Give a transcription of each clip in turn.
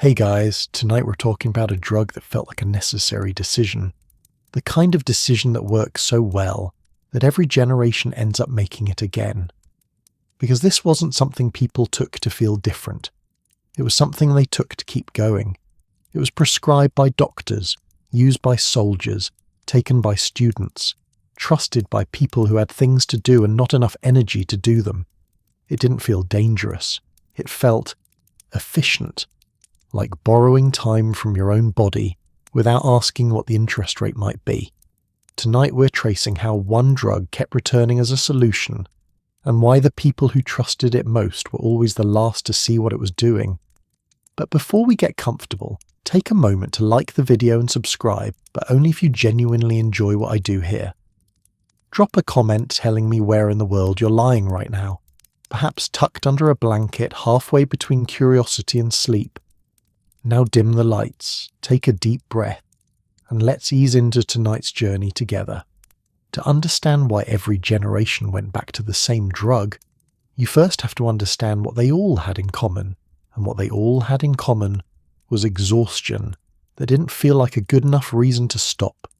Hey guys, tonight we're talking about a drug that felt like a necessary decision. The kind of decision that works so well that every generation ends up making it again. Because this wasn't something people took to feel different. It was something they took to keep going. It was prescribed by doctors, used by soldiers, taken by students, trusted by people who had things to do and not enough energy to do them. It didn't feel dangerous. It felt efficient. Like borrowing time from your own body without asking what the interest rate might be. Tonight we're tracing how one drug kept returning as a solution, and why the people who trusted it most were always the last to see what it was doing. But before we get comfortable, take a moment to like the video and subscribe, but only if you genuinely enjoy what I do here. Drop a comment telling me where in the world you're lying right now, perhaps tucked under a blanket halfway between curiosity and sleep. Now dim the lights, take a deep breath, and let's ease into tonight's journey together. To understand why every generation went back to the same drug, you first have to understand what they all had in common, and what they all had in common was exhaustion that didn't feel like a good enough reason to stop.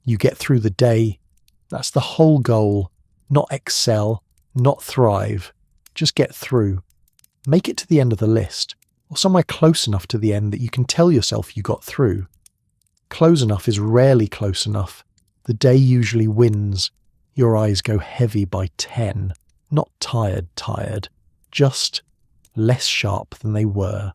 You get through the day, that's the whole goal, not excel, not thrive, just get through. Make it to the end of the list. Or somewhere close enough to the end that you can tell yourself you got through. Close enough is rarely close enough. The day usually wins. Your eyes go heavy by 10. Not tired, just less sharp than they were.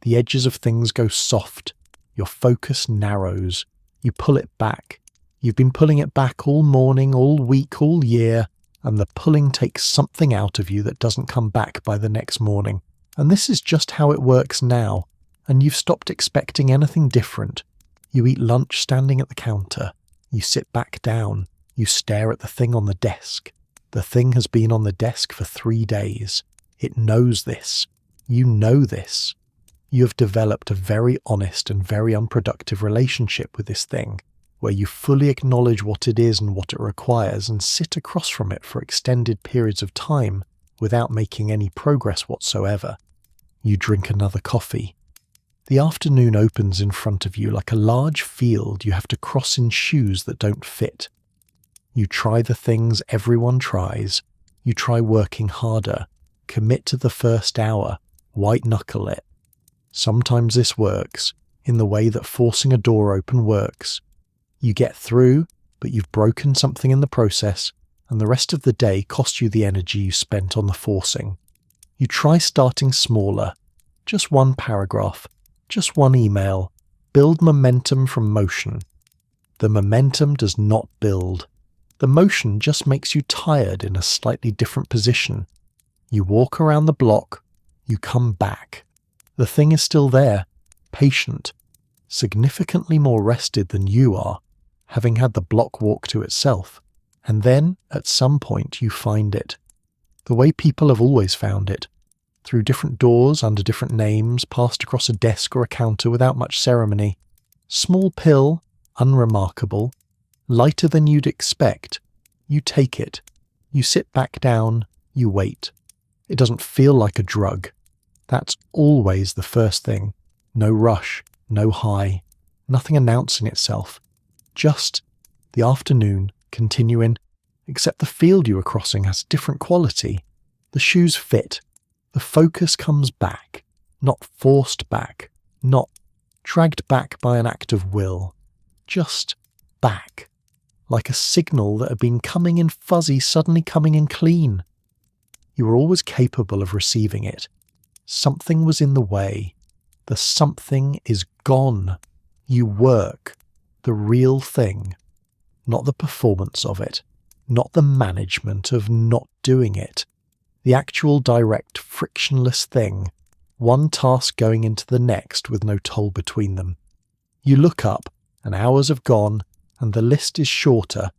The edges of things go soft. Your focus narrows. You pull it back. You've been pulling it back all morning, all week, all year, and the pulling takes something out of you that doesn't come back by the next morning. And this is just how it works now, and you've stopped expecting anything different. You eat lunch standing at the counter. You sit back down. You stare at the thing on the desk. The thing has been on the desk for 3 days. It knows this. You know this. You have developed a very honest and very unproductive relationship with this thing, where you fully acknowledge what it is and what it requires and sit across from it for extended periods of time without making any progress whatsoever. You drink another coffee. The afternoon opens in front of you like a large field you have to cross in shoes that don't fit. You try the things everyone tries. You try working harder. Commit to the first hour. White-knuckle it. Sometimes this works, in the way that forcing a door open works. You get through, but you've broken something in the process, and the rest of the day cost you the energy you spent on the forcing. You try starting smaller, just one paragraph, just one email, build momentum from motion. The momentum does not build. The motion just makes you tired in a slightly different position. You walk around the block, you come back. The thing is still there, patient, significantly more rested than you are, having had the block walk to itself. And then, at some point, you find it. The way people have always found it. Through different doors, under different names, passed across a desk or a counter without much ceremony. Small pill, unremarkable, lighter than you'd expect. You take it. You sit back down, you wait. It doesn't feel like a drug. That's always the first thing. No rush, no high, nothing announcing itself. Just the afternoon continuing, except the field you are crossing has different quality. The shoes fit. The focus comes back, not forced back, not dragged back by an act of will. Just back, like a signal that had been coming in fuzzy suddenly coming in clean. You were always capable of receiving it. Something was in the way. The something is gone. You work. The real thing. Not the performance of it, not the management of not doing it. The actual direct, frictionless thing, one task going into the next with no toll between them. You look up, and hours have gone, and the list is shorter,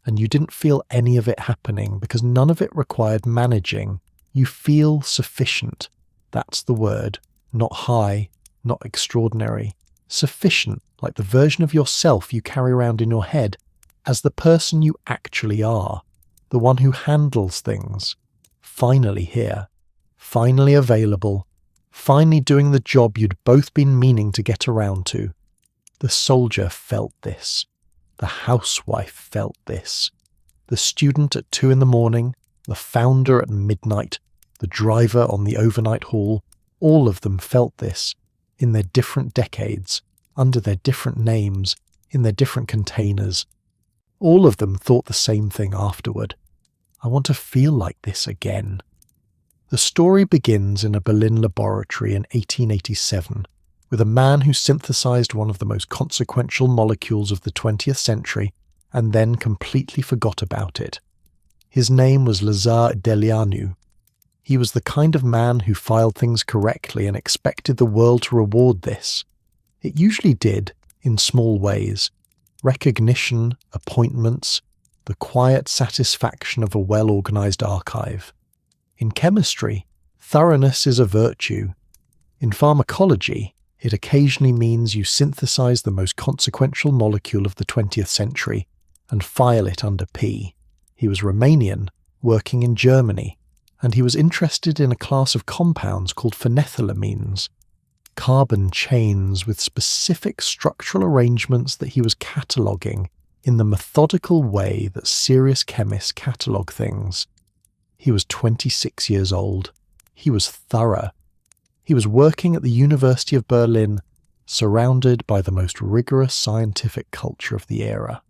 and you didn't feel any of it happening because none of it required managing. You feel sufficient. That's the word. Not high, not extraordinary. Sufficient, like the version of yourself you carry around in your head, as the person you actually are, the one who handles things. Finally here, finally available, finally doing the job you'd both been meaning to get around to. The soldier felt this. The housewife felt this. The student at 2 a.m, the founder at midnight, the driver on the overnight haul, all of them felt this, in their different decades, under their different names, in their different containers. All of them thought the same thing afterward. I want to feel like this again. The story begins in a Berlin laboratory in 1887, with a man who synthesized one of the most consequential molecules of the 20th century and then completely forgot about it. His name was Lazar Delianu. He was the kind of man who filed things correctly and expected the world to reward this. It usually did, in small ways. Recognition, appointments, the quiet satisfaction of a well-organized archive. In chemistry, thoroughness is a virtue. In pharmacology, it occasionally means you synthesize the most consequential molecule of the 20th century and file it under P. He was Romanian, working in Germany, and he was interested in a class of compounds called phenethylamines, carbon chains with specific structural arrangements that he was cataloguing in the methodical way that serious chemists catalogue things. He was 26 years old. He was thorough. He was working at the University of Berlin, surrounded by the most rigorous scientific culture of the era.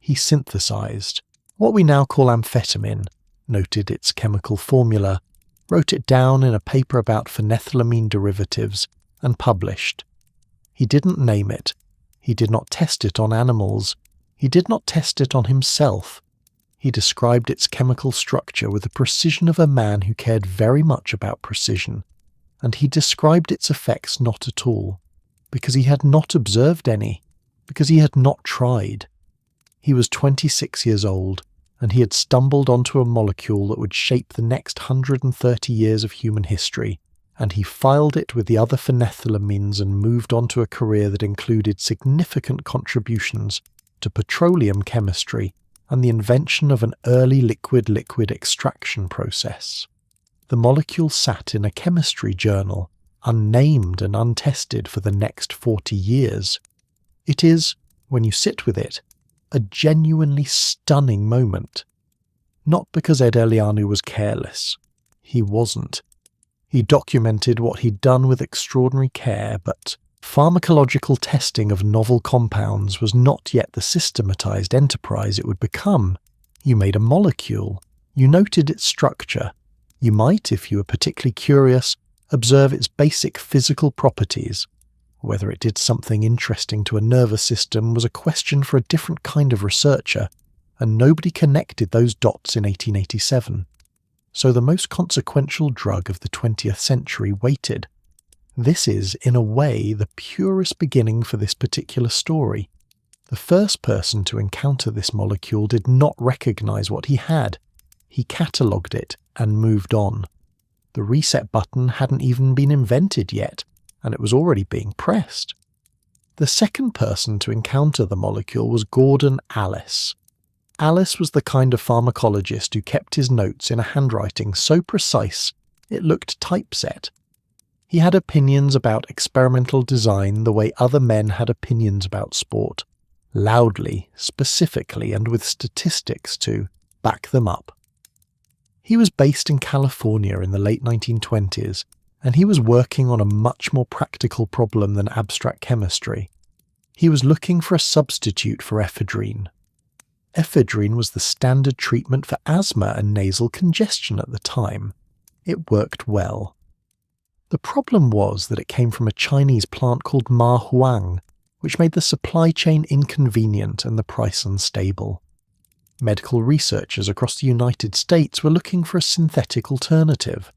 He synthesized what we now call amphetamine, noted its chemical formula, wrote it down in a paper about phenethylamine derivatives, and published. He didn't name it. He did not test it on animals. He did not test it on himself. He described its chemical structure with the precision of a man who cared very much about precision, and he described its effects not at all, because he had not observed any, because he had not tried. He was 26 years old, and he had stumbled onto a molecule that would shape the next 130 years of human history, and he filed it with the other phenethylamines and moved on to a career that included significant contributions to petroleum chemistry and the invention of an early liquid-liquid extraction process. The molecule sat in a chemistry journal, unnamed and untested for the next 40 years. It is, when you sit with it, a genuinely stunning moment. Not because Edelianu was careless. He wasn't. He documented what he'd done with extraordinary care, but pharmacological testing of novel compounds was not yet the systematized enterprise it would become. You made a molecule. You noted its structure. You might, if you were particularly curious, observe its basic physical properties. Whether it did something interesting to a nervous system was a question for a different kind of researcher, and nobody connected those dots in 1887. So the most consequential drug of the 20th century waited. This is, in a way, the purest beginning for this particular story. The first person to encounter this molecule did not recognize what he had. He catalogued it and moved on. The reset button hadn't even been invented yet, and it was already being pressed. The second person to encounter the molecule was Gordon Alice. Alice was the kind of pharmacologist who kept his notes in a handwriting so precise it looked typeset. He had opinions about experimental design the way other men had opinions about sport, loudly, specifically, and with statistics to back them up. He was based in California in the late 1920s, and he was working on a much more practical problem than abstract chemistry. He was looking for a substitute for ephedrine. Ephedrine was the standard treatment for asthma and nasal congestion at the time. It worked well. The problem was that it came from a Chinese plant called ma huang, which made the supply chain inconvenient and the price unstable. Medical researchers across the United States were looking for a synthetic alternative.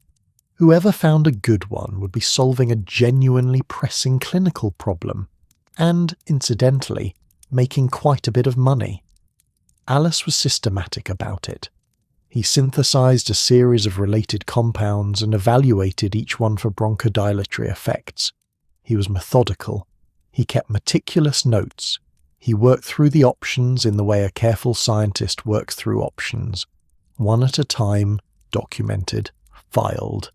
Whoever found a good one would be solving a genuinely pressing clinical problem, and, incidentally, making quite a bit of money. Alice was systematic about it. He synthesized a series of related compounds and evaluated each one for bronchodilatory effects. He was methodical. He kept meticulous notes. He worked through the options in the way a careful scientist works through options. One at a time, documented, filed.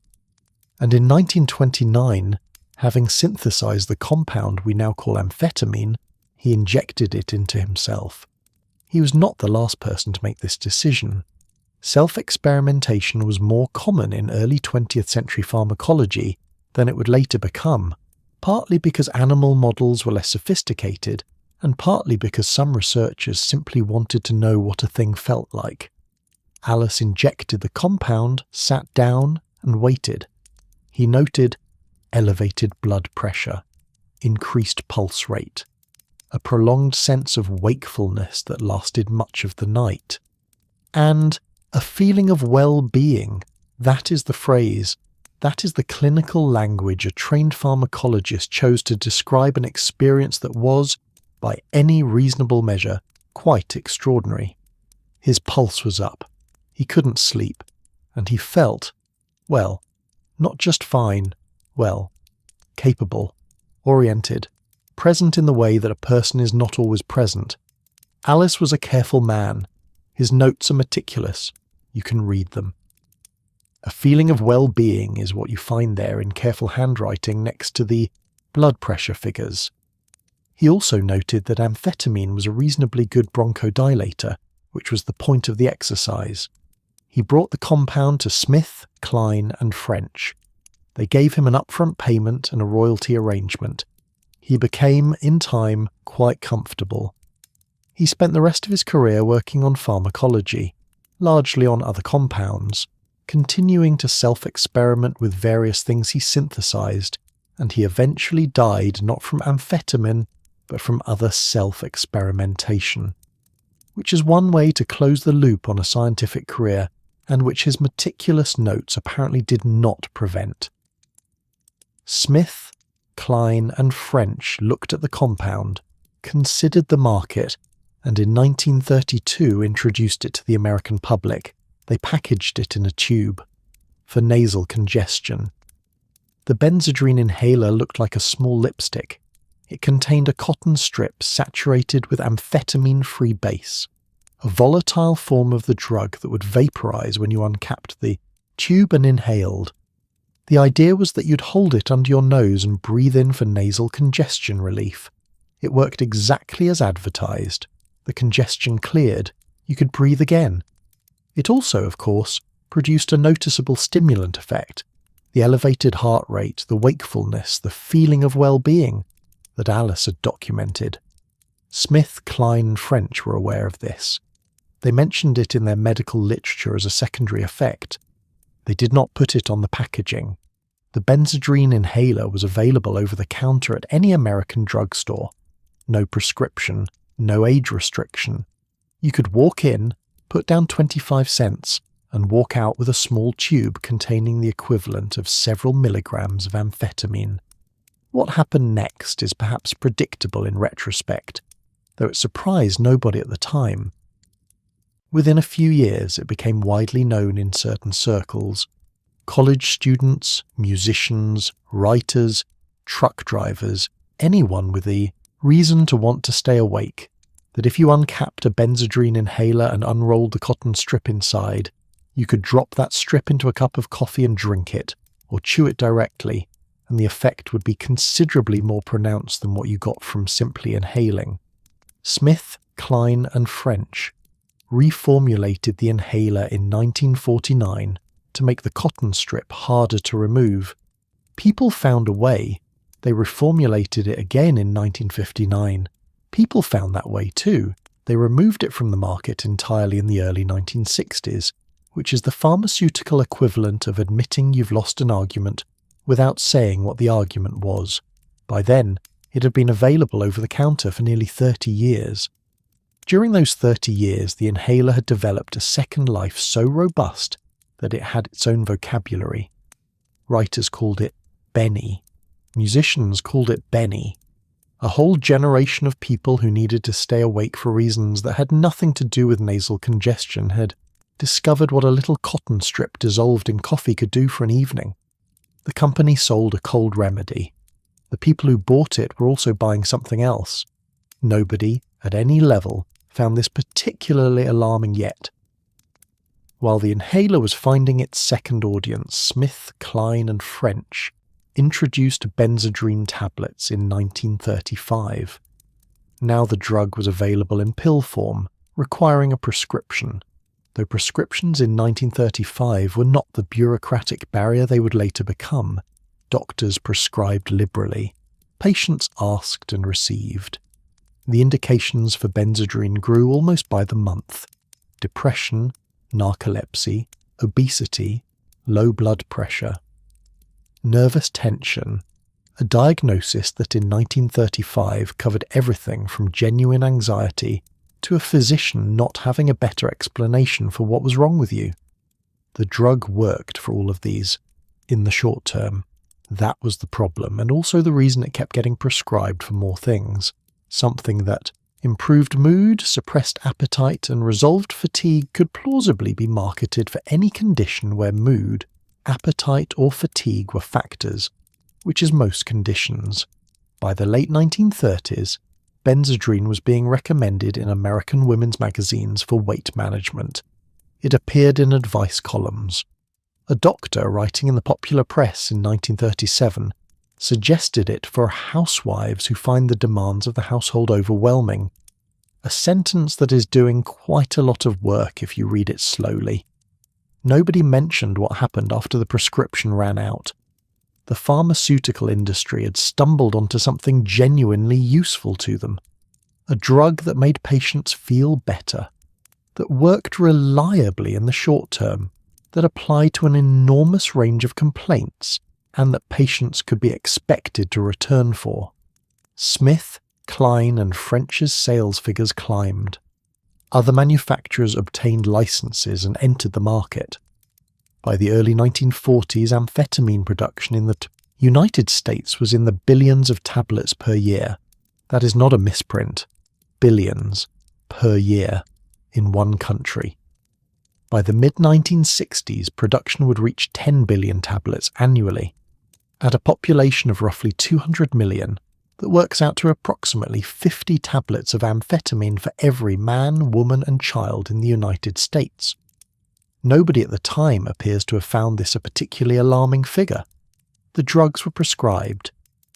and in 1929, having synthesized the compound we now call amphetamine, he injected it into himself. He was not the last person to make this decision. Self-experimentation was more common in early 20th century pharmacology than it would later become, partly because animal models were less sophisticated, and partly because some researchers simply wanted to know what a thing felt like. Alice injected the compound, sat down, and waited. He noted elevated blood pressure, increased pulse rate, a prolonged sense of wakefulness that lasted much of the night, and a feeling of well-being. That is the phrase. That is the clinical language a trained pharmacologist chose to describe an experience that was, by any reasonable measure, quite extraordinary. His pulse was up. He couldn't sleep. And he felt, well, not just fine, well, capable, oriented, present in the way that a person is not always present. Alice was a careful man. His notes are meticulous. You can read them. A feeling of well-being is what you find there in careful handwriting next to the blood pressure figures. He also noted that amphetamine was a reasonably good bronchodilator, which was the point of the exercise. He brought the compound to Smith, Klein, and French. They gave him an upfront payment and a royalty arrangement. He became, in time, quite comfortable. He spent the rest of his career working on pharmacology, largely on other compounds, continuing to self-experiment with various things he synthesized, and he eventually died not from amphetamine, but from other self-experimentation, which is one way to close the loop on a scientific career, and which his meticulous notes apparently did not prevent. Smith, Klein, and French looked at the compound, considered the market, and in 1932 introduced it to the American public. They packaged it in a tube for nasal congestion. The Benzedrine inhaler looked like a small lipstick. It contained a cotton strip saturated with amphetamine-free base, a volatile form of the drug that would vaporize when you uncapped the tube and inhaled. The idea was that you'd hold it under your nose and breathe in for nasal congestion relief. It worked exactly as advertised. The congestion cleared. You could breathe again. It also, of course, produced a noticeable stimulant effect. The elevated heart rate, the wakefulness, the feeling of well-being that Alice had documented. Smith, Klein, and French were aware of this. They mentioned it in their medical literature as a secondary effect. They did not put it on the packaging. The Benzedrine inhaler was available over the counter at any American drugstore. No prescription, no age restriction. You could walk in, put down 25 cents, and walk out with a small tube containing the equivalent of several milligrams of amphetamine. What happened next is perhaps predictable in retrospect, though it surprised nobody at the time. Within a few years, it became widely known in certain circles. College students, musicians, writers, truck drivers, anyone with the reason to want to stay awake, that if you uncapped a Benzedrine inhaler and unrolled the cotton strip inside, you could drop that strip into a cup of coffee and drink it, or chew it directly, and the effect would be considerably more pronounced than what you got from simply inhaling. Smith, Klein, and French reformulated the inhaler in 1949 to make the cotton strip harder to remove. People found a way. They reformulated it again in 1959. People found that way too. They removed it from the market entirely in the early 1960s, which is the pharmaceutical equivalent of admitting you've lost an argument without saying what the argument was. By then, it had been available over the counter for nearly 30 years. During those 30 years, the inhaler had developed a second life so robust that it had its own vocabulary. Writers called it Benny. Musicians called it Benny. A whole generation of people who needed to stay awake for reasons that had nothing to do with nasal congestion had discovered what a little cotton strip dissolved in coffee could do for an evening. The company sold a cold remedy. The people who bought it were also buying something else. Nobody, at any level, found this particularly alarming yet. While the inhaler was finding its second audience, Smith, Klein and French introduced Benzedrine tablets in 1935. Now the drug was available in pill form, requiring a prescription, though prescriptions in 1935 were not the bureaucratic barrier they would later become. Doctors prescribed liberally. Patients asked and received. The indications for Benzedrine grew almost by the month. Depression, narcolepsy, obesity, low blood pressure. Nervous tension, a diagnosis that in 1935 covered everything from genuine anxiety to a physician not having a better explanation for what was wrong with you. The drug worked for all of these, in the short term. That was the problem, and also the reason it kept getting prescribed for more things. Something that improved mood, suppressed appetite, and resolved fatigue could plausibly be marketed for any condition where mood, appetite, or fatigue were factors, which is most conditions. By the late 1930s, Benzedrine was being recommended in American women's magazines for weight management. It appeared in advice columns. A doctor writing in the popular press in 1937 suggested it for housewives who find the demands of the household overwhelming. A sentence that is doing quite a lot of work if you read it slowly. Nobody mentioned what happened after the prescription ran out. The pharmaceutical industry had stumbled onto something genuinely useful to them. A drug that made patients feel better, that worked reliably in the short term, that applied to an enormous range of complaints, and that patients could be expected to return for. Smith, Klein and French's sales figures climbed. Other manufacturers obtained licenses and entered the market. By the early 1940s, amphetamine production in the United States was in the billions of tablets per year. That is not a misprint. Billions per year in one country. By the mid-1960s, production would reach 10 billion tablets annually. At a population of roughly 200 million, that works out to approximately 50 tablets of amphetamine for every man, woman and child in the United States. Nobody at the time appears to have found this a particularly alarming figure. The drugs were prescribed.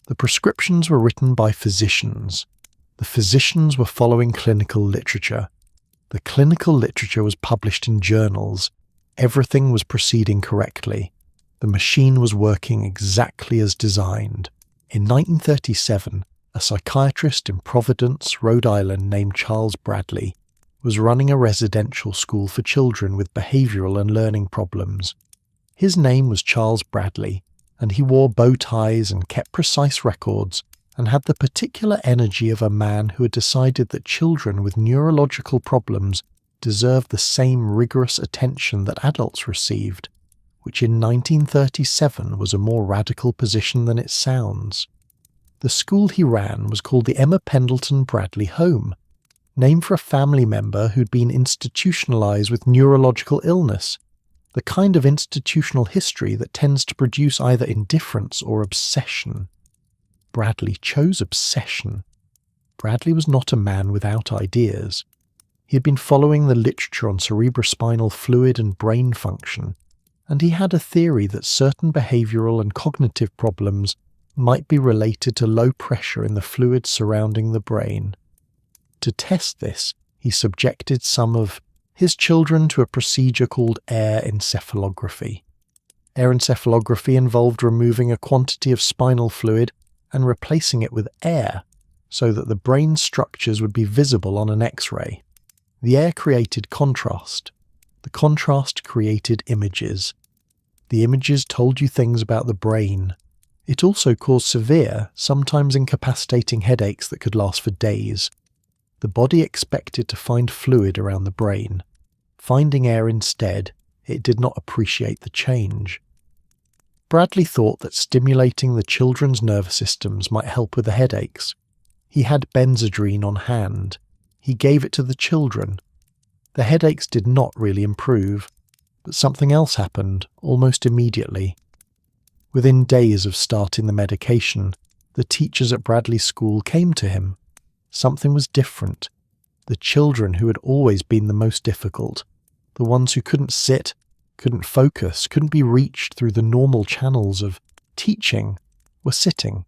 The prescriptions were written by physicians. The physicians were following clinical literature. The clinical literature was published in journals. Everything was proceeding correctly. The machine was working exactly as designed. In 1937, a psychiatrist in Providence, Rhode Island named Charles Bradley was running a residential school for children with behavioral and learning problems. His name was Charles Bradley, and he wore bow ties and kept precise records and had the particular energy of a man who had decided that children with neurological problems deserved the same rigorous attention that adults received, which in 1937 was a more radical position than it sounds. The school he ran was called the Emma Pendleton Bradley Home, named for a family member who'd been institutionalized with neurological illness, the kind of institutional history that tends to produce either indifference or obsession. Bradley chose obsession. Bradley was not a man without ideas. He had been following the literature on cerebrospinal fluid and brain function, and he had a theory that certain behavioral and cognitive problems might be related to low pressure in the fluid surrounding the brain. To test this, he subjected some of his children to a procedure called air encephalography. Air encephalography involved removing a quantity of spinal fluid and replacing it with air so that the brain structures would be visible on an X-ray. The air created contrast. The contrast created images. The images told you things about the brain. It also caused severe, sometimes incapacitating headaches that could last for days. The body expected to find fluid around the brain. Finding air instead, it did not appreciate the change. Bradley thought that stimulating the children's nervous systems might help with the headaches. He had Benzedrine on hand. He gave it to the children. The headaches did not really improve, but something else happened almost immediately. Within days of starting the medication, the teachers at Bradley's school came to him. Something was different. The children who had always been the most difficult, the ones who couldn't sit, couldn't focus, couldn't be reached through the normal channels of teaching, were sitting,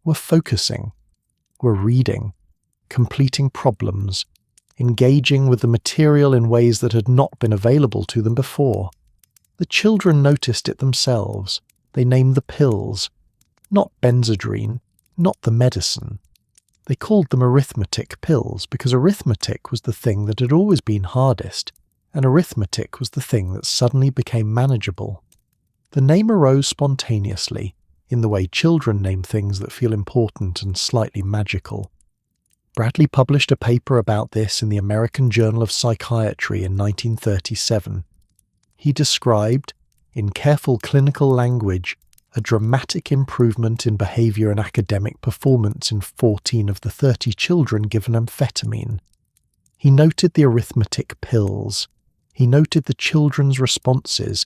were focusing, were reading, completing problems, engaging with the material in ways that had not been available to them before. The children noticed it themselves. They named the pills, not Benzedrine, not the medicine. They called them arithmetic pills because arithmetic was the thing that had always been hardest, and arithmetic was the thing that suddenly became manageable. The name arose spontaneously, in the way children name things that feel important and slightly magical. Bradley published a paper about this in the American Journal of Psychiatry in 1937. He described, in careful clinical language, a dramatic improvement in behavior and academic performance in 14 of the 30 children given amphetamine. He noted the arithmetic pills. He noted the children's responses.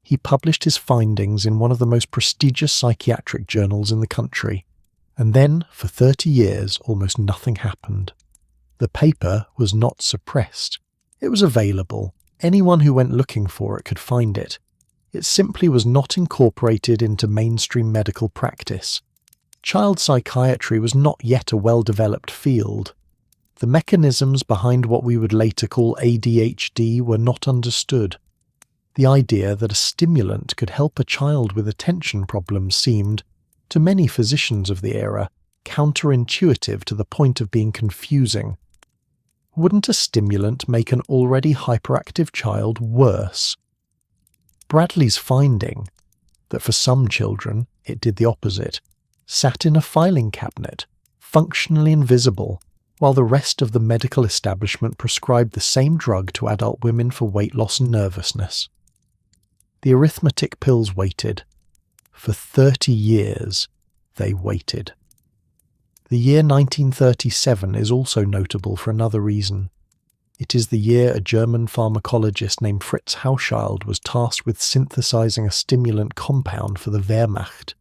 He published his findings in one of the most prestigious psychiatric journals in the country. And then, for 30 years, almost nothing happened. The paper was not suppressed. It was available. Anyone who went looking for it could find it. It simply was not incorporated into mainstream medical practice. Child psychiatry was not yet a well-developed field. The mechanisms behind what we would later call ADHD were not understood. The idea that a stimulant could help a child with attention problems seemed, to many physicians of the era, counterintuitive to the point of being confusing. Wouldn't a stimulant make an already hyperactive child worse? Bradley's finding, that for some children it did the opposite, sat in a filing cabinet, functionally invisible, while the rest of the medical establishment prescribed the same drug to adult women for weight loss and nervousness. The arithmetic pills waited. For 30 years, they waited. The year 1937 is also notable for another reason. It is the year a German pharmacologist named Fritz Hauschild was tasked with synthesizing a stimulant compound for the Wehrmacht.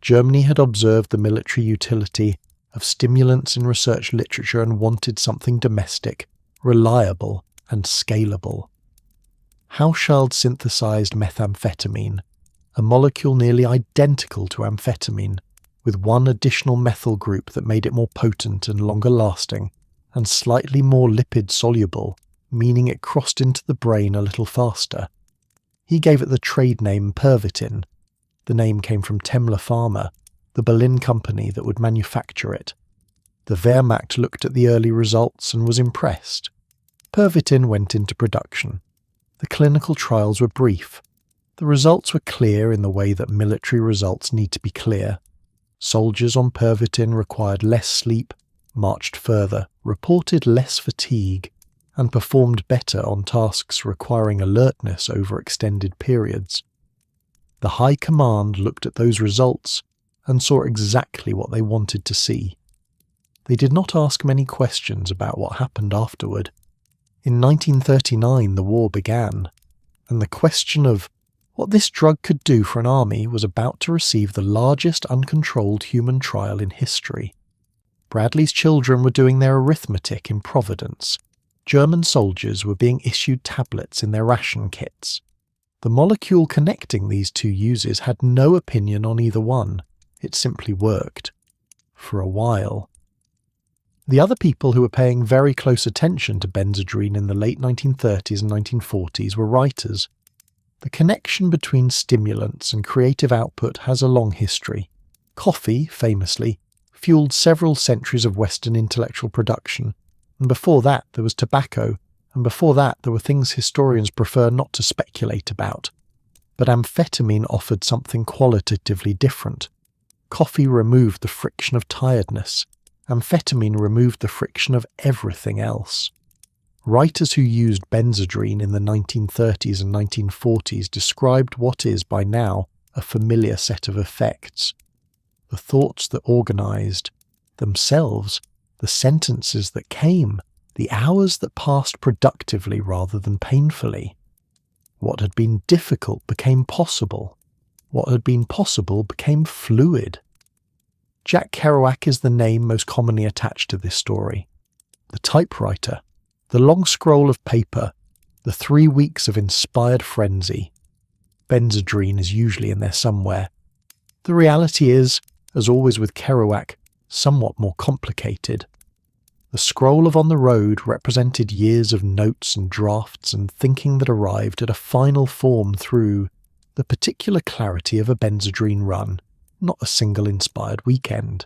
Germany had observed the military utility of stimulants in research literature and wanted something domestic, reliable, and scalable. Hauschild synthesized methamphetamine, a molecule nearly identical to amphetamine, with one additional methyl group that made it more potent and longer-lasting, and slightly more lipid-soluble, meaning it crossed into the brain a little faster. He gave it the trade name Pervitin. The name came from Temler Pharma, the Berlin company that would manufacture it. The Wehrmacht looked at the early results and was impressed. Pervitin went into production. The clinical trials were brief. The results were clear in the way that military results need to be clear. Soldiers on Pervitin required less sleep, marched further, reported less fatigue, and performed better on tasks requiring alertness over extended periods. The High Command looked at those results and saw exactly what they wanted to see. They did not ask many questions about what happened afterward. In 1939 the war began, and the question of what this drug could do for an army was about to receive the largest uncontrolled human trial in history. Bradley's children were doing their arithmetic in Providence. German soldiers were being issued tablets in their ration kits. The molecule connecting these two uses had no opinion on either one. It simply worked. For a while. The other people who were paying very close attention to Benzedrine in the late 1930s and 1940s were writers. The connection between stimulants and creative output has a long history. Coffee, famously, fueled several centuries of Western intellectual production, and before that there was tobacco, and before that there were things historians prefer not to speculate about. But amphetamine offered something qualitatively different. Coffee removed the friction of tiredness. Amphetamine removed the friction of everything else. Writers who used Benzedrine in the 1930s and 1940s described what is, by now, a familiar set of effects. The thoughts that organized, themselves, the sentences that came, the hours that passed productively rather than painfully. What had been difficult became possible. What had been possible became fluid. Jack Kerouac is the name most commonly attached to this story. The typewriter, the long scroll of paper, the The 3 weeks of inspired frenzy. Benzedrine is usually in there somewhere. The reality is, as always with Kerouac, somewhat more complicated. The scroll of On the Road represented years of notes and drafts and thinking that arrived at a final form through the particular clarity of a Benzedrine run, not a single inspired weekend.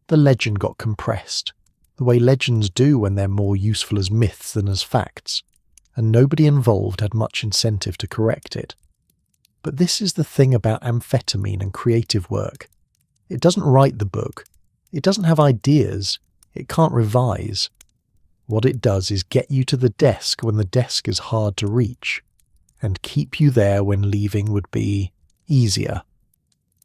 The legend got compressed, the way legends do when they're more useful as myths than as facts, and nobody involved had much incentive to correct it. But this is the thing about amphetamine and creative work. It doesn't write the book. It doesn't have ideas. It can't revise. What it does is get you to the desk when the desk is hard to reach, and keep you there when leaving would be easier.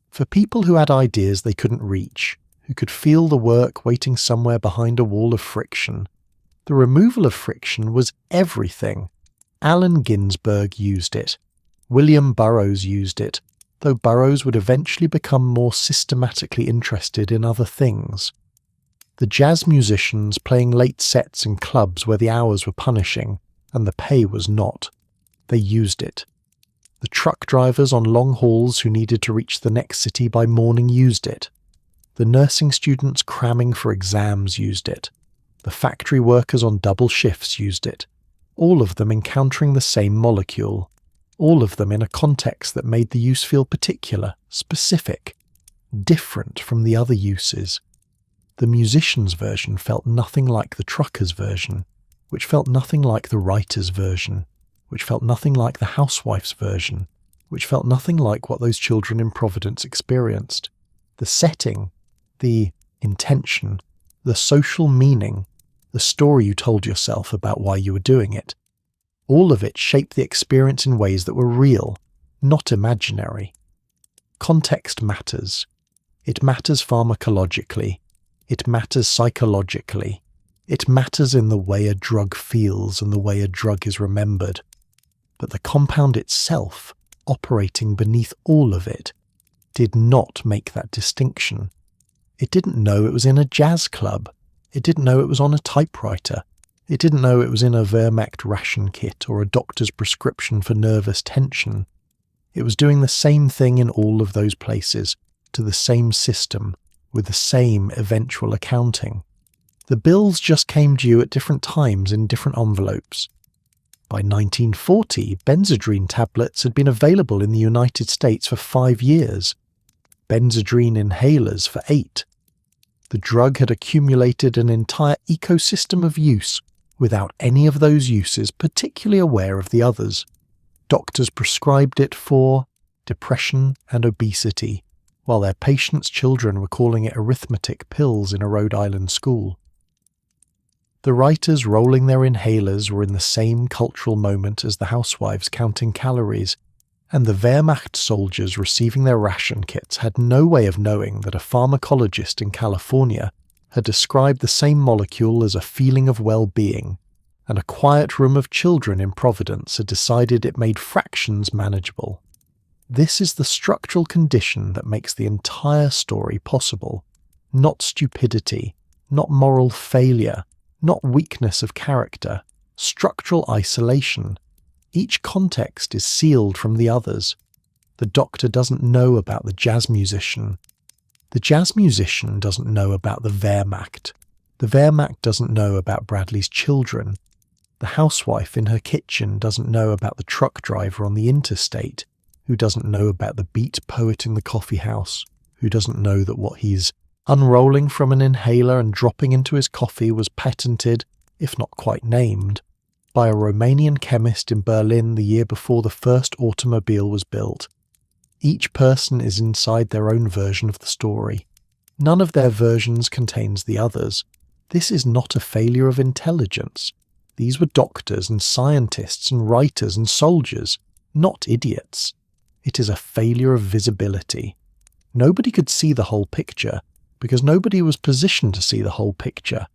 For people who had ideas they couldn't reach, who could feel the work waiting somewhere behind a wall of friction, the removal of friction was everything. Allen Ginsberg used it. William Burroughs used it, though Burroughs would eventually become more systematically interested in other things. The jazz musicians playing late sets in clubs where the hours were punishing, and the pay was not. They used it. The truck drivers on long hauls who needed to reach the next city by morning used it. The nursing students cramming for exams used it. The factory workers on double shifts used it. All of them encountering the same molecule. All of them in a context that made the use feel particular, specific, different from the other uses. The musician's version felt nothing like the trucker's version, which felt nothing like the writer's version, which felt nothing like the housewife's version, which felt nothing like what those children in Providence experienced. The setting, the intention, the social meaning, the story you told yourself about why you were doing it, all of it shaped the experience in ways that were real, not imaginary. Context matters. It matters pharmacologically. It matters psychologically. It matters in the way a drug feels and the way a drug is remembered. But the compound itself, operating beneath all of it, did not make that distinction. It didn't know it was in a jazz club. It didn't know it was on a typewriter. It didn't know it was in a Wehrmacht ration kit or a doctor's prescription for nervous tension. It was doing the same thing in all of those places, to the same system, with the same eventual accounting. The bills just came due at different times in different envelopes. By 1940, Benzedrine tablets had been available in the United States for 5 years. Benzedrine inhalers for 8. The drug had accumulated an entire ecosystem of use, without any of those uses particularly aware of the others. Doctors prescribed it for depression and obesity, while their patients' children were calling it arithmetic pills in a Rhode Island school. The writers rolling their inhalers were in the same cultural moment as the housewives counting calories, and the Wehrmacht soldiers receiving their ration kits had no way of knowing that a pharmacologist in California had described the same molecule as a feeling of well-being, and a quiet room of children in Providence had decided it made fractions manageable. This is the structural condition that makes the entire story possible, not stupidity, not moral failure, not weakness of character, structural isolation. Each context is sealed from the others. The doctor doesn't know about the jazz musician. The jazz musician doesn't know about the Wehrmacht. The Wehrmacht doesn't know about Bradley's children. The housewife in her kitchen doesn't know about the truck driver on the interstate, who doesn't know about the beat poet in the coffee house, who doesn't know that what he's unrolling from an inhaler and dropping into his coffee was patented, if not quite named, by a Romanian chemist in Berlin the year before the first automobile was built. Each person is inside their own version of the story. None of their versions contains the others. This is not a failure of intelligence. These were doctors and scientists and writers and soldiers, not idiots. It is a failure of visibility. Nobody could see the whole picture, because nobody was positioned to see the whole picture.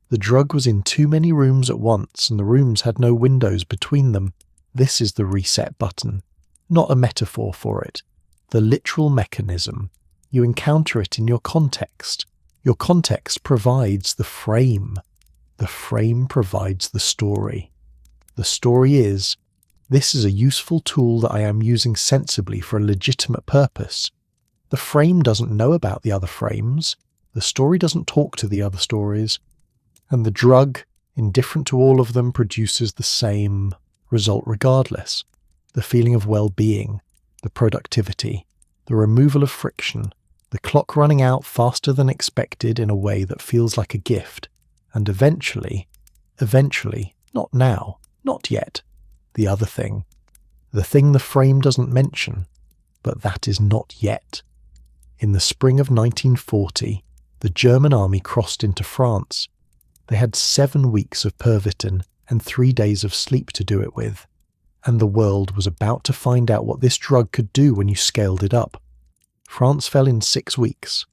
The drug was in too many rooms at once, and the rooms had no windows between them. This is the reset button, not a metaphor for it. The literal mechanism. You encounter it in your context. Your context provides the frame. The frame provides the story. The story is, this is a useful tool that I am using sensibly for a legitimate purpose. The frame doesn't know about the other frames, the story doesn't talk to the other stories, and the drug, indifferent to all of them, produces the same result regardless. The feeling of well-being, the productivity, the removal of friction, the clock running out faster than expected in a way that feels like a gift, and eventually, not now, not yet, the other thing. The thing the frame doesn't mention, but that is not yet. In the spring of 1940, the German army crossed into France. They had 7 weeks of Pervitin and 3 days of sleep to do it with, and the world was about to find out what this drug could do when you scaled it up. France fell in 6 weeks.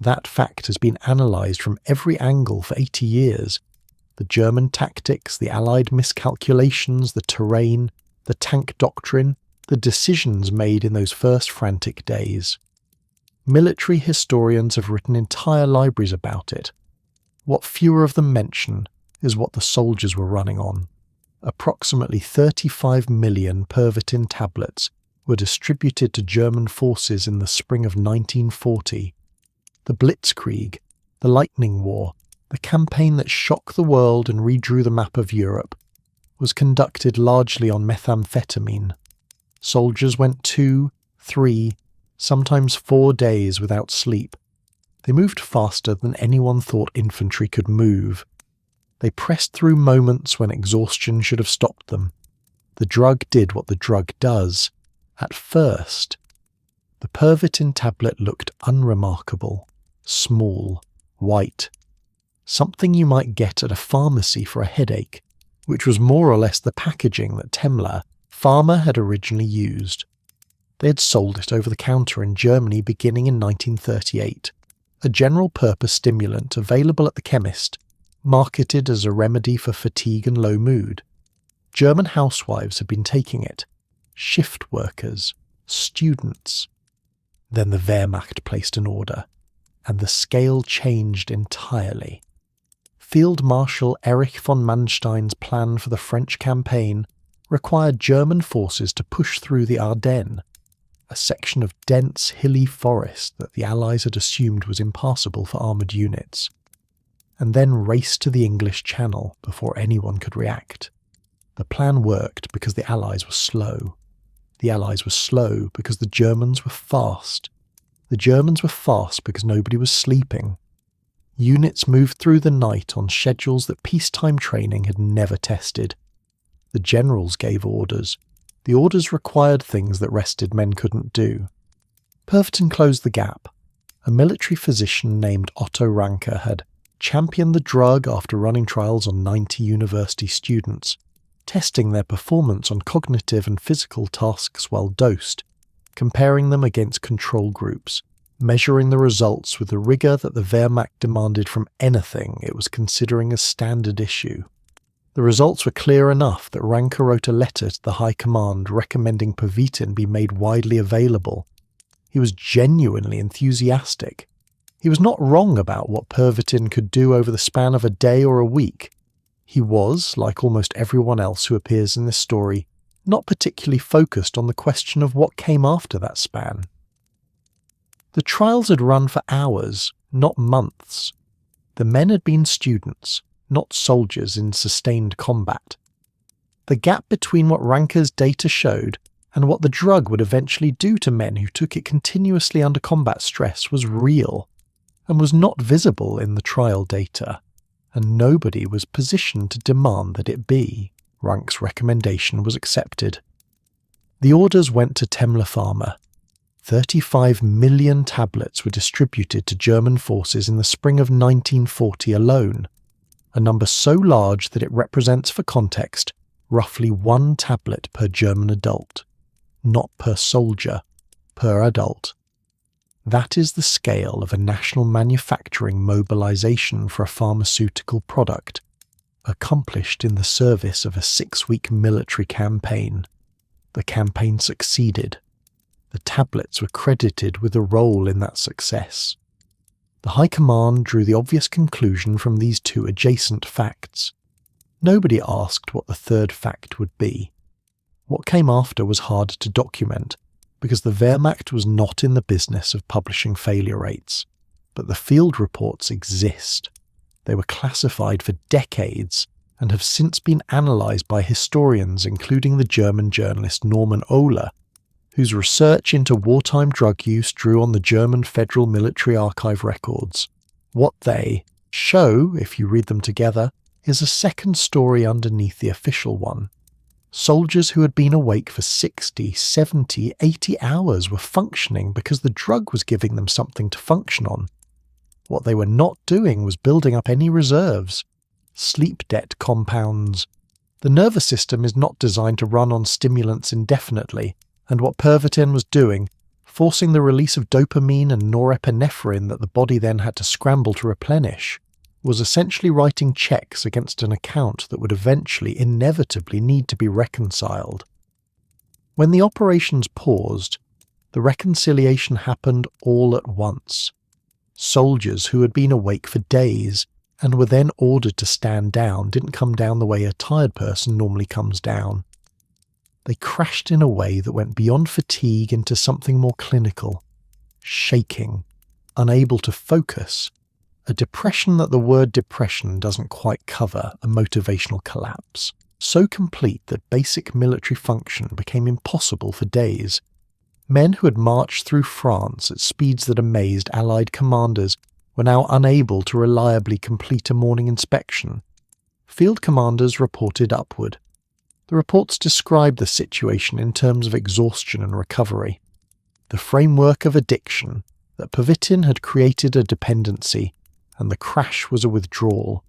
That fact has been analysed from every angle for 80 years. The German tactics, the Allied miscalculations, the terrain, the tank doctrine, the decisions made in those first frantic days. Military historians have written entire libraries about it. What fewer of them mention is what the soldiers were running on. Approximately 35 million Pervitin tablets were distributed to German forces in the spring of 1940. The Blitzkrieg, the Lightning War, the campaign that shocked the world and redrew the map of Europe, was conducted largely on methamphetamine. Soldiers went 2, 3, sometimes 4 days without sleep. They moved faster than anyone thought infantry could move. They pressed through moments when exhaustion should have stopped them. The drug did what the drug does. At first, the Pervitin tablet looked unremarkable, small, white. Something you might get at a pharmacy for a headache, which was more or less the packaging that Temmler, Pharma, had originally used. They had sold it over the counter in Germany beginning in 1938, a general-purpose stimulant available at the chemist, marketed as a remedy for fatigue and low mood. German housewives had been taking it, shift workers, students. Then the Wehrmacht placed an order, and the scale changed entirely. Field Marshal Erich von Manstein's plan for the French campaign required German forces to push through the Ardennes, a section of dense, hilly forest that the Allies had assumed was impassable for armoured units, and then race to the English Channel before anyone could react. The plan worked because the Allies were slow. The Allies were slow because the Germans were fast. The Germans were fast because nobody was sleeping. Units moved through the night on schedules that peacetime training had never tested. The generals gave orders. The orders required things that rested men couldn't do. Pervitin closed the gap. A military physician named Otto Ranke had championed the drug after running trials on 90 university students, testing their performance on cognitive and physical tasks while dosed, comparing them against control groups, measuring the results with the rigour that the Wehrmacht demanded from anything it was considering a standard issue. The results were clear enough that Ranke wrote a letter to the High Command recommending Pervitin be made widely available. He was genuinely enthusiastic. He was not wrong about what Pervitin could do over the span of a day or a week. He was, like almost everyone else who appears in this story, not particularly focused on the question of what came after that span. The trials had run for hours, not months. The men had been students, not soldiers in sustained combat. The gap between what Ranke's data showed and what the drug would eventually do to men who took it continuously under combat stress was real, and was not visible in the trial data, and nobody was positioned to demand that it be. Ranke's recommendation was accepted. The orders went to Temmler Pharma. 35 million tablets were distributed to German forces in the spring of 1940 alone, a number so large that it represents, for context, roughly 1 tablet per German adult, not per soldier, per adult. That is the scale of a national manufacturing mobilization for a pharmaceutical product, accomplished in the service of a 6-week military campaign. The campaign succeeded. The tablets were credited with a role in that success. The High Command drew the obvious conclusion from these 2 adjacent facts. Nobody asked what the third fact would be. What came after was hard to document, because the Wehrmacht was not in the business of publishing failure rates. But the field reports exist. They were classified for decades and have since been analysed by historians, including the German journalist Norman Ohler, whose research into wartime drug use drew on the German Federal Military Archive records. What they show, if you read them together, is a second story underneath the official one. Soldiers who had been awake for 60, 70, 80 hours were functioning because the drug was giving them something to function on. What they were not doing was building up any reserves. Sleep debt compounds. The nervous system is not designed to run on stimulants indefinitely, and what Pervitin was doing, forcing the release of dopamine and norepinephrine that the body then had to scramble to replenish, was essentially writing checks against an account that would eventually inevitably need to be reconciled. When the operations paused, the reconciliation happened all at once. Soldiers who had been awake for days and were then ordered to stand down didn't come down the way a tired person normally comes down. They crashed in a way that went beyond fatigue into something more clinical. Shaking, unable to focus, a depression that the word depression doesn't quite cover, a motivational collapse, so complete that basic military function became impossible for days. Men who had marched through France at speeds that amazed Allied commanders were now unable to reliably complete a morning inspection. Field commanders reported upward. The reports described the situation in terms of exhaustion and recovery. The framework of addiction, that Pervitin had created a dependency and the crash was a withdrawal,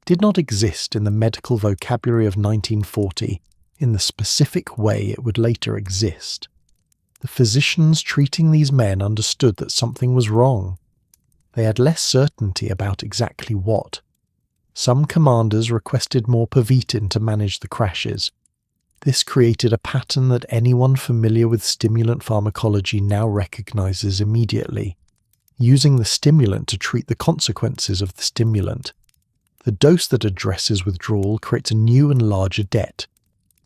did not exist in the medical vocabulary of 1940 in the specific way it would later exist. The physicians treating these men understood that something was wrong. They had less certainty about exactly what. Some commanders requested more Pervitin to manage the crashes. This created a pattern that anyone familiar with stimulant pharmacology now recognizes immediately. Using the stimulant to treat the consequences of the stimulant. The dose that addresses withdrawal creates a new and larger debt.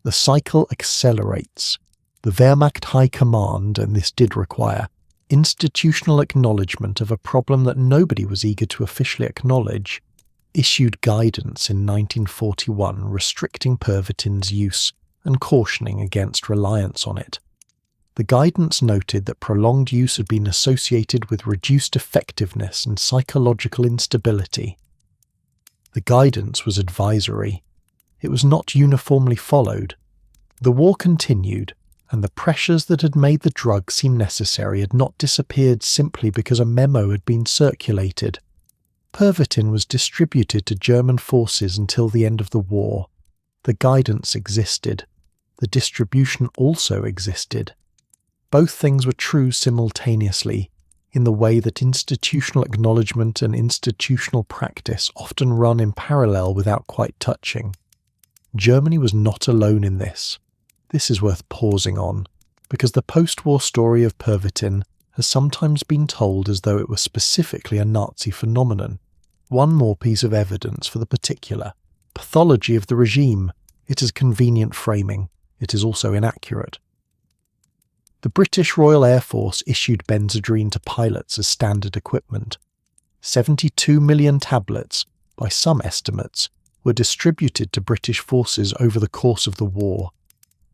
The cycle accelerates. The Wehrmacht High Command, and this did require, institutional acknowledgement of a problem that nobody was eager to officially acknowledge, issued guidance in 1941 restricting Pervitin's use and cautioning against reliance on it. The guidance noted that prolonged use had been associated with reduced effectiveness and psychological instability. The guidance was advisory. It was not uniformly followed. The war continued, and the pressures that had made the drug seem necessary had not disappeared simply because a memo had been circulated. Pervitin was distributed to German forces until the end of the war. The guidance existed. The distribution also existed. Both things were true simultaneously, in the way that institutional acknowledgement and institutional practice often run in parallel without quite touching. Germany was not alone in this. This is worth pausing on, because the post-war story of Pervitin has sometimes been told as though it was specifically a Nazi phenomenon. One more piece of evidence for the particular. Pathology of the regime. It is convenient framing. It is also inaccurate. The British Royal Air Force issued Benzedrine to pilots as standard equipment. 72 million tablets, by some estimates, were distributed to British forces over the course of the war.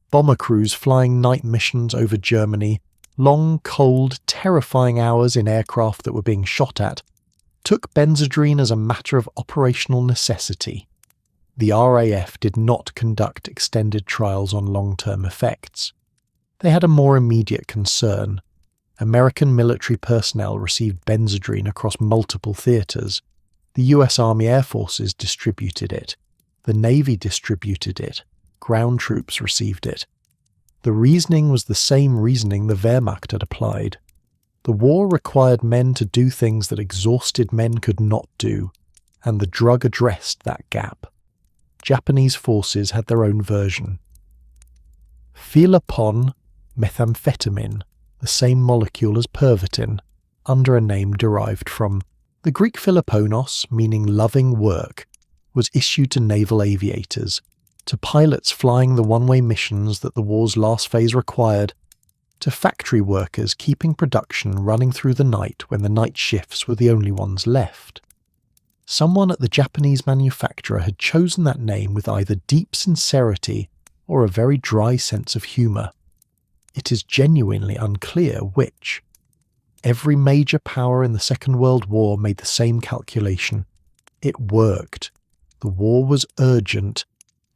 Bomber crews flying night missions over Germany, long, cold, terrifying hours in aircraft that were being shot at, took Benzedrine as a matter of operational necessity. The RAF did not conduct extended trials on long-term effects. They had a more immediate concern. American military personnel received Benzedrine across multiple theatres. The US Army Air Forces distributed it. The Navy distributed it. Ground troops received it. The reasoning was the same reasoning the Wehrmacht had applied. The war required men to do things that exhausted men could not do, and the drug addressed that gap. Japanese forces had their own version. Philopon methamphetamine, the same molecule as Pervitin, under a name derived from the Greek Philoponos, meaning loving work, was issued to naval aviators, to pilots flying the one-way missions that the war's last phase required, to factory workers keeping production running through the night when the night shifts were the only ones left. Someone at the Japanese manufacturer had chosen that name with either deep sincerity or a very dry sense of humour. It is genuinely unclear which. Every major power in the Second World War made the same calculation. It worked. The war was urgent.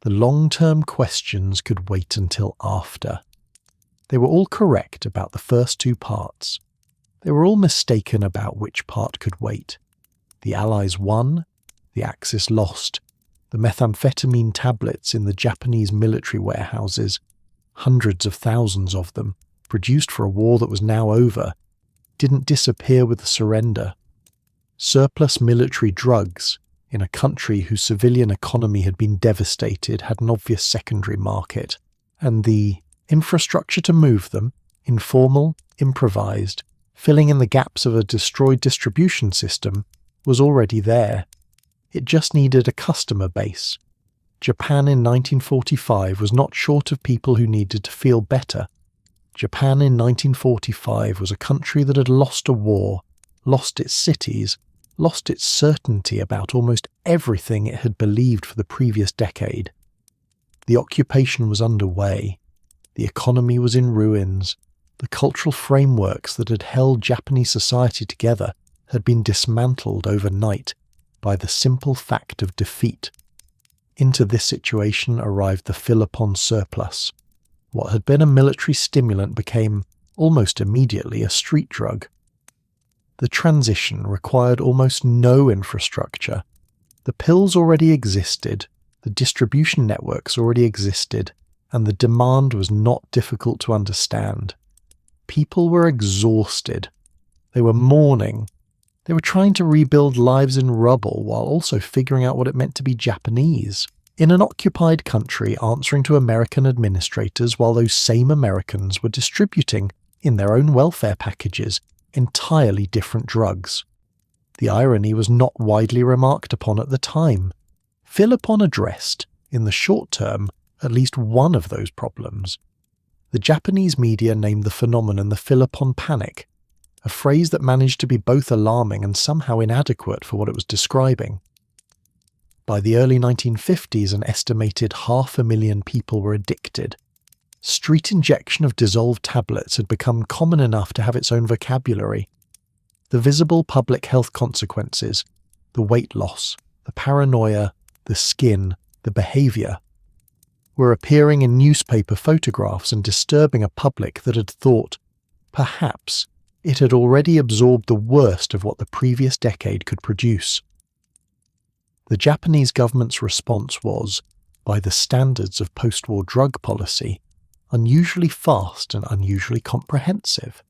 The long-term questions could wait until after. They were all correct about the first two parts. They were all mistaken about which part could wait. The Allies won, the Axis lost. The methamphetamine tablets in the Japanese military warehouses, hundreds of thousands of them, produced for a war that was now over, didn't disappear with the surrender. Surplus military drugs, in a country whose civilian economy had been devastated, had an obvious secondary market, and the infrastructure to move them, informal, improvised, filling in the gaps of a destroyed distribution system, was already there. It just needed a customer base. Japan in 1945 was not short of people who needed to feel better. Japan in 1945 was a country that had lost a war, lost its cities, lost its certainty about almost everything it had believed for the previous decade. The occupation was underway. The economy was in ruins. The cultural frameworks that had held Japanese society together had been dismantled overnight by the simple fact of defeat. Into this situation arrived the fill-upon surplus. What had been a military stimulant became, almost immediately, a street drug. The transition required almost no infrastructure. The pills already existed, the distribution networks already existed, and the demand was not difficult to understand. People were exhausted. They were mourning. They were trying to rebuild lives in rubble while also figuring out what it meant to be Japanese, in an occupied country answering to American administrators while those same Americans were distributing, in their own welfare packages, entirely different drugs. The irony was not widely remarked upon at the time. Fill-upon addressed, in the short term, at least one of those problems. The Japanese media named the phenomenon the fill-upon panic, a phrase that managed to be both alarming and somehow inadequate for what it was describing. By the early 1950s, an estimated 500,000 people were addicted. Street injection of dissolved tablets had become common enough to have its own vocabulary. The visible public health consequences, the weight loss, the paranoia, the skin, the behaviour, were appearing in newspaper photographs and disturbing a public that had thought, perhaps, it had already absorbed the worst of what the previous decade could produce. The Japanese government's response was, by the standards of post-war drug policy, unusually fast and unusually comprehensive.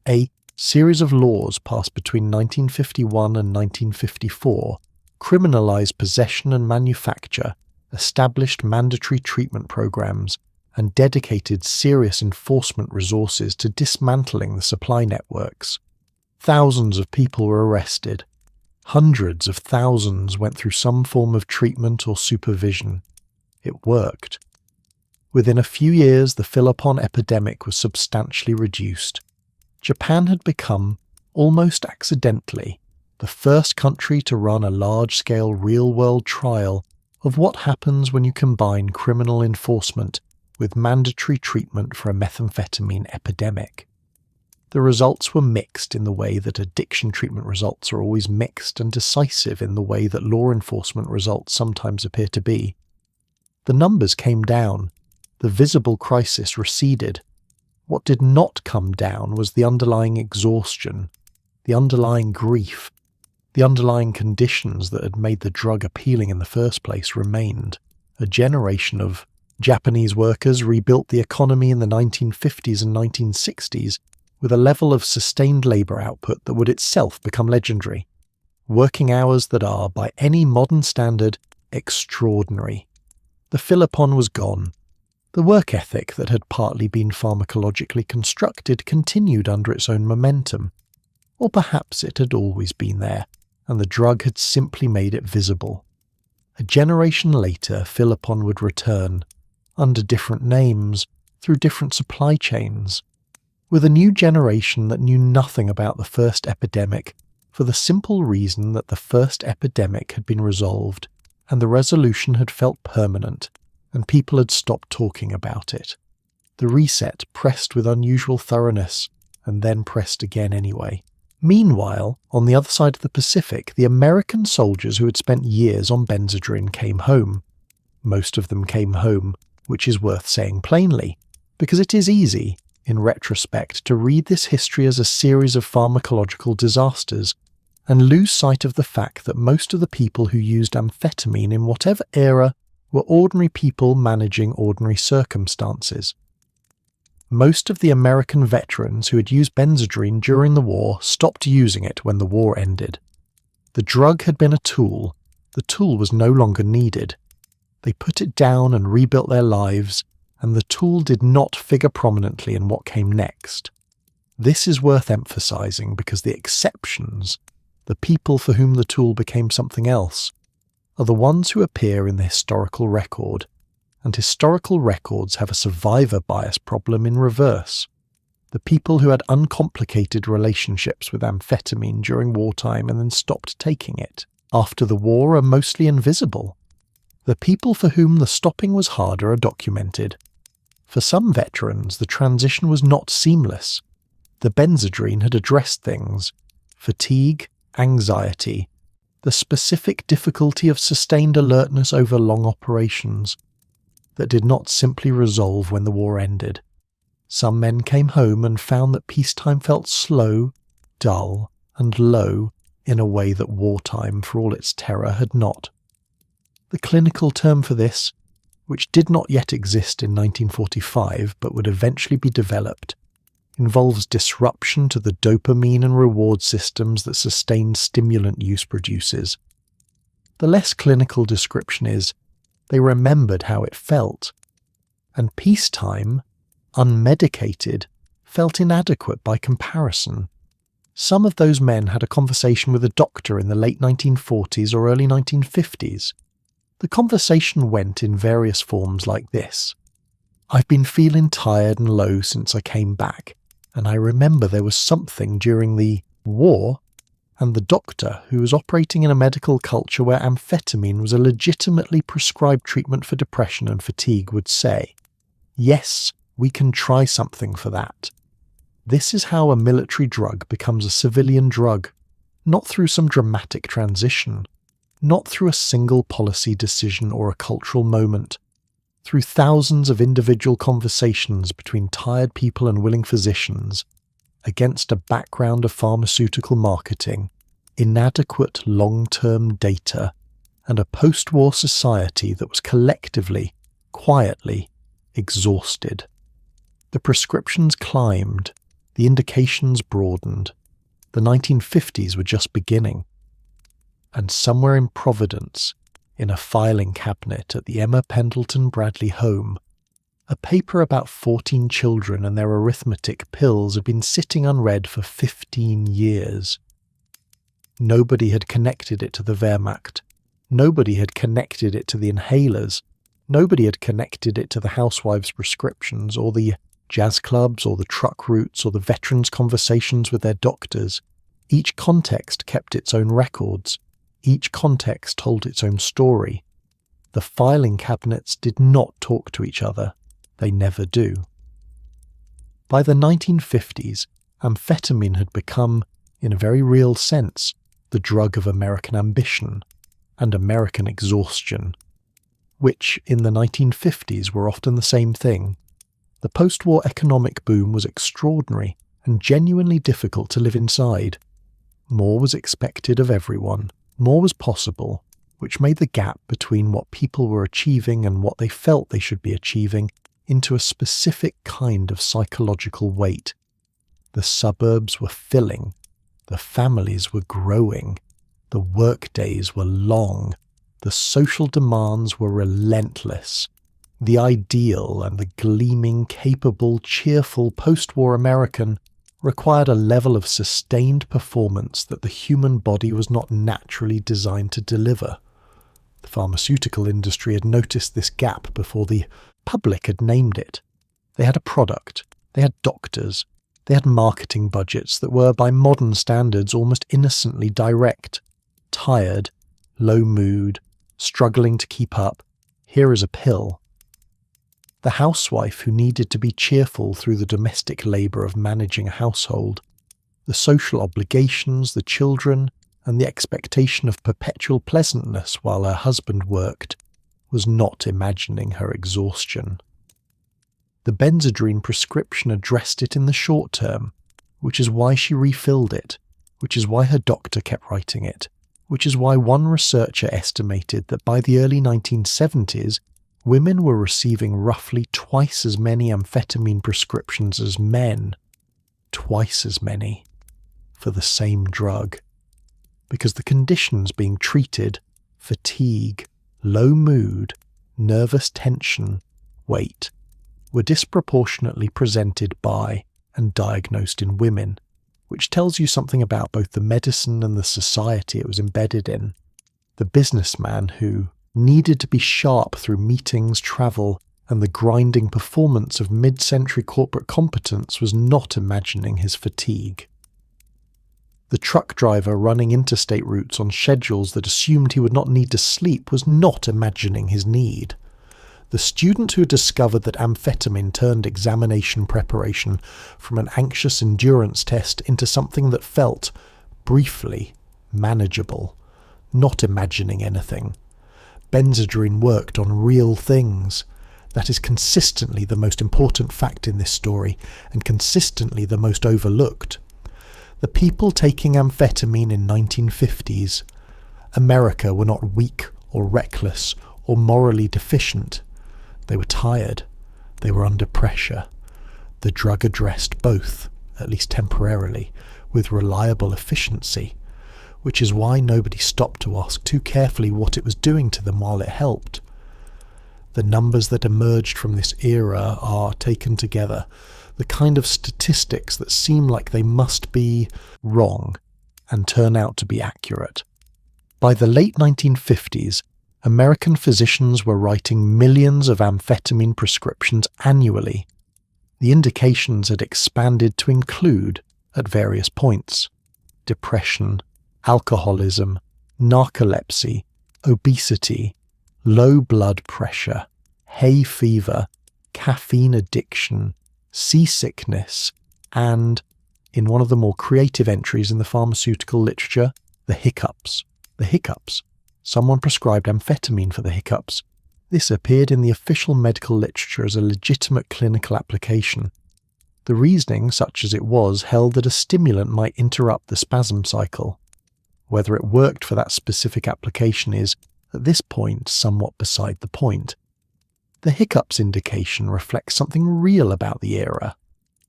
A series of laws passed between 1951 and 1954 criminalised possession and manufacture, established mandatory treatment programs, and dedicated serious enforcement resources to dismantling the supply networks. Thousands of people were arrested. Hundreds of thousands went through some form of treatment or supervision. It worked. Within a few years, the fill-upon epidemic was substantially reduced. Japan had become, almost accidentally, the first country to run a large-scale real-world trial of what happens when you combine criminal enforcement with mandatory treatment for a methamphetamine epidemic. The results were mixed in the way that addiction treatment results are always mixed, and decisive in the way that law enforcement results sometimes appear to be. The numbers came down. The visible crisis receded. What did not come down was the underlying exhaustion, the underlying grief, the underlying conditions that had made the drug appealing in the first place remained. A generation of Japanese workers rebuilt the economy in the 1950s and 1960s with a level of sustained labour output that would itself become legendary. Working hours that are, by any modern standard, extraordinary. The fill-upon was gone. The work ethic that had partly been pharmacologically constructed continued under its own momentum. Or perhaps it had always been there, and the drug had simply made it visible. A generation later, Philippon would return, under different names, through different supply chains, with a new generation that knew nothing about the first epidemic for the simple reason that the first epidemic had been resolved and the resolution had felt permanent and people had stopped talking about it. The reset pressed with unusual thoroughness and then pressed again anyway. Meanwhile, on the other side of the Pacific, the American soldiers who had spent years on Benzedrine came home. Most of them came home, which is worth saying plainly, because it is easy, in retrospect, to read this history as a series of pharmacological disasters and lose sight of the fact that most of the people who used amphetamine in whatever era were ordinary people managing ordinary circumstances. Most of the American veterans who had used Benzedrine during the war stopped using it when the war ended. The drug had been a tool. The tool was no longer needed. They put it down and rebuilt their lives, and the tool did not figure prominently in what came next. This is worth emphasizing because the exceptions, the people for whom the tool became something else, are the ones who appear in the historical record, and historical records have a survivor bias problem in reverse. The people who had uncomplicated relationships with amphetamine during wartime and then stopped taking it after the war are mostly invisible. The people for whom the stopping was harder are documented. For some veterans, the transition was not seamless. The Benzedrine had addressed things: fatigue, anxiety, the specific difficulty of sustained alertness over long operations, that did not simply resolve when the war ended. Some men came home and found that peacetime felt slow, dull, and low in a way that wartime, for all its terror, had not. The clinical term for this, which did not yet exist in 1945 but would eventually be developed, involves disruption to the dopamine and reward systems that sustained stimulant use produces. The less clinical description is, they remembered how it felt, and peacetime, unmedicated, felt inadequate by comparison. Some of those men had a conversation with a doctor in the late 1940s or early 1950s. The conversation went in various forms like this: "I've been feeling tired and low since I came back, and I remember there was something during the war," and the doctor, who was operating in a medical culture where amphetamine was a legitimately prescribed treatment for depression and fatigue, would say, "Yes, we can try something for that." This is how a military drug becomes a civilian drug, not through some dramatic transition, not through a single policy decision or a cultural moment, through thousands of individual conversations between tired people and willing physicians, against a background of pharmaceutical marketing, inadequate long-term data, and a post-war society that was collectively, quietly, exhausted. The prescriptions climbed, the indications broadened. The 1950s were just beginning. And somewhere in Providence, in a filing cabinet at the Emma Pendleton Bradley home, a paper about 14 children and their arithmetic pills had been sitting unread for 15 years. Nobody had connected it to the Wehrmacht. Nobody had connected it to the inhalers. Nobody had connected it to the housewives' prescriptions, or the jazz clubs, or the truck routes, or the veterans' conversations with their doctors. Each context kept its own records. Each context told its own story. The filing cabinets did not talk to each other. They never do. By the 1950s, amphetamine had become, in a very real sense, the drug of American ambition and American exhaustion, which in the 1950s were often the same thing. The post-war economic boom was extraordinary and genuinely difficult to live inside. More was expected of everyone. More was possible, which made the gap between what people were achieving and what they felt they should be achieving into a specific kind of psychological weight. The suburbs were filling, the families were growing, the work days were long, the social demands were relentless. The ideal and the gleaming, capable, cheerful post-war American required a level of sustained performance that the human body was not naturally designed to deliver. The pharmaceutical industry had noticed this gap before the public had named it. They had a product, they had doctors, they had marketing budgets that were, by modern standards, almost innocently direct. Tired, low mood, struggling to keep up, here is a pill. The housewife who needed to be cheerful through the domestic labour of managing a household, the social obligations, the children, and the expectation of perpetual pleasantness while her husband worked, was not imagining her exhaustion. The Benzedrine prescription addressed it in the short term, which is why she refilled it, which is why her doctor kept writing it, which is why one researcher estimated that by the early 1970s, women were receiving roughly twice as many amphetamine prescriptions as men. Twice as many. For the same drug. Because the conditions being treated, fatigue, low mood, nervous tension, weight, were disproportionately presented by and diagnosed in women, which tells you something about both the medicine and the society it was embedded in. The businessman who needed to be sharp through meetings, travel, and the grinding performance of mid-century corporate competence was not imagining his fatigue. The truck driver running interstate routes on schedules that assumed he would not need to sleep was not imagining his need. The student who discovered that amphetamine turned examination preparation from an anxious endurance test into something that felt, briefly, manageable, not imagining anything. Benzedrine worked on real things. That is consistently the most important fact in this story, and consistently the most overlooked. The people taking amphetamine in 1950s, America, were not weak or reckless or morally deficient. They were tired. They were under pressure. The drug addressed both, at least temporarily, with reliable efficiency, which is why nobody stopped to ask too carefully what it was doing to them while it helped. The numbers that emerged from this era are, taken together, the kind of statistics that seem like they must be wrong and turn out to be accurate. By the late 1950s, American physicians were writing millions of amphetamine prescriptions annually. The indications had expanded to include, at various points, depression, alcoholism, narcolepsy, obesity, low blood pressure, hay fever, caffeine addiction, seasickness, and, in one of the more creative entries in the pharmaceutical literature, the hiccups. The hiccups. Someone prescribed amphetamine for the hiccups. This appeared in the official medical literature as a legitimate clinical application. The reasoning, such as it was, held that a stimulant might interrupt the spasm cycle. Whether it worked for that specific application is, at this point, somewhat beside the point. The hiccups indication reflects something real about the era.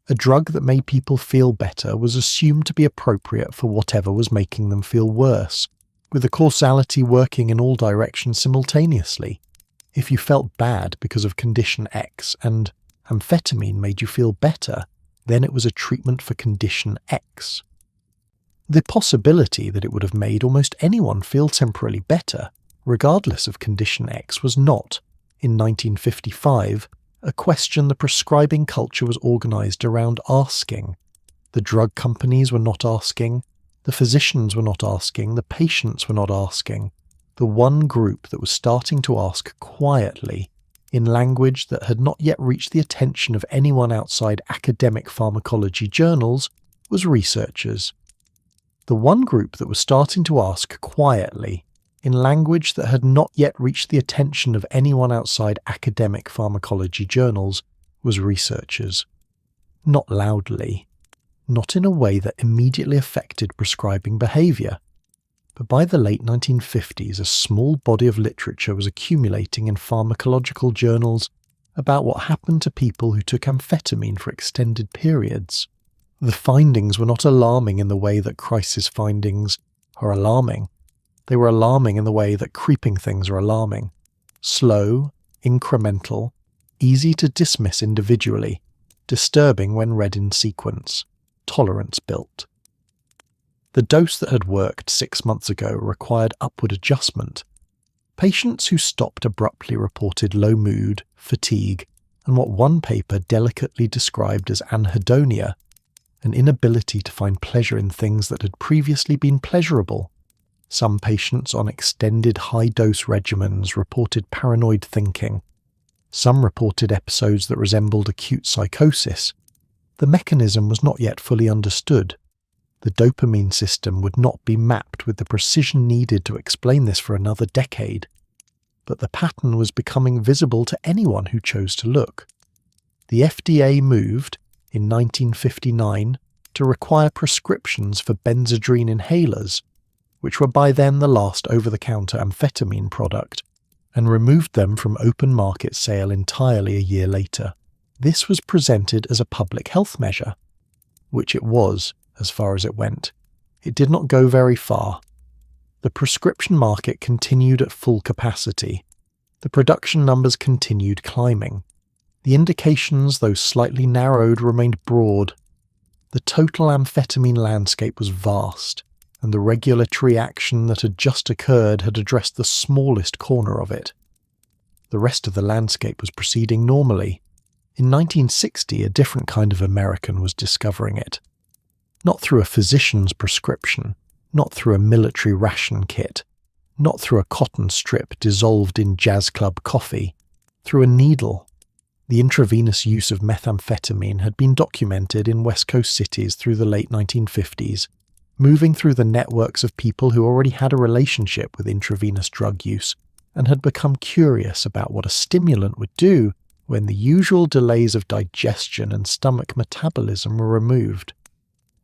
A drug that made people feel better was assumed to be appropriate for whatever was making them feel worse, with the causality working in all directions simultaneously. If you felt bad because of condition X and amphetamine made you feel better, then it was a treatment for condition X. The possibility that it would have made almost anyone feel temporarily better, regardless of condition X, was not, in 1955, a question the prescribing culture was organised around asking. The drug companies were not asking, the physicians were not asking, the patients were not asking. The one group that was starting to ask quietly, in language that had not yet reached the attention of anyone outside academic pharmacology journals, was researchers. The one group that was starting to ask quietly, in language that had not yet reached the attention of anyone outside academic pharmacology journals, was researchers. Not loudly, not in a way that immediately affected prescribing behaviour. But by the late 1950s, a small body of literature was accumulating in pharmacological journals about what happened to people who took amphetamine for extended periods. The findings were not alarming in the way that crisis findings are alarming. They were alarming in the way that creeping things are alarming. Slow, incremental, easy to dismiss individually, disturbing when read in sequence, tolerance built. The dose that had worked 6 months ago required upward adjustment. Patients who stopped abruptly reported low mood, fatigue, and what one paper delicately described as anhedonia, an inability to find pleasure in things that had previously been pleasurable. Some patients on extended high-dose regimens reported paranoid thinking. Some reported episodes that resembled acute psychosis. The mechanism was not yet fully understood. The dopamine system would not be mapped with the precision needed to explain this for another decade. But the pattern was becoming visible to anyone who chose to look. The FDA moved, in 1959, to require prescriptions for benzodrine inhalers, which were by then the last over-the-counter amphetamine product, and removed them from open market sale entirely a year later. This was presented as a public health measure, which it was, as far as it went. It did not go very far. The prescription market continued at full capacity. The production numbers continued climbing. The indications, though slightly narrowed, remained broad. The total amphetamine landscape was vast, and the regulatory action that had just occurred had addressed the smallest corner of it. The rest of the landscape was proceeding normally. In 1960, a different kind of American was discovering it. Not through a physician's prescription, not through a military ration kit, not through a cotton strip dissolved in jazz club coffee, through a needle. The intravenous use of methamphetamine had been documented in West Coast cities through the late 1950s, moving through the networks of people who already had a relationship with intravenous drug use and had become curious about what a stimulant would do when the usual delays of digestion and stomach metabolism were removed.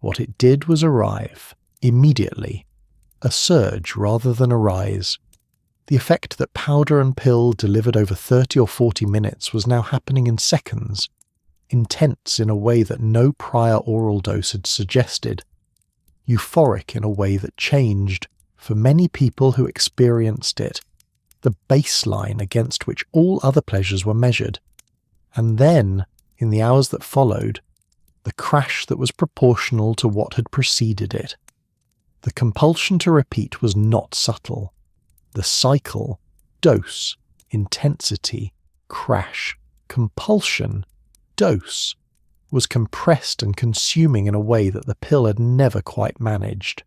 What it did was arrive, immediately, a surge rather than a rise. The effect that powder and pill delivered over 30 or 40 minutes was now happening in seconds, intense in a way that no prior oral dose had suggested, euphoric in a way that changed, for many people who experienced it, the baseline against which all other pleasures were measured. And then, in the hours that followed, the crash that was proportional to what had preceded it. The compulsion to repeat was not subtle. The cycle, dose, intensity, crash, compulsion, dose, was compressed and consuming in a way that the pill had never quite managed.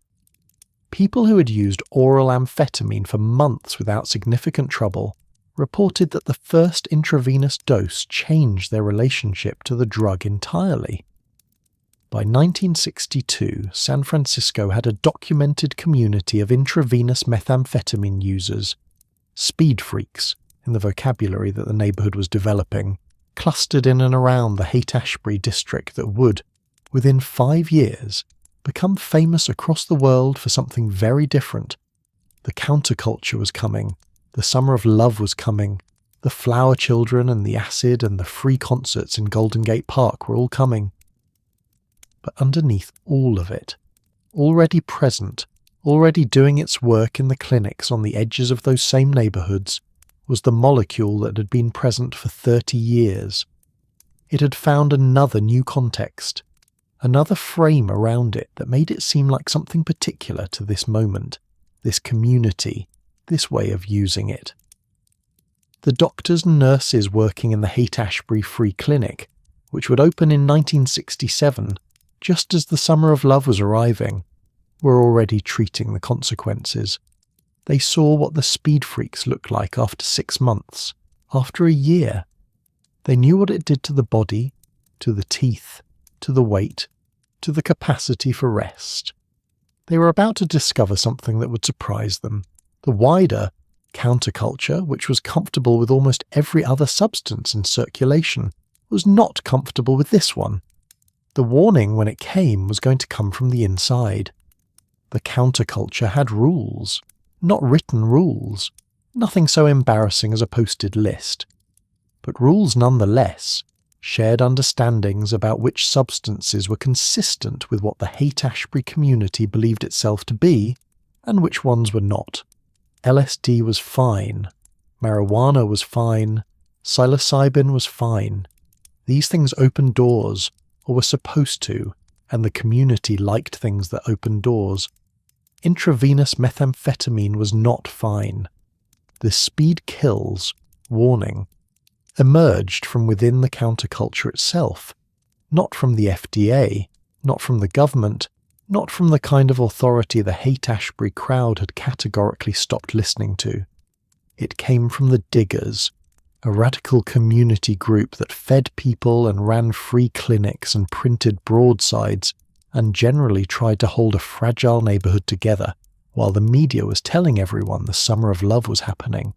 People who had used oral amphetamine for months without significant trouble reported that the first intravenous dose changed their relationship to the drug entirely. By 1962, San Francisco had a documented community of intravenous methamphetamine users, speed freaks, in the vocabulary that the neighborhood was developing, clustered in and around the Haight-Ashbury district that would, within 5 years, become famous across the world for something very different. The counterculture was coming, the summer of love was coming, the flower children and the acid and the free concerts in Golden Gate Park were all coming. But underneath all of it, already present, already doing its work in the clinics on the edges of those same neighborhoods, was the molecule that had been present for 30 years. It had found another new context, another frame around it that made it seem like something particular to this moment, this community, this way of using it. The doctors and nurses working in the Haight-Ashbury Free Clinic, which would open in 1967, just as the summer of love was arriving, were already treating the consequences. They saw what the speed freaks looked like after 6 months, after a year. They knew what it did to the body, to the teeth, to the weight, to the capacity for rest. They were about to discover something that would surprise them. The wider counterculture, which was comfortable with almost every other substance in circulation, was not comfortable with this one. The warning, when it came, was going to come from the inside. The counterculture had rules, not written rules, nothing so embarrassing as a posted list, but rules nonetheless, shared understandings about which substances were consistent with what the Haight-Ashbury community believed itself to be, and which ones were not. LSD was fine, marijuana was fine, psilocybin was fine. These things opened doors, or were supposed to, and the community liked things that opened doors. Intravenous methamphetamine was not fine. the speed kills warning emerged from within the counterculture itself, not from the FDA, not from the government, not from the kind of authority the Haight-Ashbury crowd had categorically stopped listening to. It came from the Diggers, a radical community group that fed people and ran free clinics and printed broadsides and generally tried to hold a fragile neighbourhood together while the media was telling everyone the summer of love was happening.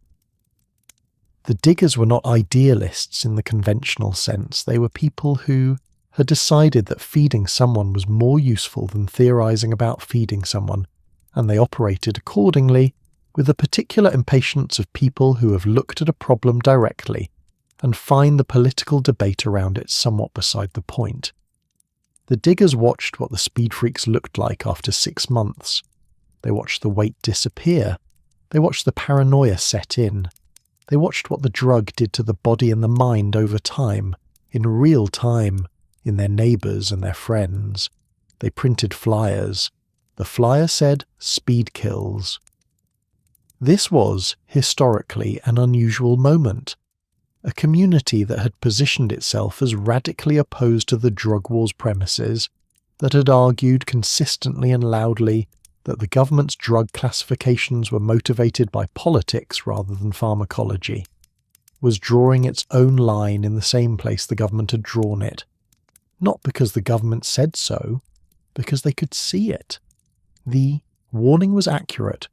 The Diggers were not idealists in the conventional sense. They were people who had decided that feeding someone was more useful than theorising about feeding someone, and they operated accordingly, with the particular impatience of people who have looked at a problem directly and find the political debate around it somewhat beside the point. The Diggers watched what the speed freaks looked like after 6 months. They watched the weight disappear. They watched the paranoia set in. They watched what the drug did to the body and the mind over time, in real time, in their neighbours and their friends. They printed flyers. The flyer said, "Speed kills." This was, historically, an unusual moment. A community that had positioned itself as radically opposed to the drug war's premises, that had argued consistently and loudly that the government's drug classifications were motivated by politics rather than pharmacology, was drawing its own line in the same place the government had drawn it. Not because the government said so, because they could see it. The warning was accurate,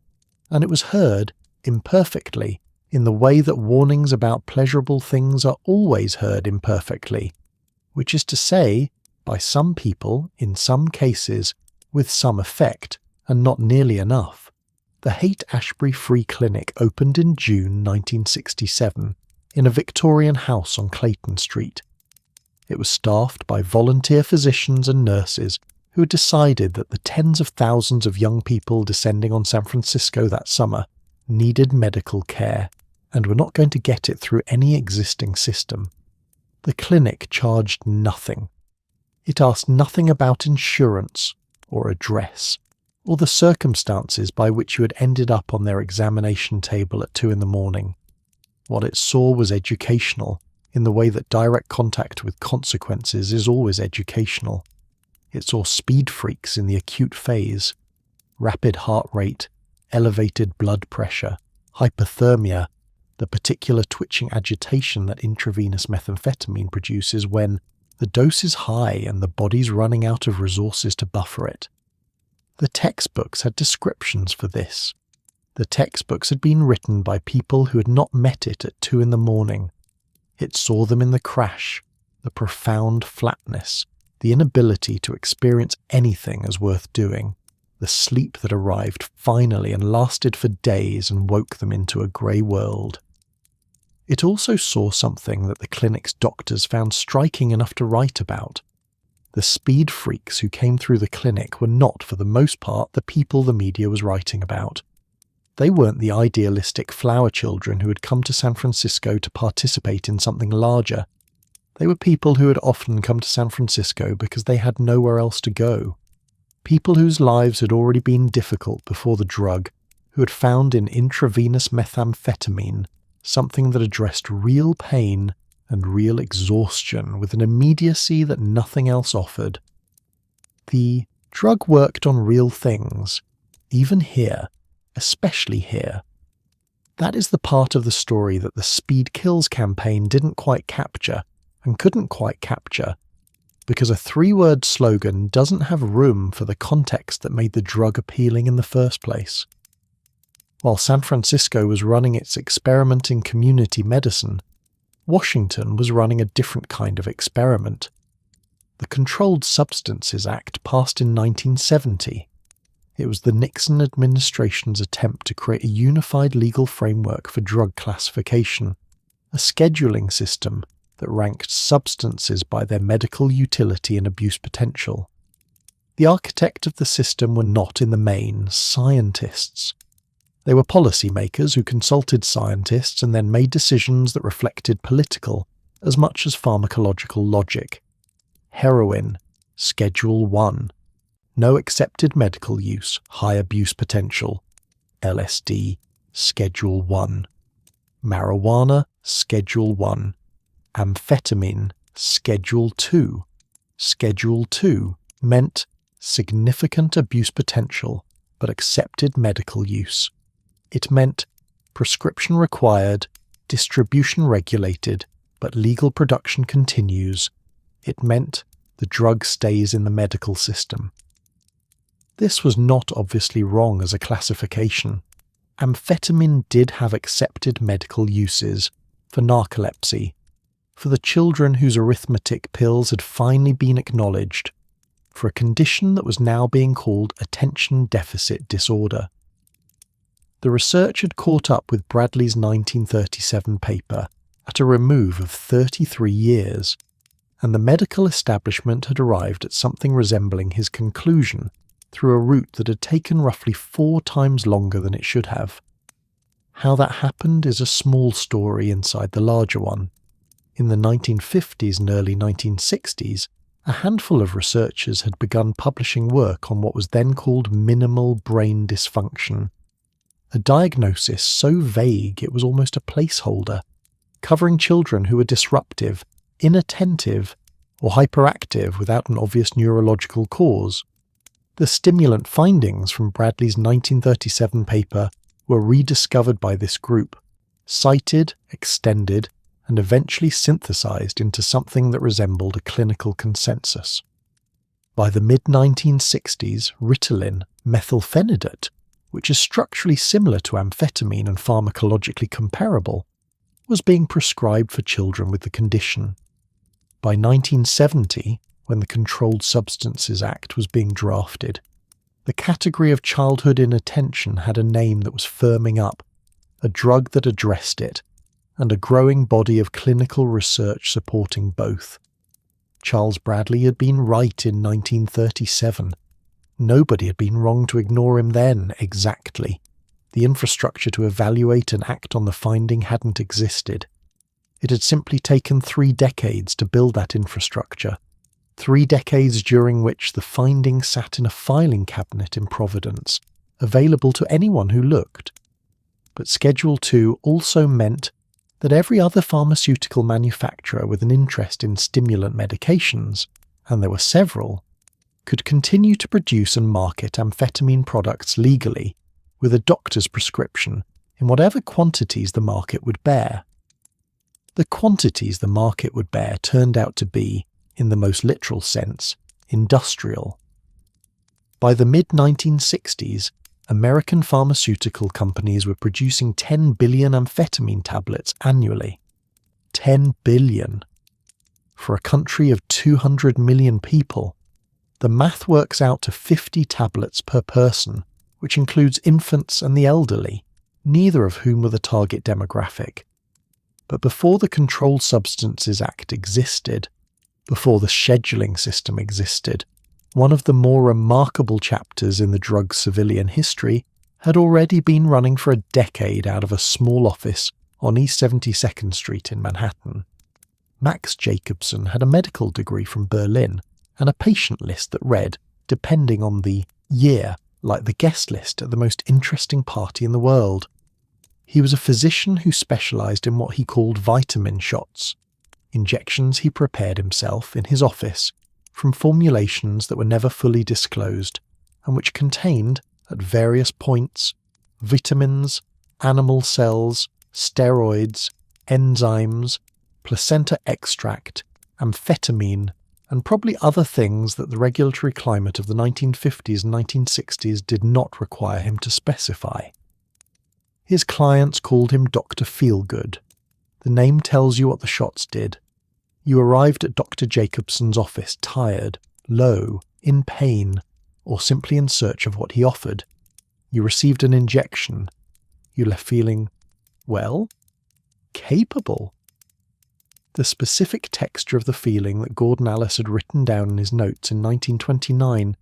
and it was heard, imperfectly, in the way that warnings about pleasurable things are always heard imperfectly, which is to say, by some people, in some cases, with some effect, and not nearly enough. The Haight-Ashbury Free Clinic opened in June 1967 in a Victorian house on Clayton Street. It was staffed by volunteer physicians and nurses who had decided that the tens of thousands of young people descending on San Francisco that summer needed medical care and were not going to get it through any existing system. The clinic charged nothing. It asked nothing about insurance or address or the circumstances by which you had ended up on their examination table at 2 a.m. What it saw was educational, in the way that direct contact with consequences is always educational. It saw speed freaks in the acute phase, rapid heart rate, elevated blood pressure, hypothermia, the particular twitching agitation that intravenous methamphetamine produces when the dose is high and the body's running out of resources to buffer it. The textbooks had descriptions for this. The textbooks had been written by people who had not met it at 2 a.m. It saw them in the crash, the profound flatness, the inability to experience anything as worth doing, the sleep that arrived finally and lasted for days and woke them into a grey world. It also saw something that the clinic's doctors found striking enough to write about. The speed freaks who came through the clinic were not, for the most part, the people the media was writing about. They weren't the idealistic flower children who had come to San Francisco to participate in something larger. They were people who had often come to San Francisco because they had nowhere else to go. People whose lives had already been difficult before the drug, who had found in intravenous methamphetamine something that addressed real pain and real exhaustion with an immediacy that nothing else offered. The drug worked on real things, even here, especially here. That is the part of the story that the Speed Kills campaign didn't quite capture, and couldn't quite capture, because a 3-word slogan doesn't have room for the context that made the drug appealing in the first place. While San Francisco was running its experiment in community medicine, Washington was running a different kind of experiment. The Controlled Substances Act passed in 1970. It was the Nixon administration's attempt to create a unified legal framework for drug classification, a scheduling system that ranked substances by their medical utility and abuse potential. The architect of the system were not, in the main, scientists. They were policymakers who consulted scientists and then made decisions that reflected political as much as pharmacological logic. Heroin, Schedule 1. No accepted medical use, high abuse potential. LSD, Schedule 1. marijuana, Schedule 1, amphetamine, Schedule 2. Schedule 2 meant significant abuse potential but accepted medical use. It meant prescription required, distribution regulated, but legal production continues. It meant the drug stays in the medical system. This was not obviously wrong as a classification. Amphetamine did have accepted medical uses for narcolepsy, for the children whose arithmetic pills had finally been acknowledged, for a condition that was now being called attention deficit disorder. The research had caught up with Bradley's 1937 paper at a remove of 33 years, and the medical establishment had arrived at something resembling his conclusion through a route that had taken roughly 4 times longer than it should have. How that happened is a small story inside the larger one. In the 1950s and early 1960s, a handful of researchers had begun publishing work on what was then called minimal brain dysfunction, a diagnosis so vague it was almost a placeholder, covering children who were disruptive, inattentive, or hyperactive without an obvious neurological cause. The stimulant findings from Bradley's 1937 paper were rediscovered by this group, cited, extended, and eventually synthesized into something that resembled a clinical consensus. By the mid-1960s, Ritalin, methylphenidate, which is structurally similar to amphetamine and pharmacologically comparable, was being prescribed for children with the condition. By 1970, when the Controlled Substances Act was being drafted, the category of childhood inattention had a name that was firming up, a drug that addressed it, and a growing body of clinical research supporting both. Charles Bradley had been right in 1937. Nobody had been wrong to ignore him then, exactly. The infrastructure to evaluate and act on the finding hadn't existed. It had simply taken 3 decades to build that infrastructure, 3 decades during which the finding sat in a filing cabinet in Providence, available to anyone who looked. But Schedule 2 also meant that every other pharmaceutical manufacturer with an interest in stimulant medications, and there were several, could continue to produce and market amphetamine products legally with a doctor's prescription in whatever quantities the market would bear. The quantities the market would bear turned out to be, in the most literal sense, industrial. By the mid-1960s, American pharmaceutical companies were producing 10 billion amphetamine tablets annually. 10 billion. For a country of 200 million people, the math works out to 50 tablets per person, which includes infants and the elderly, neither of whom were the target demographic. But before the Controlled Substances Act existed, before the scheduling system existed, one of the more remarkable chapters in the drug's civilian history had already been running for a decade out of a small office on East 72nd Street in Manhattan. Max Jacobson had a medical degree from Berlin and a patient list that read, depending on the year, like the guest list at the most interesting party in the world. He was a physician who specialized in what he called vitamin shots, injections he prepared himself in his office from formulations that were never fully disclosed and which contained, at various points, vitamins, animal cells, steroids, enzymes, placenta extract, amphetamine, and probably other things that the regulatory climate of the 1950s and 1960s did not require him to specify. His clients called him Dr. Feelgood. The name tells you what the shots did. You arrived at Dr. Jacobson's office tired, low, in pain, or simply in search of what he offered. You received an injection. You left feeling, well, capable. The specific texture of the feeling that Gordon Alice had written down in his notes in 1929,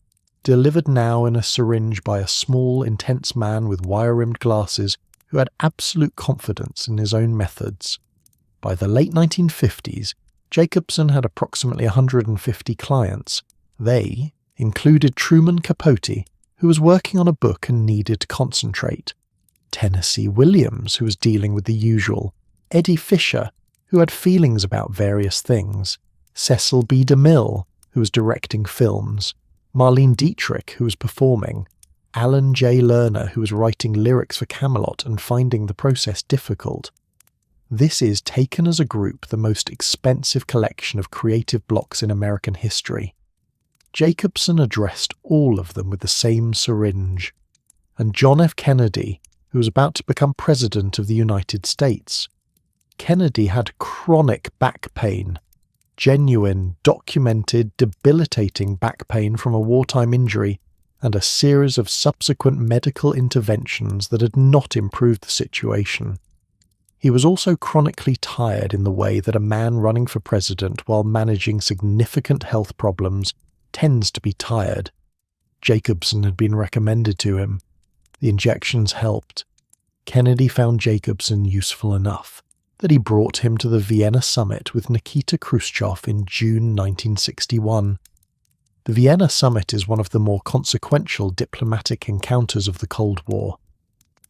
delivered now in a syringe by a small, intense man with wire-rimmed glasses who had absolute confidence in his own methods. By the late 1950s, Jacobson had approximately 150 clients. They included Truman Capote, who was working on a book and needed to concentrate. Tennessee Williams, who was dealing with the usual, Eddie Fisher, who had feelings about various things, Cecil B. DeMille, who was directing films, Marlene Dietrich, who was performing, Alan J. Lerner, who was writing lyrics for Camelot and finding the process difficult. This is, taken as a group, the most expensive collection of creative blocks in American history. Jacobson addressed all of them with the same syringe. And John F. Kennedy, who was about to become President of the United States. Kennedy had chronic back pain, genuine, documented, debilitating back pain from a wartime injury, and a series of subsequent medical interventions that had not improved the situation. He was also chronically tired in the way that a man running for president while managing significant health problems tends to be tired. Jacobson had been recommended to him. The injections helped. Kennedy found Jacobson useful enough that he brought him to the Vienna summit with Nikita Khrushchev in June 1961. The Vienna summit is one of the more consequential diplomatic encounters of the Cold War.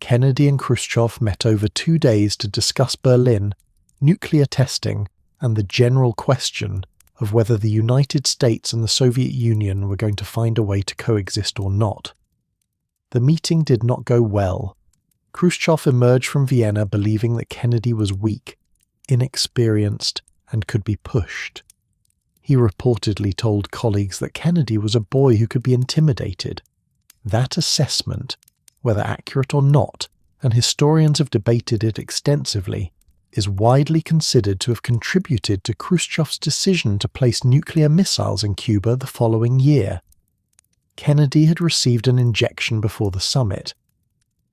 Kennedy and Khrushchev met over 2 days to discuss Berlin, nuclear testing, and the general question of whether the United States and the Soviet Union were going to find a way to coexist or not. The meeting did not go well. Khrushchev emerged from Vienna believing that Kennedy was weak, inexperienced, and could be pushed. He reportedly told colleagues that Kennedy was a boy who could be intimidated. That assessment, whether accurate or not, and historians have debated it extensively, is widely considered to have contributed to Khrushchev's decision to place nuclear missiles in Cuba the following year. Kennedy had received an injection before the summit.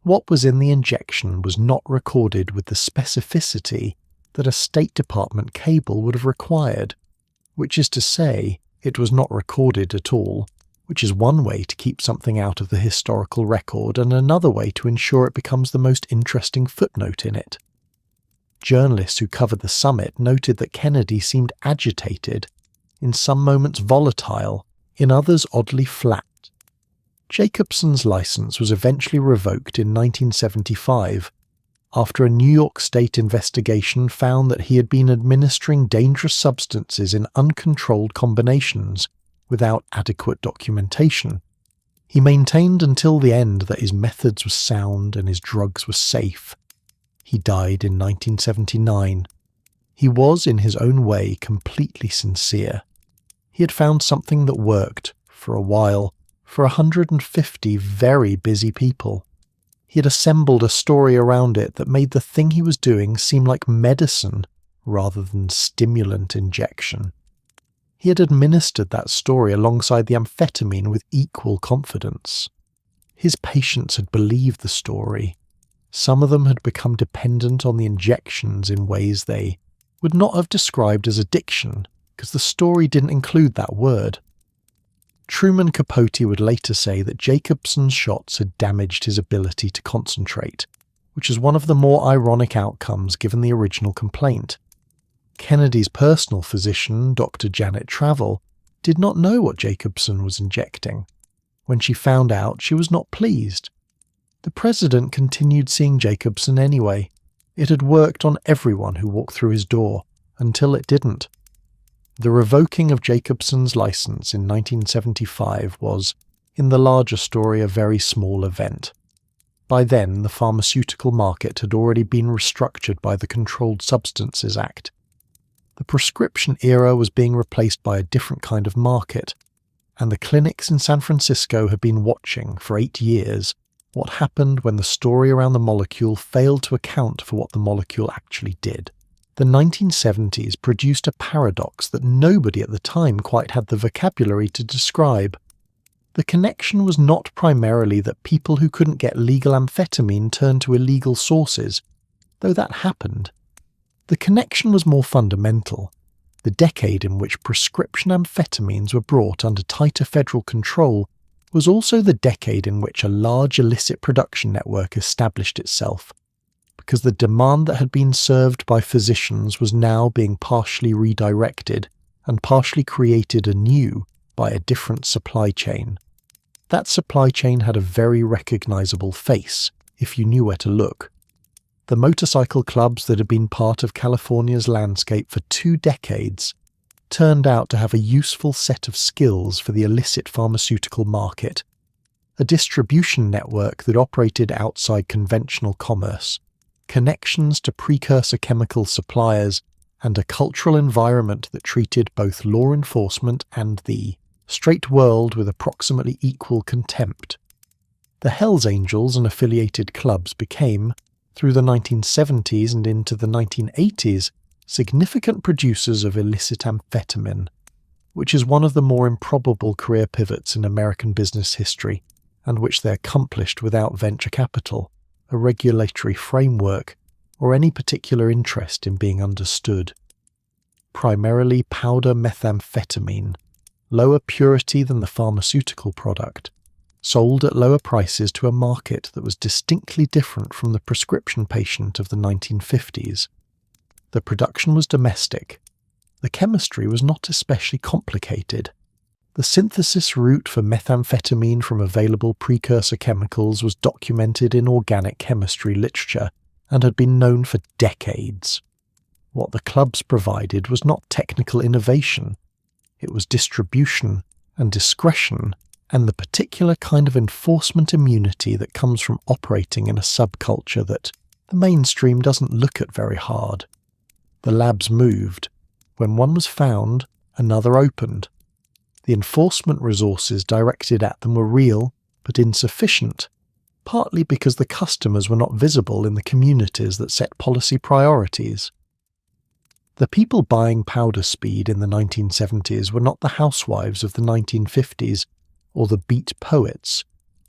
What was in the injection was not recorded with the specificity that a State Department cable would have required, which is to say, it was not recorded at all, which is one way to keep something out of the historical record and another way to ensure it becomes the most interesting footnote in it. Journalists who covered the summit noted that Kennedy seemed agitated, in some moments volatile, in others oddly flat. Jacobson's license was eventually revoked in 1975, after a New York State investigation found that he had been administering dangerous substances in uncontrolled combinations, without adequate documentation. He maintained until the end that his methods were sound and his drugs were safe. He died in 1979. He was, in his own way, completely sincere. He had found something that worked, for a while, for 150 very busy people. He had assembled a story around it that made the thing he was doing seem like medicine rather than stimulant injection. He had administered that story alongside the amphetamine with equal confidence. His patients had believed the story. Some of them had become dependent on the injections in ways they would not have described as addiction, because the story didn't include that word. Truman Capote would later say that Jacobson's shots had damaged his ability to concentrate, which is one of the more ironic outcomes given the original complaint. Kennedy's personal physician, Dr. Janet Travel, did not know what Jacobson was injecting. When she found out, she was not pleased. The president continued seeing Jacobson anyway. It had worked on everyone who walked through his door, until it didn't. The revoking of Jacobson's license in 1975 was, in the larger story, a very small event. By then, the pharmaceutical market had already been restructured by the Controlled Substances Act. The prescription era was being replaced by a different kind of market, and the clinics in San Francisco had been watching for 8 years what happened when the story around the molecule failed to account for what the molecule actually did. The 1970s produced a paradox that nobody at the time quite had the vocabulary to describe. The connection was not primarily that people who couldn't get legal amphetamine turned to illegal sources, though that happened. The connection was more fundamental. The decade in which prescription amphetamines were brought under tighter federal control was also the decade in which a large illicit production network established itself, because the demand that had been served by physicians was now being partially redirected and partially created anew by a different supply chain. That supply chain had a very recognizable face if you knew where to look. The motorcycle clubs that had been part of California's landscape for 2 decades turned out to have a useful set of skills for the illicit pharmaceutical market, a distribution network that operated outside conventional commerce, connections to precursor chemical suppliers, and a cultural environment that treated both law enforcement and the straight world with approximately equal contempt. The Hells Angels and affiliated clubs became, through the 1970s and into the 1980s, significant producers of illicit amphetamine, which is one of the more improbable career pivots in American business history, and which they accomplished without venture capital, a regulatory framework, or any particular interest in being understood. Primarily powder methamphetamine, lower purity than the pharmaceutical product, sold at lower prices to a market that was distinctly different from the prescription patient of the 1950s. The production was domestic. The chemistry was not especially complicated. The synthesis route for methamphetamine from available precursor chemicals was documented in organic chemistry literature and had been known for decades. What the clubs provided was not technical innovation. It was distribution and discretion and the particular kind of enforcement immunity that comes from operating in a subculture that the mainstream doesn't look at very hard. The labs moved. When one was found, another opened. The enforcement resources directed at them were real, but insufficient, partly because the customers were not visible in the communities that set policy priorities. The people buying powder speed in the 1970s were not the housewives of the 1950s or the beat poets.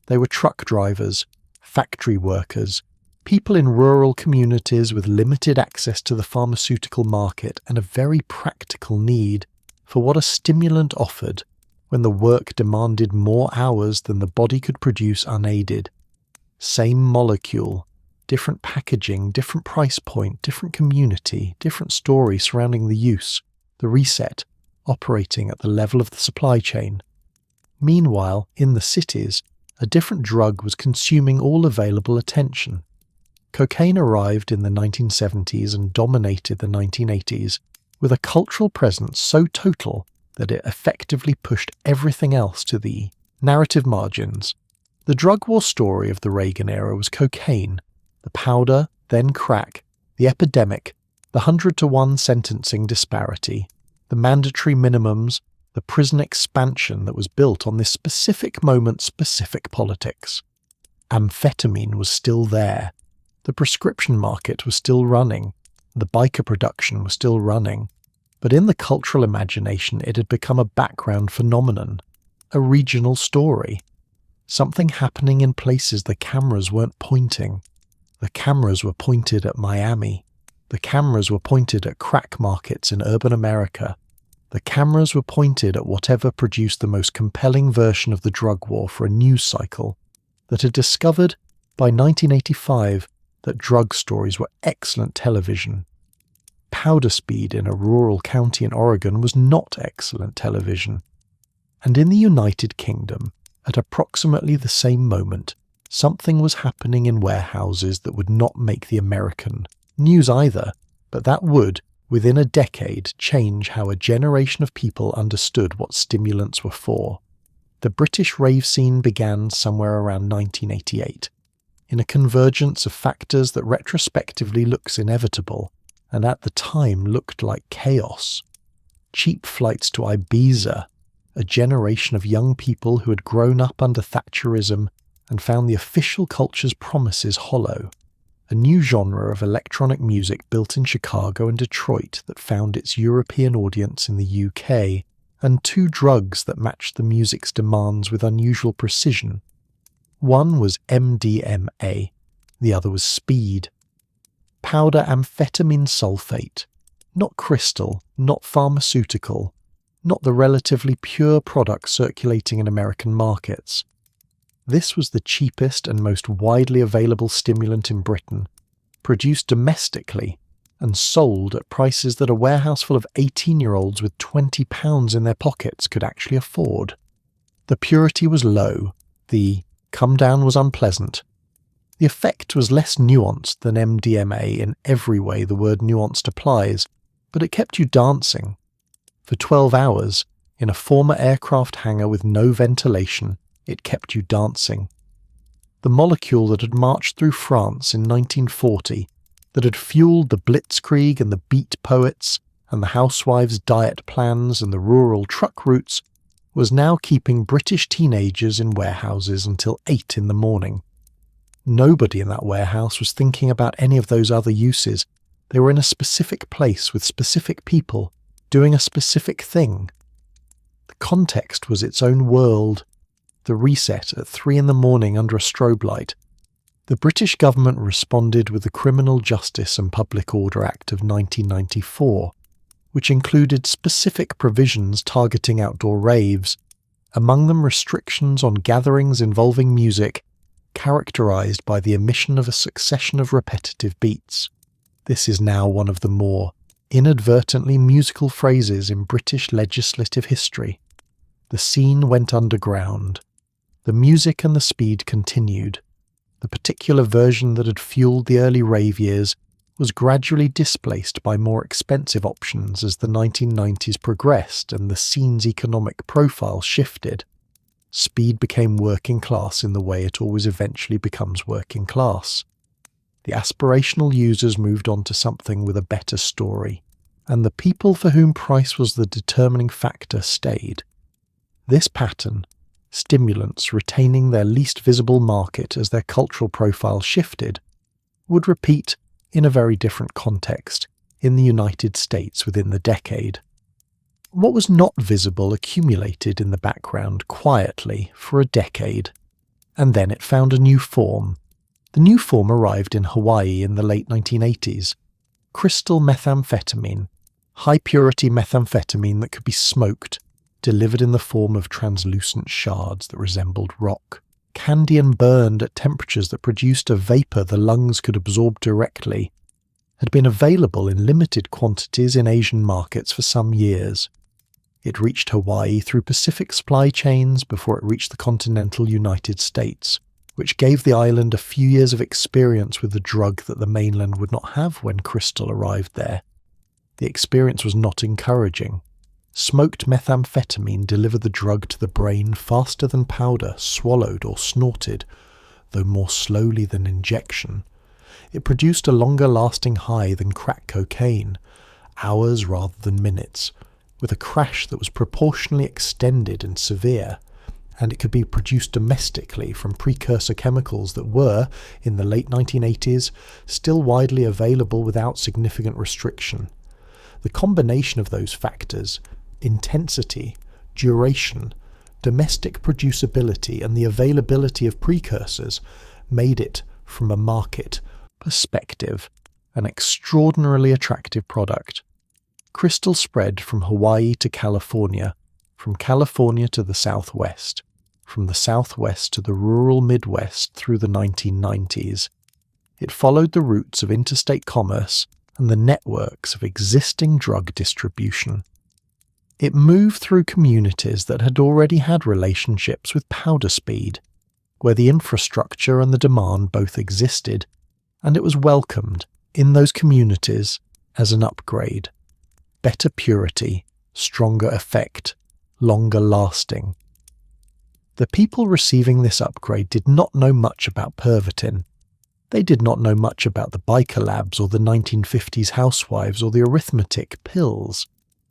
They were truck drivers, factory workers, people in rural communities with limited access to the pharmaceutical market and a very practical need for what a stimulant offered when the work demanded more hours than the body could produce unaided. Same molecule, different packaging, different price point, different community, different story surrounding the use, the reset, operating at the level of the supply chain. Meanwhile, in the cities, a different drug was consuming all available attention. Cocaine arrived in the 1970s and dominated the 1980s, with a cultural presence so total that it effectively pushed everything else to the narrative margins. The drug war story of the Reagan era was cocaine, the powder, then crack, the epidemic, the 100-to-1 sentencing disparity, the mandatory minimums, the prison expansion that was built on this specific moment, specific politics. Amphetamine was still there. The prescription market was still running. The biker production was still running. But in the cultural imagination, it had become a background phenomenon, a regional story. Something happening in places the cameras weren't pointing. The cameras were pointed at Miami. The cameras were pointed at crack markets in urban America. The cameras were pointed at whatever produced the most compelling version of the drug war for a news cycle that had discovered, by 1985, that drug stories were excellent television. Powder speed in a rural county in Oregon was not excellent television. And in the United Kingdom, at approximately the same moment, something was happening in warehouses that would not make the American news either, but that would, within a decade, change how a generation of people understood what stimulants were for. The British rave scene began somewhere around 1988, in a convergence of factors that retrospectively looks inevitable, and at the time looked like chaos. Cheap flights to Ibiza, a generation of young people who had grown up under Thatcherism and found the official culture's promises hollow. A new genre of electronic music built in Chicago and Detroit that found its European audience in the UK, and 2 drugs that matched the music's demands with unusual precision. One was MDMA, the other was speed. Powder amphetamine sulfate, not crystal, not pharmaceutical, not the relatively pure product circulating in American markets. This was the cheapest and most widely available stimulant in Britain, produced domestically and sold at prices that a warehouse full of 18-year-olds with £20 in their pockets could actually afford. The purity was low, the come down was unpleasant. The effect was less nuanced than MDMA in every way the word nuanced applies, but it kept you dancing. For 12 hours, in a former aircraft hangar with no ventilation, it kept you dancing. The molecule that had marched through France in 1940, that had fueled the Blitzkrieg and the beat poets and the housewives' diet plans and the rural truck routes, was now keeping British teenagers in warehouses until 8 in the morning. Nobody in that warehouse was thinking about any of those other uses. They were in a specific place with specific people, doing a specific thing. The context was its own world. The reset at 3 in the morning under a strobe light. The British government responded with the Criminal Justice and Public Order Act of 1994, which included specific provisions targeting outdoor raves, among them restrictions on gatherings involving music, characterised by the emission of a succession of repetitive beats. This is now one of the more inadvertently musical phrases in British legislative history. The scene went underground. The music and the speed continued. The particular version that had fueled the early rave years was gradually displaced by more expensive options as the 1990s progressed and the scene's economic profile shifted. Speed became working class in the way it always eventually becomes working class. The aspirational users moved on to something with a better story, and the people for whom price was the determining factor stayed. This pattern, stimulants retaining their least visible market as their cultural profile shifted, would repeat in a very different context in the United States within the decade. What was not visible accumulated in the background quietly for a decade, and then it found a new form. The new form arrived in Hawaii in the late 1980s. Crystal methamphetamine, high-purity methamphetamine that could be smoked, delivered in the form of translucent shards that resembled rock, candy and burned at temperatures that produced a vapour the lungs could absorb directly, had been available in limited quantities in Asian markets for some years. It reached Hawaii through Pacific supply chains before it reached the continental United States, which gave the island a few years of experience with the drug that the mainland would not have when crystal arrived there. The experience was not encouraging. Smoked methamphetamine delivered the drug to the brain faster than powder, swallowed or snorted, though more slowly than injection. It produced a longer-lasting high than crack cocaine, hours rather than minutes, with a crash that was proportionally extended and severe, and it could be produced domestically from precursor chemicals that were, in the late 1980s, still widely available without significant restriction. The combination of those factors, intensity, duration, domestic producibility, and the availability of precursors, made it, from a market perspective, an extraordinarily attractive product. Crystal spread from Hawaii to California, from California to the Southwest, from the Southwest to the rural Midwest through the 1990s. It followed the routes of interstate commerce and the networks of existing drug distribution. It moved through communities that had already had relationships with powder speed, where the infrastructure and the demand both existed, and it was welcomed in those communities as an upgrade. Better purity, stronger effect, longer lasting. The people receiving this upgrade did not know much about Pervitin. They did not know much about the biker labs or the 1950s housewives or the arithmetic pills.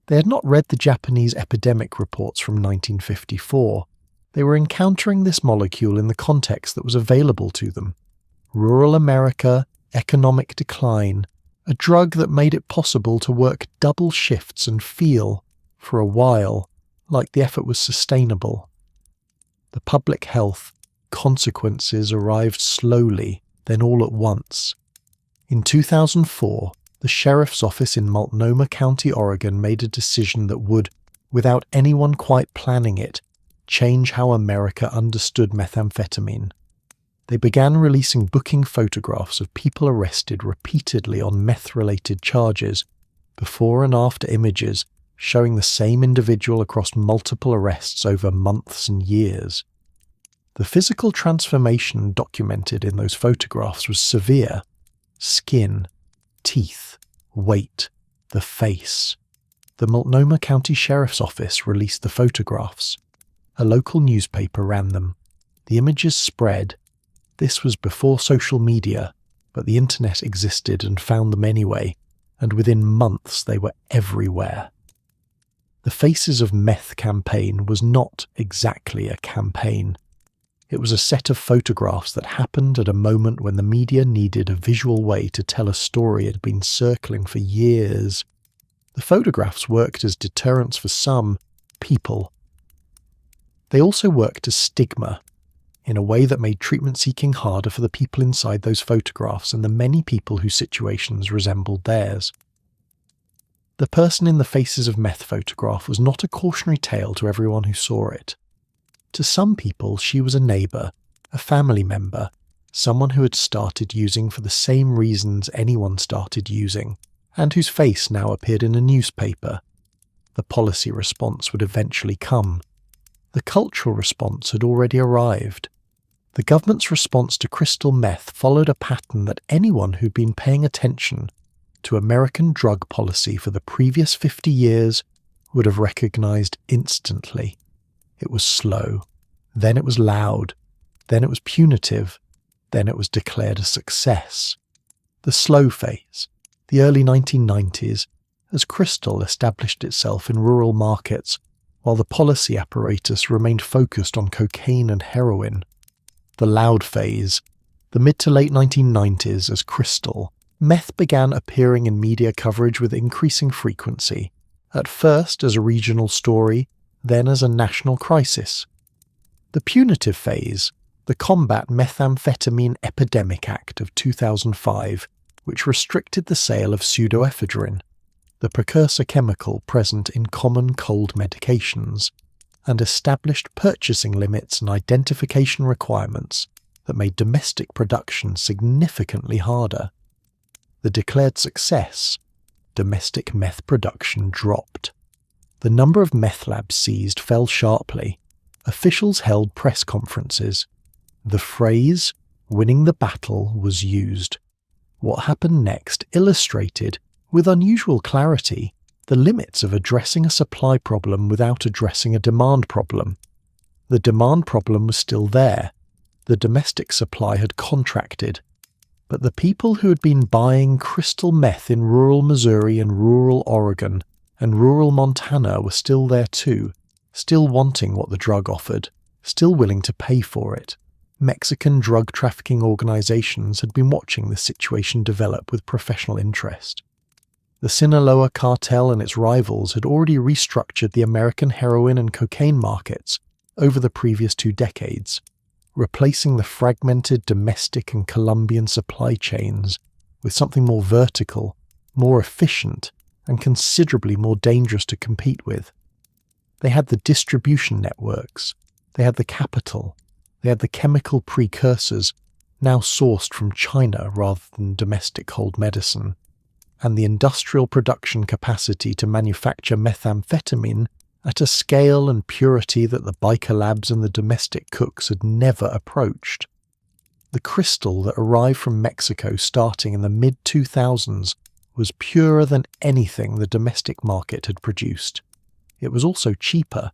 They had not read the Japanese epidemic reports from 1954. They were encountering this molecule in the context that was available to them. Rural America, economic decline, a drug that made it possible to work double shifts and feel, for a while, like the effort was sustainable. The public health consequences arrived slowly, then all at once. In 2004, the sheriff's office in Multnomah County, Oregon made a decision that would, without anyone quite planning it, change how America understood methamphetamine. They began releasing booking photographs of people arrested repeatedly on meth-related charges, before and after images showing the same individual across multiple arrests over months and years. The physical transformation documented in those photographs was severe. Skin, teeth, weight, the face. The Multnomah County Sheriff's Office released the photographs. A local newspaper ran them. The images spread. This was before social media, but the internet existed and found them anyway, and within months they were everywhere. The Faces of Meth campaign was not exactly a campaign. It was a set of photographs that happened at a moment when the media needed a visual way to tell a story it had been circling for years. The photographs worked as deterrents for some people. They also worked as stigma, in a way that made treatment seeking harder for the people inside those photographs and the many people whose situations resembled theirs. The person in the Faces of Meth photograph was not a cautionary tale to everyone who saw it. To some people, she was a neighbour, a family member, someone who had started using for the same reasons anyone started using, and whose face now appeared in a newspaper. The policy response would eventually come. The cultural response had already arrived. The government's response to crystal meth followed a pattern that anyone who'd been paying attention to American drug policy for the previous 50 years would have recognised instantly. It was slow, then it was loud, then it was punitive, then it was declared a success. The slow phase, the early 1990s, as crystal established itself in rural markets, while the policy apparatus remained focused on cocaine and heroin. The loud phase, the mid to late 1990s, as crystal, meth began appearing in media coverage with increasing frequency, at first as a regional story, then as a national crisis. The punitive phase, the Combat Methamphetamine Epidemic Act of 2005, which restricted the sale of pseudoephedrine, the precursor chemical present in common cold medications, and established purchasing limits and identification requirements that made domestic production significantly harder. The declared success, domestic meth production dropped. The number of meth labs seized fell sharply. Officials held press conferences. The phrase, "winning the battle," was used. What happened next illustrated, with unusual clarity, the limits of addressing a supply problem without addressing a demand problem. The demand problem was still there. The domestic supply had contracted. But the people who had been buying crystal meth in rural Missouri and rural Oregon and rural Montana were still there too, still wanting what the drug offered, still willing to pay for it. Mexican drug trafficking organizations had been watching the situation develop with professional interest. The Sinaloa cartel and its rivals had already restructured the American heroin and cocaine markets over the previous 2 decades, replacing the fragmented domestic and Colombian supply chains with something more vertical, more efficient, and considerably more dangerous to compete with. They had the distribution networks, they had the capital, they had the chemical precursors, now sourced from China rather than domestic cold medicine, and the industrial production capacity to manufacture methamphetamine at a scale and purity that the biker labs and the domestic cooks had never approached. The crystal that arrived from Mexico starting in the mid-2000s was purer than anything the domestic market had produced. It was also cheaper.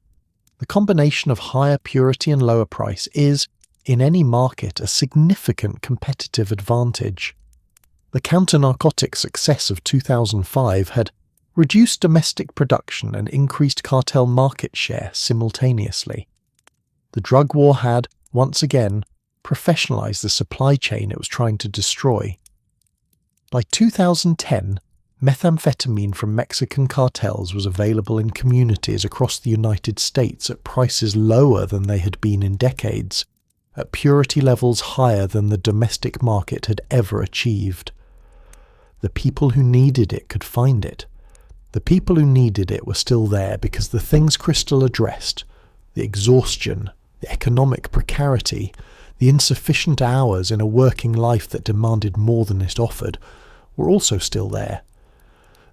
The combination of higher purity and lower price is, in any market, a significant competitive advantage. The counter-narcotic success of 2005 had reduced domestic production and increased cartel market share simultaneously. The drug war had, once again, professionalized the supply chain it was trying to destroy. By 2010, methamphetamine from Mexican cartels was available in communities across the United States at prices lower than they had been in decades, at purity levels higher than the domestic market had ever achieved. The people who needed it could find it. The people who needed it were still there because the things Crystal addressed, the exhaustion, the economic precarity, the insufficient hours in a working life that demanded more than it offered, were also still there.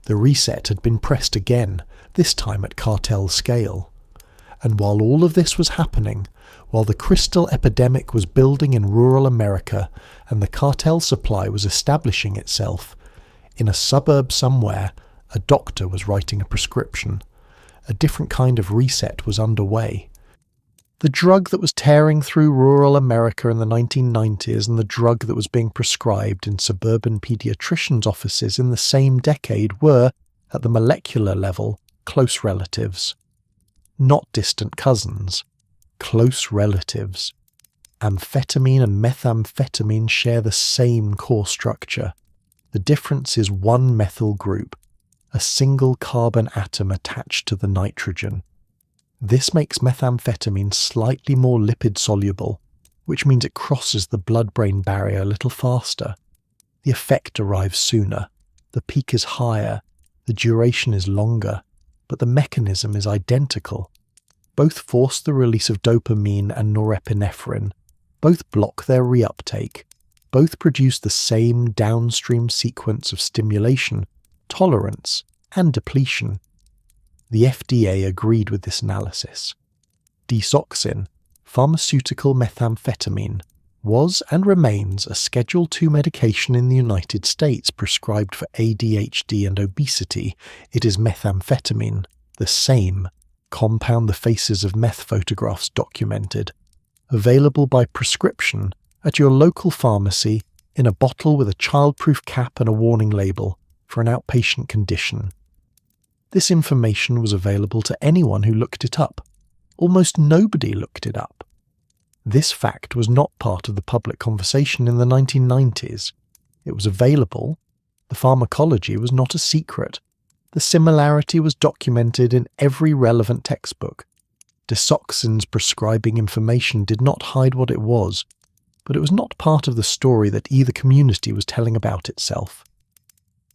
The reset had been pressed again, this time at cartel scale. And while all of this was happening, while the crystal epidemic was building in rural America and the cartel supply was establishing itself, in a suburb somewhere, a doctor was writing a prescription. A different kind of reset was underway. The drug that was tearing through rural America in the 1990s and the drug that was being prescribed in suburban pediatricians' offices in the same decade were, at the molecular level, close relatives. Not distant cousins. Close relatives. Amphetamine and methamphetamine share the same core structure. The difference is one methyl group, a single carbon atom attached to the nitrogen. This makes methamphetamine slightly more lipid-soluble, which means it crosses the blood-brain barrier a little faster. The effect arrives sooner, the peak is higher, the duration is longer, but the mechanism is identical. Both force the release of dopamine and norepinephrine, both block their reuptake, both produce the same downstream sequence of stimulation, tolerance, and depletion. The FDA agreed with this analysis. Desoxin, pharmaceutical methamphetamine, was and remains a Schedule II medication in the United States prescribed for ADHD and obesity. It is methamphetamine, the same, compound the faces of meth photographs documented, available by prescription at your local pharmacy in a bottle with a childproof cap and a warning label for an outpatient condition. This information was available to anyone who looked it up. Almost nobody looked it up. This fact was not part of the public conversation in the 1990s. It was available. The pharmacology was not a secret. The similarity was documented in every relevant textbook. Desoxin's prescribing information did not hide what it was, but it was not part of the story that either community was telling about itself.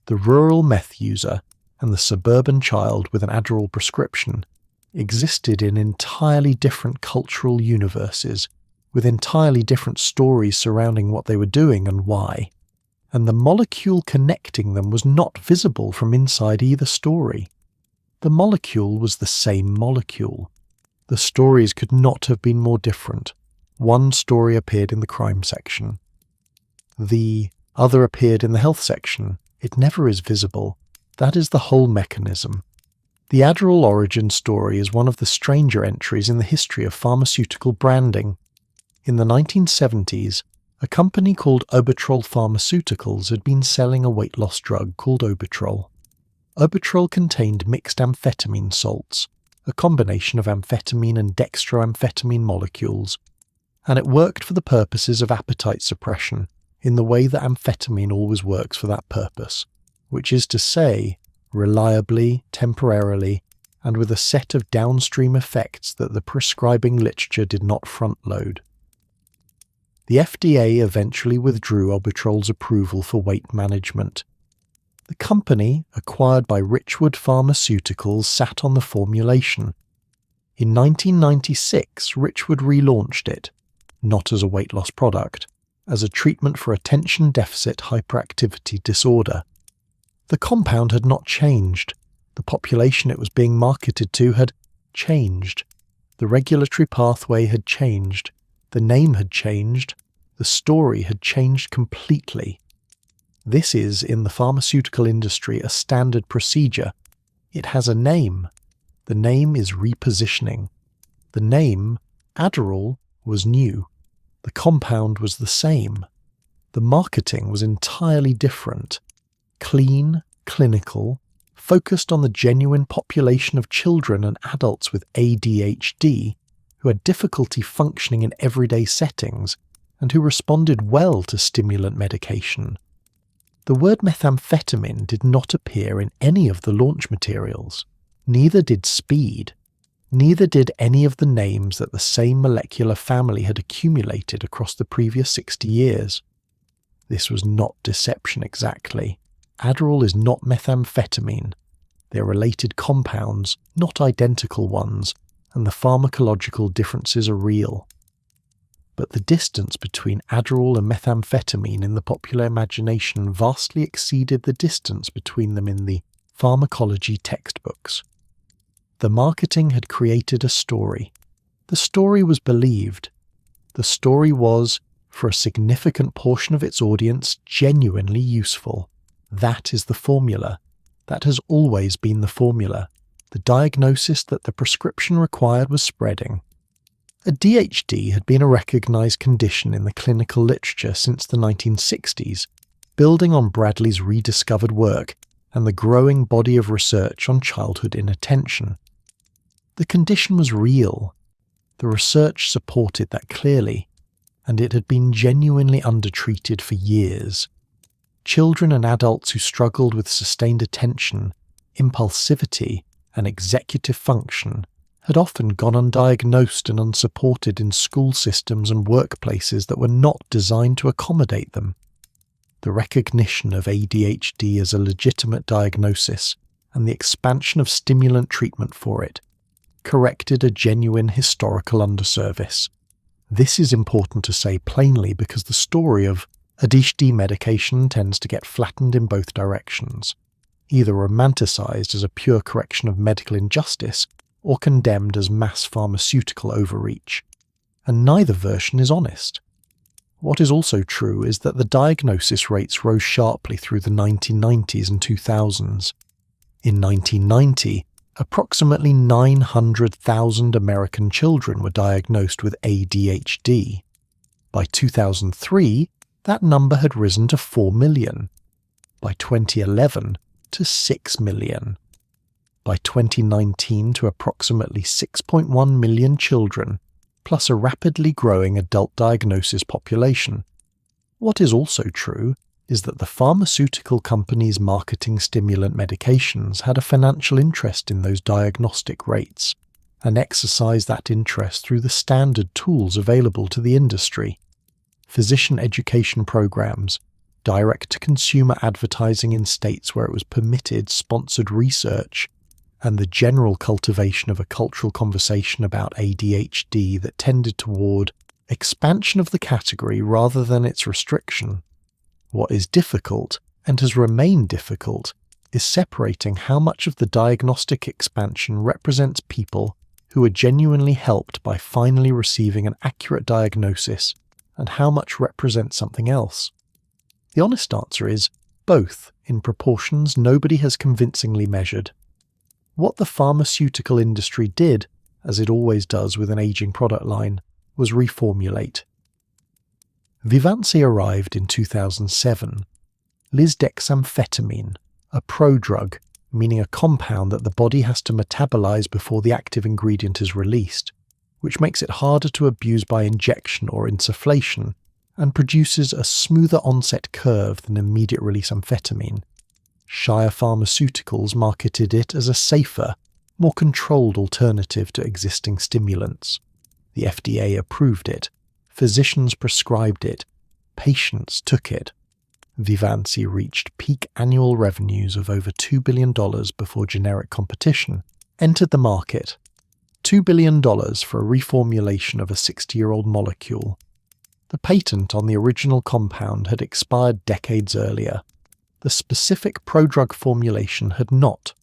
The rural meth user and the suburban child with an Adderall prescription existed in entirely different cultural universes, with entirely different stories surrounding what they were doing and why, and the molecule connecting them was not visible from inside either story. The molecule was the same molecule. The stories could not have been more different. One story appeared in the crime section. The other appeared in the health section. It never is visible. That is the whole mechanism. The Adderall origin story is one of the stranger entries in the history of pharmaceutical branding. In the 1970s, a company called Obertrol Pharmaceuticals had been selling a weight loss drug called Obertrol. Obertrol contained mixed amphetamine salts, a combination of amphetamine and dextroamphetamine molecules, and it worked for the purposes of appetite suppression in the way that amphetamine always works for that purpose, which is to say, reliably, temporarily, and with a set of downstream effects that the prescribing literature did not front-load. The FDA eventually withdrew Obertrol's approval for weight management. The company, acquired by Richwood Pharmaceuticals, sat on the formulation. In 1996, Richwood relaunched it, not as a weight loss product, as a treatment for attention deficit hyperactivity disorder. The compound had not changed. The population it was being marketed to had changed. The regulatory pathway had changed. The name had changed. The story had changed completely. This is, in the pharmaceutical industry, a standard procedure. It has a name. The name is repositioning. The name, Adderall, was new. The compound was the same. The marketing was entirely different. Clean, clinical, focused on the genuine population of children and adults with ADHD who had difficulty functioning in everyday settings and who responded well to stimulant medication. The word methamphetamine did not appear in any of the launch materials. Neither did speed. Neither did any of the names that the same molecular family had accumulated across the previous 60 years. This was not deception exactly. Adderall is not methamphetamine. They are related compounds, not identical ones, and the pharmacological differences are real. But the distance between Adderall and methamphetamine in the popular imagination vastly exceeded the distance between them in the pharmacology textbooks. The marketing had created a story. The story was believed. The story was, for a significant portion of its audience, genuinely useful. That is the formula. That has always been the formula. The diagnosis that the prescription required was spreading. ADHD had been a recognised condition in the clinical literature since the 1960s, building on Bradley's Rediscovered work and the growing body of research on childhood inattention. The condition was real. The research supported that clearly, and it had been genuinely undertreated for years. Children and adults who struggled with sustained attention, impulsivity, and executive function had often gone undiagnosed and unsupported in school systems and workplaces that were not designed to accommodate them. The recognition of ADHD as a legitimate diagnosis and the expansion of stimulant treatment for it corrected a genuine historical underservice. This is important to say plainly because the story of ADHD medication tends to get flattened in both directions, either romanticised as a pure correction of medical injustice or condemned as mass pharmaceutical overreach, and neither version is honest. What is also true is that the diagnosis rates rose sharply through the 1990s and 2000s. In 1990, approximately 900,000 American children were diagnosed with ADHD. By 2003, that number had risen to 4 million. By 2011, to 6 million. By 2019 to approximately 6.1 million children, plus a rapidly growing adult diagnosis population. What is also true is that the pharmaceutical companies marketing stimulant medications had a financial interest in those diagnostic rates, and exercised that interest through the standard tools available to the industry. Physician education programs, direct-to-consumer advertising in states where it was permitted, sponsored research, and the general cultivation of a cultural conversation about ADHD that tended toward expansion of the category rather than its restriction. What is difficult, and has remained difficult, is separating how much of the diagnostic expansion represents people who are genuinely helped by finally receiving an accurate diagnosis, and how much represents something else. The honest answer is both, in proportions nobody has convincingly measured. What the pharmaceutical industry did, as it always does with an aging product line, was reformulate. Vivancy arrived in 2007. Lisdexamphetamine, a prodrug, meaning a compound that the body has to metabolize before the active ingredient is released, which makes it harder to abuse by injection or insufflation, and produces a smoother onset curve than immediate-release amphetamine. Shire Pharmaceuticals marketed it as a safer, more controlled alternative to existing stimulants. The FDA approved it. Physicians prescribed it. Patients took it. Vivancy reached peak annual revenues of over $2 billion before generic competition entered the market. $2 billion for a reformulation of a 60-year-old molecule. The patent on the original compound had expired decades earlier. The specific prodrug formulation had not.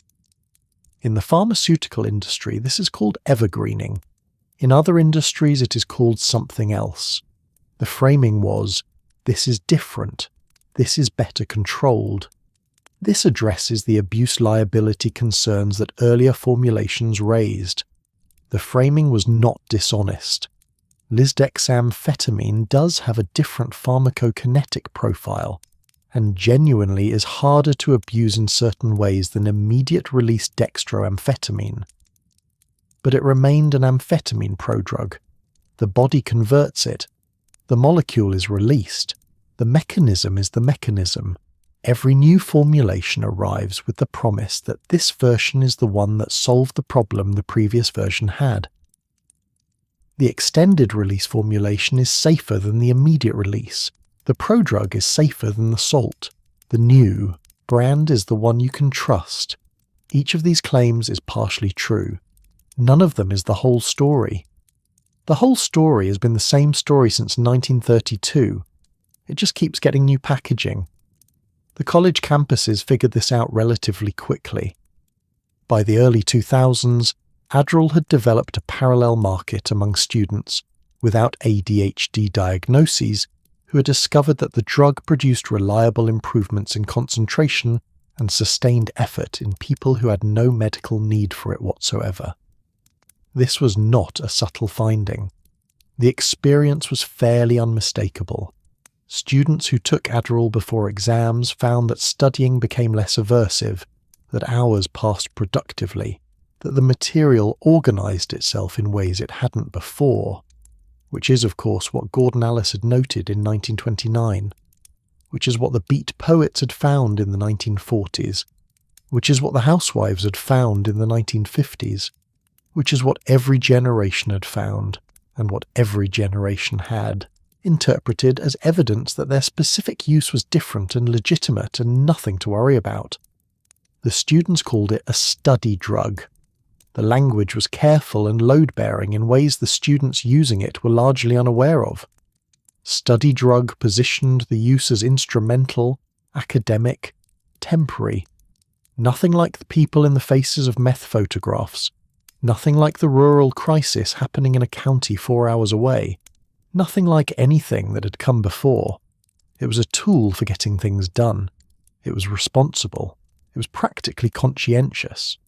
In the pharmaceutical industry, this is called evergreening. In other industries, it is called something else. The framing was, this is different. This is better controlled. This addresses the abuse liability concerns that earlier formulations raised. The framing was not dishonest. Lisdexamphetamine does have a different pharmacokinetic profile, and genuinely is harder to abuse in certain ways than immediate-release dextroamphetamine. But it remained an amphetamine prodrug. The body converts it. The molecule is released. The mechanism is the mechanism. Every new formulation arrives with the promise that this version is the one that solved the problem the previous version had. The extended-release formulation is safer than the immediate release. The prodrug is safer than the salt. The new brand is the one you can trust. Each of these claims is partially true. None of them is the whole story. The whole story has been the same story since 1932. It just keeps getting new packaging. The college campuses figured this out relatively quickly. By the early 2000s, Adderall had developed a parallel market among students without ADHD diagnoses who had discovered that the drug produced reliable improvements in concentration and sustained effort in people who had no medical need for it whatsoever. This was not a subtle finding. The experience was fairly unmistakable. Students who took Adderall before exams found that studying became less aversive, that hours passed productively, that the material organised itself in ways it hadn't before, which is of course what Gordon Alice had noted in 1929, which is what the beat poets had found in the 1940s, which is what the housewives had found in the 1950s, which is what every generation had found, and what every generation had, interpreted as evidence that their specific use was different and legitimate and nothing to worry about. The students called it a study drug. The language was careful and load-bearing in ways the students using it were largely unaware of. Study drug positioned the use as instrumental, academic, temporary. Nothing like the people in the faces of meth photographs. Nothing like the rural crisis happening in a county 4 hours away. Nothing like anything that had come before. It was a tool for getting things done. It was responsible. It was practically conscientious.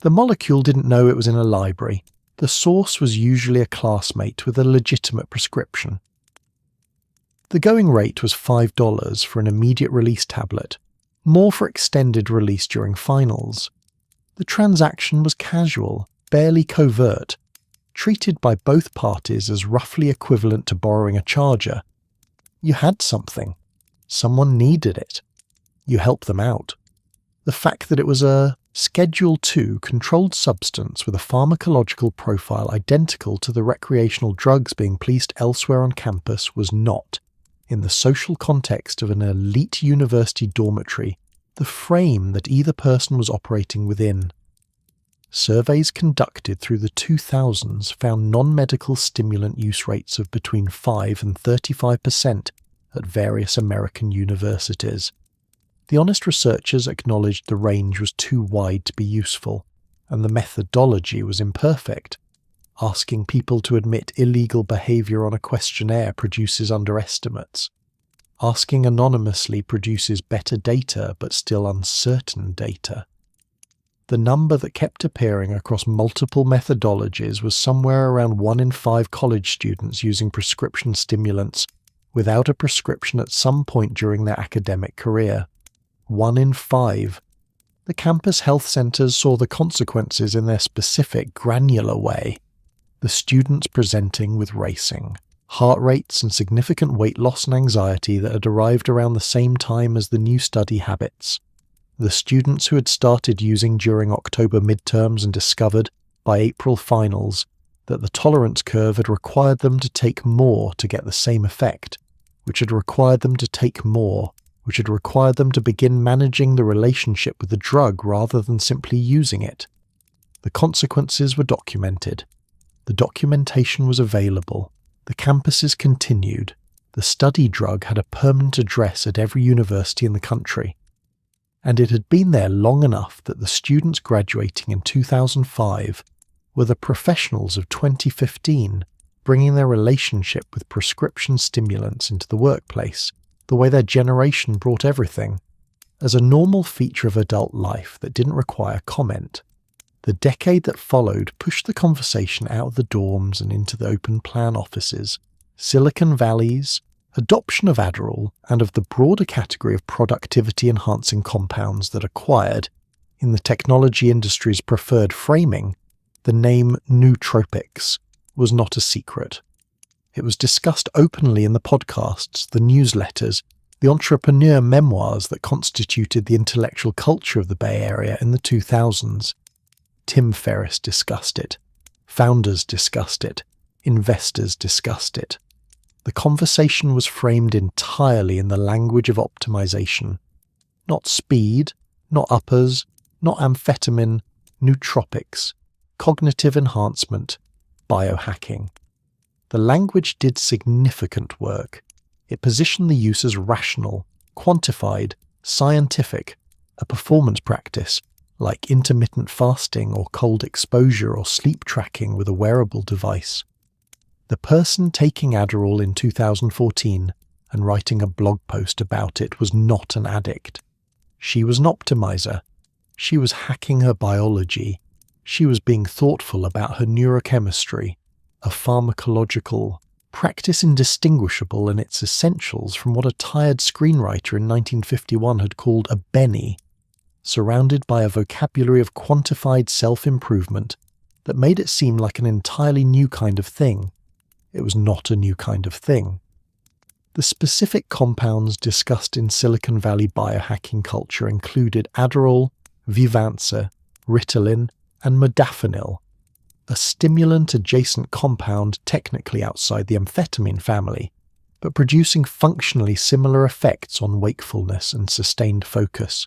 The molecule didn't know it was in a library. The source was usually a classmate with a legitimate prescription. The going rate was $5 for an immediate release tablet, more for extended release during finals. The transaction was casual, barely covert, treated by both parties as roughly equivalent to borrowing a charger. You had something. Someone needed it. You helped them out. The fact that it was a Schedule II controlled substance with a pharmacological profile identical to the recreational drugs being policed elsewhere on campus was not, in the social context of an elite university dormitory, the frame that either person was operating within. Surveys conducted through the 2000s found non-medical stimulant use rates of between 5 and 35% at various American universities. The honest researchers acknowledged the range was too wide to be useful, and the methodology was imperfect. Asking people to admit illegal behaviour on a questionnaire produces underestimates. Asking anonymously produces better data but still uncertain data. The number that kept appearing across multiple methodologies was somewhere around 1 in 5 college students using prescription stimulants without a prescription at some point during their academic career. 1 in 5. The campus health centres saw the consequences in their specific, granular way. The students presenting with racing, heart rates and significant weight loss and anxiety that had arrived around the same time as the new study habits. The students who had started using during October midterms and discovered, by April finals, that the tolerance curve had required them to take more to get the same effect, which had required them to take more, which had required them to begin managing the relationship with the drug rather than simply using it. The consequences were documented. The documentation was available. The campuses continued. The study drug had a permanent address at every university in the country. And it had been there long enough that the students graduating in 2005 were the professionals of 2015, bringing their relationship with prescription stimulants into the workplace, the way their generation brought everything, as a normal feature of adult life that didn't require comment. The decade that followed pushed the conversation out of the dorms and into the open plan offices, Silicon Valley's, adoption of Adderall, and of the broader category of productivity-enhancing compounds that acquired, in the technology industry's preferred framing, the name nootropics, was not a secret. It was discussed openly in the podcasts, the newsletters, the entrepreneur memoirs that constituted the intellectual culture of the Bay Area in the 2000s. Tim Ferriss discussed it. Founders discussed it. Investors discussed it. The conversation was framed entirely in the language of optimization. Not speed, not uppers, not amphetamine, nootropics, cognitive enhancement, biohacking. The language did significant work. It positioned the use as rational, quantified, scientific, a performance practice, like intermittent fasting or cold exposure or sleep tracking with a wearable device. The person taking Adderall in 2014 and writing a blog post about it was not an addict. She was an optimizer. She was hacking her biology. She was being thoughtful about her neurochemistry, a pharmacological practice indistinguishable in its essentials from what a tired screenwriter in 1951 had called a Benny, surrounded by a vocabulary of quantified self-improvement that made it seem like an entirely new kind of thing. It was not a new kind of thing. The specific compounds discussed in Silicon Valley biohacking culture included Adderall, Vivance, Ritalin, and modafinil, a stimulant-adjacent compound technically outside the amphetamine family, but producing functionally similar effects on wakefulness and sustained focus.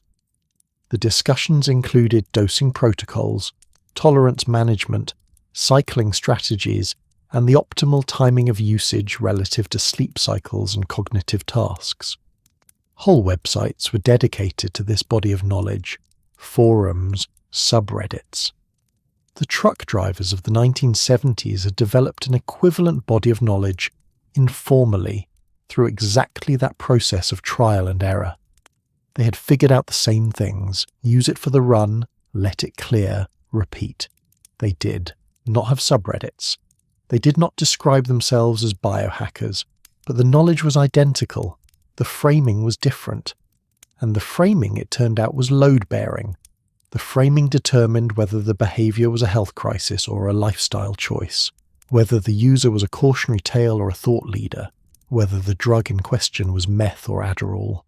The discussions included dosing protocols, tolerance management, cycling strategies, and the optimal timing of usage relative to sleep cycles and cognitive tasks. Whole websites were dedicated to this body of knowledge, forums, subreddits. The truck drivers of the 1970s had developed an equivalent body of knowledge informally through exactly that process of trial and error. They had figured out the same things: use it for the run, let it clear, repeat. They did not have subreddits. They did not describe themselves as biohackers, but the knowledge was identical. The framing was different. And the framing, it turned out, was load-bearing. The framing determined whether the behavior was a health crisis or a lifestyle choice, whether the user was a cautionary tale or a thought leader, whether the drug in question was meth or Adderall.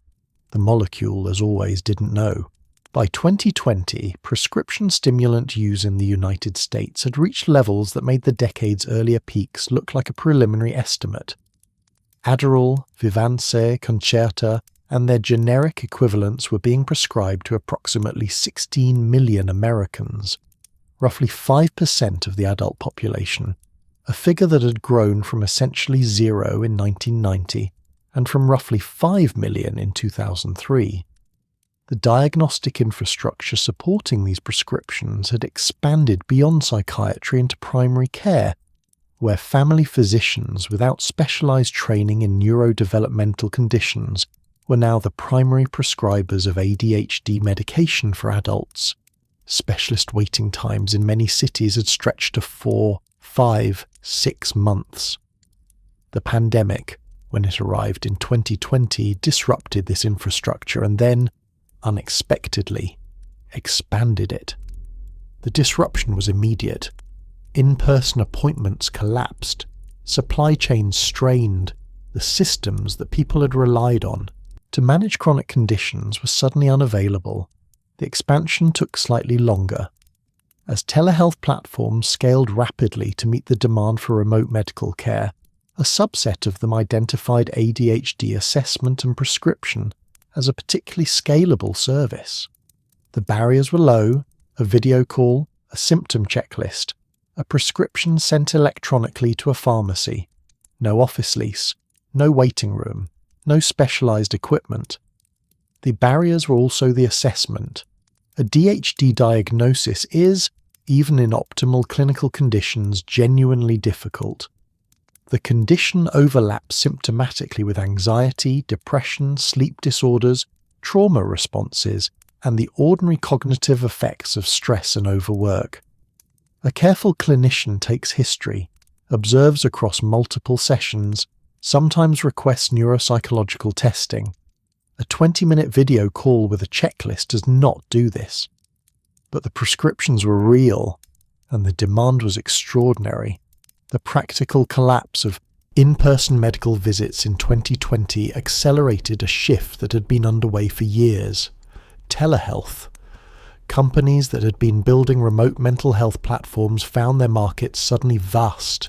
The molecule, as always, didn't know. By 2020, prescription stimulant use in the United States had reached levels that made the decade's earlier peaks look like a preliminary estimate. Adderall, Vivance, Concerta, and their generic equivalents were being prescribed to approximately 16 million Americans, roughly 5% of the adult population, a figure that had grown from essentially zero in 1990 and from roughly 5 million in 2003. The diagnostic infrastructure supporting these prescriptions had expanded beyond psychiatry into primary care, where family physicians without specialized training in neurodevelopmental conditions were now the primary prescribers of ADHD medication for adults. Specialist waiting times in many cities had stretched to 4, 5, 6 months. The pandemic, when it arrived in 2020, disrupted this infrastructure and then, unexpectedly, expanded it. The disruption was immediate. In-person appointments collapsed, supply chains strained, the systems that people had relied on to manage chronic conditions were suddenly unavailable. The expansion took slightly longer. As telehealth platforms scaled rapidly to meet the demand for remote medical care, a subset of them identified ADHD assessment and prescription as a particularly scalable service. The barriers were low: a video call, a symptom checklist, a prescription sent electronically to a pharmacy, no office lease, no waiting room, no specialized equipment. The barriers were also the assessment. A DHD diagnosis is, even in optimal clinical conditions, genuinely difficult. The condition overlaps symptomatically with anxiety, depression, sleep disorders, trauma responses, and the ordinary cognitive effects of stress and overwork. A careful clinician takes history, observes across multiple sessions, sometimes requests neuropsychological testing. A 20-minute video call with a checklist does not do this. But the prescriptions were real, and the demand was extraordinary. The practical collapse of in-person medical visits in 2020 accelerated a shift that had been underway for years. Telehealth. Companies that had been building remote mental health platforms found their markets suddenly vast,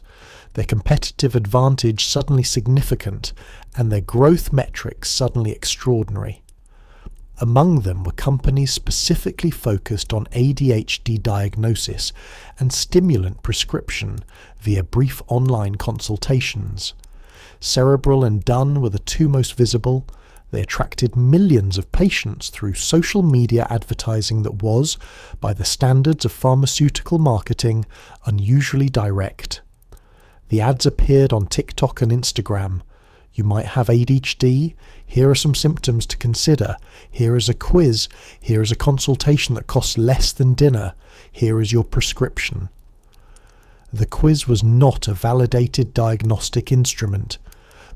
their competitive advantage suddenly significant, and their growth metrics suddenly extraordinary. Among them were companies specifically focused on ADHD diagnosis and stimulant prescription via brief online consultations. Cerebral and Dun were the two most visible. They attracted millions of patients through social media advertising that was, by the standards of pharmaceutical marketing, unusually direct. The ads appeared on TikTok and Instagram. You might have ADHD. Here are some symptoms to consider. Here is a quiz. Here is a consultation that costs less than dinner. Here is your prescription. The quiz was not a validated diagnostic instrument.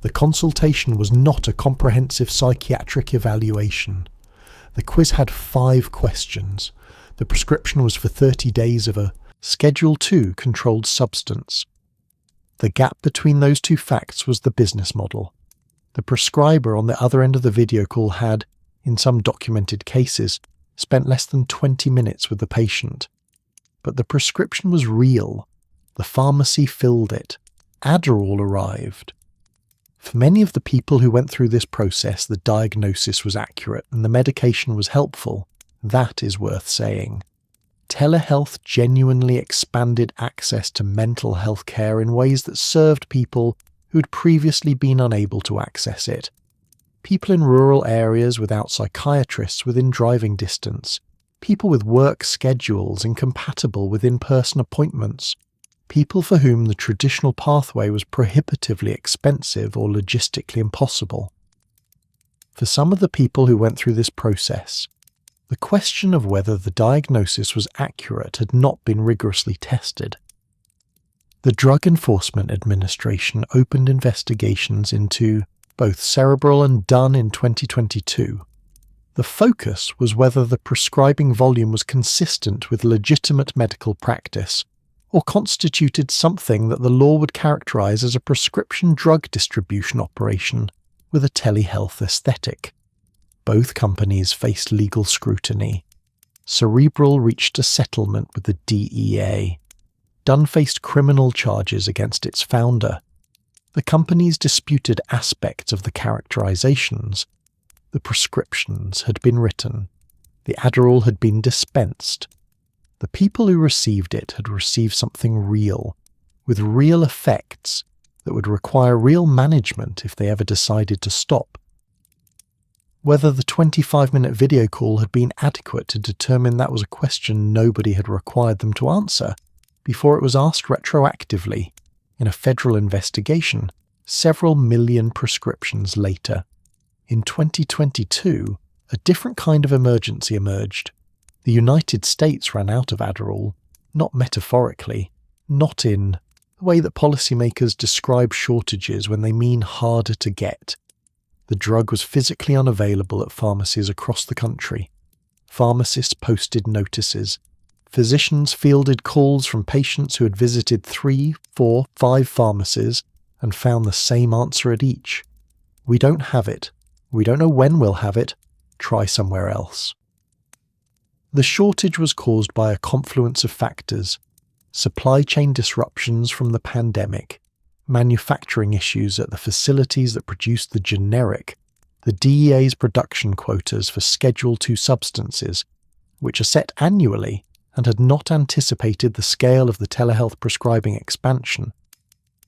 The consultation was not a comprehensive psychiatric evaluation. The quiz had 5 questions. The prescription was for 30 days of a Schedule II controlled substance. The gap between those 2 facts was the business model. The prescriber on the other end of the video call had, in some documented cases, spent less than 20 minutes with the patient. But the prescription was real. The pharmacy filled it. Adderall arrived. For many of the people who went through this process, the diagnosis was accurate and the medication was helpful. That is worth saying. Telehealth genuinely expanded access to mental health care in ways that served people who had previously been unable to access it. People in rural areas without psychiatrists within driving distance. People with work schedules incompatible with in-person appointments. People for whom the traditional pathway was prohibitively expensive or logistically impossible. For some of the people who went through this process, the question of whether the diagnosis was accurate had not been rigorously tested. The Drug Enforcement Administration opened investigations into both Cerebral and Dunn in 2022. The focus was whether the prescribing volume was consistent with legitimate medical practice, or constituted something that the law would characterize as a prescription drug distribution operation with a telehealth aesthetic. Both companies faced legal scrutiny. Cerebral reached a settlement with the DEA. Dunn faced criminal charges against its founder. The companies disputed aspects of the characterizations. The prescriptions had been written. The Adderall had been dispensed. The people who received it had received something real, with real effects that would require real management if they ever decided to stop. Whether the 25-minute video call had been adequate to determine that was a question nobody had required them to answer before it was asked retroactively in a federal investigation several million prescriptions later. In 2022, a different kind of emergency emerged. The United States ran out of Adderall, not metaphorically, not in the way that policymakers describe shortages when they mean harder to get. The drug was physically unavailable at pharmacies across the country. Pharmacists posted notices. Physicians fielded calls from patients who had visited 3, 4, 5 pharmacies and found the same answer at each. We don't have it. We don't know when we'll have it. Try somewhere else. The shortage was caused by a confluence of factors: supply chain disruptions from the pandemic, manufacturing issues at the facilities that produced the generic, the DEA's production quotas for Schedule II substances, which are set annually and had not anticipated the scale of the telehealth prescribing expansion,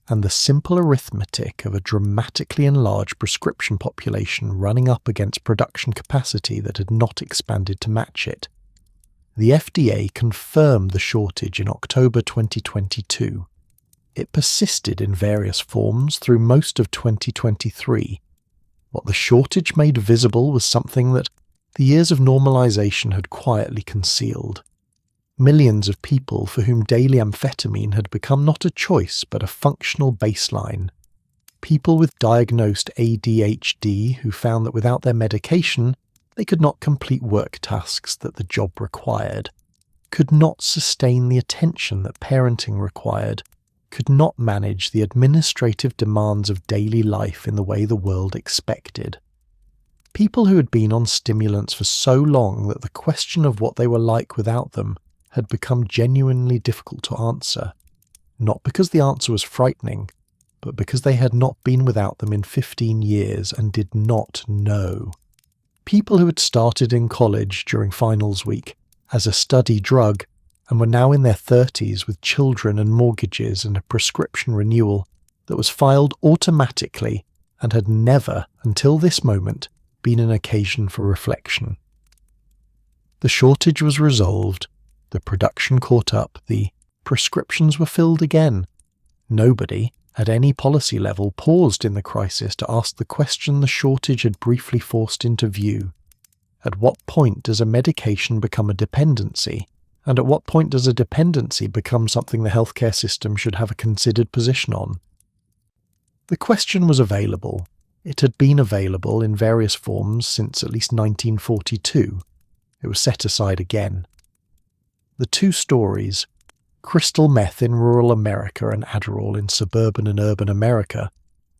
and the simple arithmetic of a dramatically enlarged prescription population running up against production capacity that had not expanded to match it. The FDA confirmed the shortage in October 2022. It persisted in various forms through most of 2023. What the shortage made visible was something that the years of normalization had quietly concealed. Millions of people for whom daily amphetamine had become not a choice but a functional baseline. People with diagnosed ADHD who found that without their medication, they could not complete work tasks that the job required, could not sustain the attention that parenting required, could not manage the administrative demands of daily life in the way the world expected. People who had been on stimulants for so long that the question of what they were like without them had become genuinely difficult to answer, not because the answer was frightening, but because they had not been without them in 15 years and did not know. People who had started in college during finals week as a study drug and were now in their 30s with children and mortgages and a prescription renewal that was filed automatically and had never, until this moment, been an occasion for reflection. The shortage was resolved, the production caught up, the prescriptions were filled again. Nobody, at any policy level, paused in the crisis to ask the question the shortage had briefly forced into view. At what point does a medication become a dependency? And at what point does a dependency become something the healthcare system should have a considered position on? The question was available. It had been available in various forms since at least 1942. It was set aside again. The two stories, crystal meth in rural America and Adderall in suburban and urban America,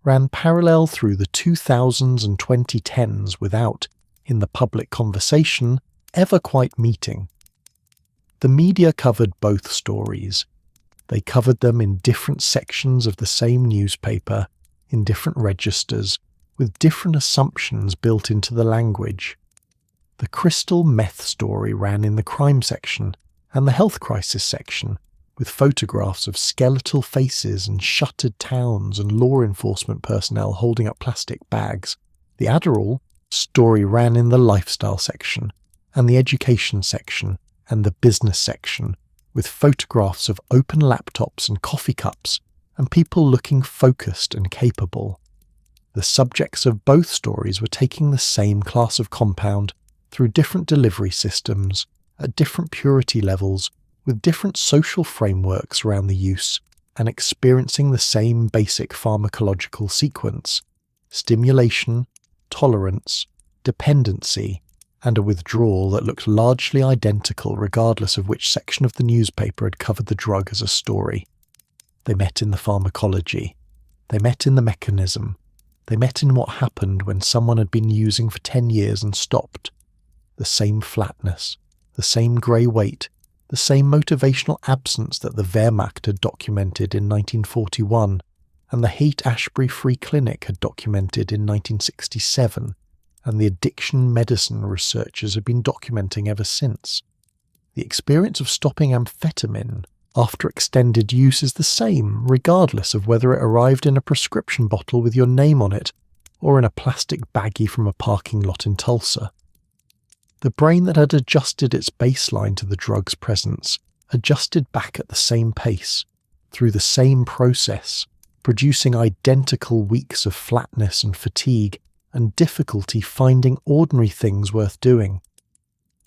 ran parallel through the 2000s and 2010s without, in the public conversation, ever quite meeting. The media covered both stories. They covered them in different sections of the same newspaper, in different registers, with different assumptions built into the language. The crystal meth story ran in the crime section and the health crisis section, with photographs of skeletal faces and shuttered towns and law enforcement personnel holding up plastic bags. The Adderall story ran in the lifestyle section and the education section and the business section, with photographs of open laptops and coffee cups and people looking focused and capable. The subjects of both stories were taking the same class of compound through different delivery systems, at different purity levels, with different social frameworks around the use, and experiencing the same basic pharmacological sequence: stimulation, tolerance, dependency, and a withdrawal that looked largely identical regardless of which section of the newspaper had covered the drug as a story. They met in the pharmacology. They met in the mechanism. They met in what happened when someone had been using for 10 years and stopped. The same flatness, the same grey weight, the same motivational absence that the Wehrmacht had documented in 1941 and the Haight-Ashbury Free Clinic had documented in 1967, and the addiction medicine researchers had been documenting ever since. The experience of stopping amphetamine after extended use is the same, regardless of whether it arrived in a prescription bottle with your name on it or in a plastic baggie from a parking lot in Tulsa. The brain that had adjusted its baseline to the drug's presence adjusted back at the same pace, through the same process, producing identical weeks of flatness and fatigue and difficulty finding ordinary things worth doing.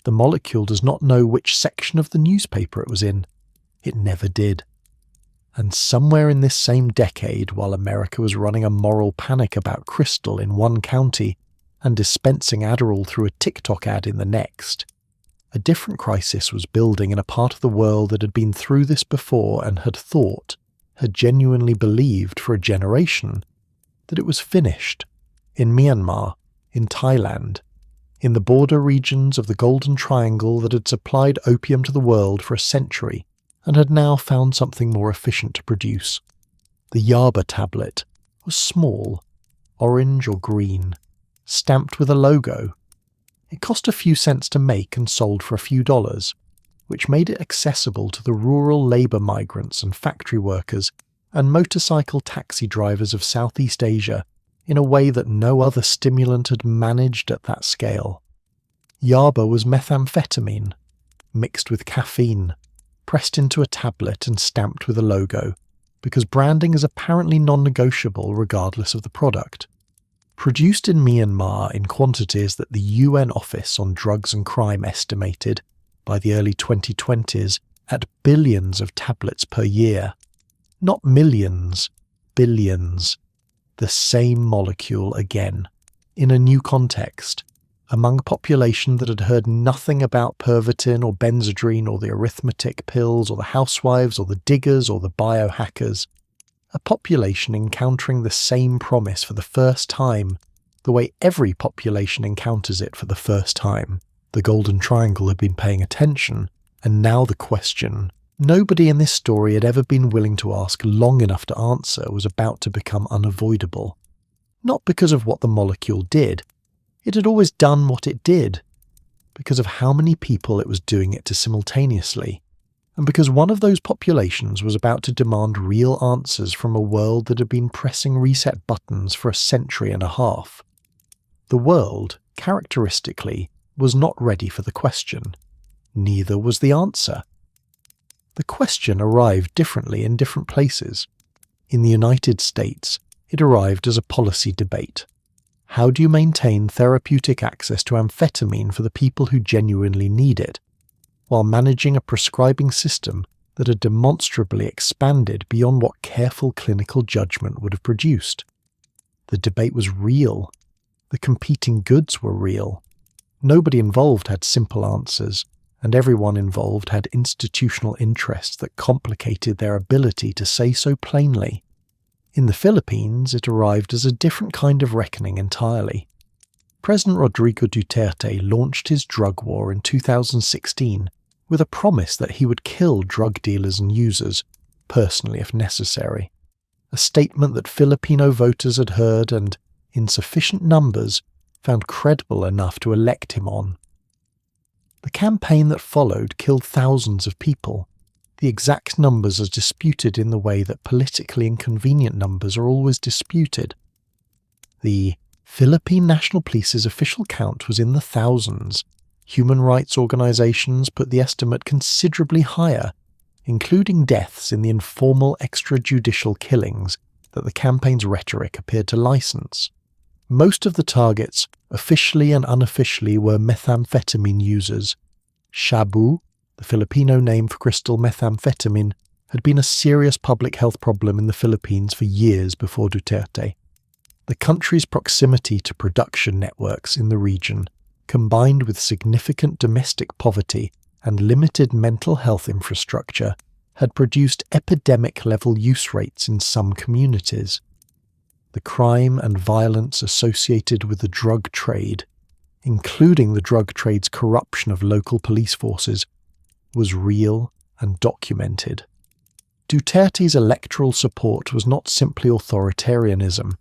The molecule does not know which section of the newspaper it was in. It never did. And somewhere in this same decade, while America was running a moral panic about crystal in one county and dispensing Adderall through a TikTok ad in the next, a different crisis was building in a part of the world that had been through this before and had genuinely believed for a generation, that it was finished. In Myanmar, in Thailand, in the border regions of the Golden Triangle that had supplied opium to the world for a century and had now found something more efficient to produce. The Yaba tablet was small, orange or green, stamped with a logo. It cost a few cents to make and sold for a few dollars, which made it accessible to the rural labour migrants and factory workers and motorcycle taxi drivers of Southeast Asia in a way that no other stimulant had managed at that scale. Yaba was methamphetamine, mixed with caffeine, pressed into a tablet and stamped with a logo, because branding is apparently non-negotiable regardless of the product. Produced in Myanmar in quantities that the UN Office on Drugs and Crime estimated, by the early 2020s, at billions of tablets per year. Not millions, billions. The same molecule again, in a new context, among a population that had heard nothing about Pervitin or Benzedrine or the arithmetic pills or the housewives or the diggers or the biohackers. A population encountering the same promise for the first time, the way every population encounters it for the first time. The Golden Triangle had been paying attention, and now the question nobody in this story had ever been willing to ask long enough to answer was about to become unavoidable. Not because of what the molecule did. It had always done what it did. Because of how many people it was doing it to simultaneously. And because one of those populations was about to demand real answers from a world that had been pressing reset buttons for a century and a half. The world, characteristically, was not ready for the question. Neither was the answer. The question arrived differently in different places. In the United States, it arrived as a policy debate. How do you maintain therapeutic access to amphetamine for the people who genuinely need it, while managing a prescribing system that had demonstrably expanded beyond what careful clinical judgment would have produced? The debate was real. The competing goods were real. Nobody involved had simple answers, and everyone involved had institutional interests that complicated their ability to say so plainly. In the Philippines, it arrived as a different kind of reckoning entirely. President Rodrigo Duterte launched his drug war in 2016 with a promise that he would kill drug dealers and users, personally if necessary. A statement that Filipino voters had heard and, in sufficient numbers, found credible enough to elect him on. The campaign that followed killed thousands of people. The exact numbers are disputed in the way that politically inconvenient numbers are always disputed. The Philippine National Police's official count was in the thousands. Human rights organizations put the estimate considerably higher, including deaths in the informal extrajudicial killings that the campaign's rhetoric appeared to license. Most of the targets, officially and unofficially, were methamphetamine users. Shabu, the Filipino name for crystal methamphetamine, had been a serious public health problem in the Philippines for years before Duterte. The country's proximity to production networks in the region, combined with significant domestic poverty and limited mental health infrastructure, had produced epidemic-level use rates in some communities. The crime and violence associated with the drug trade, including the drug trade's corruption of local police forces, was real and documented. Duterte's electoral support was not simply authoritarianism.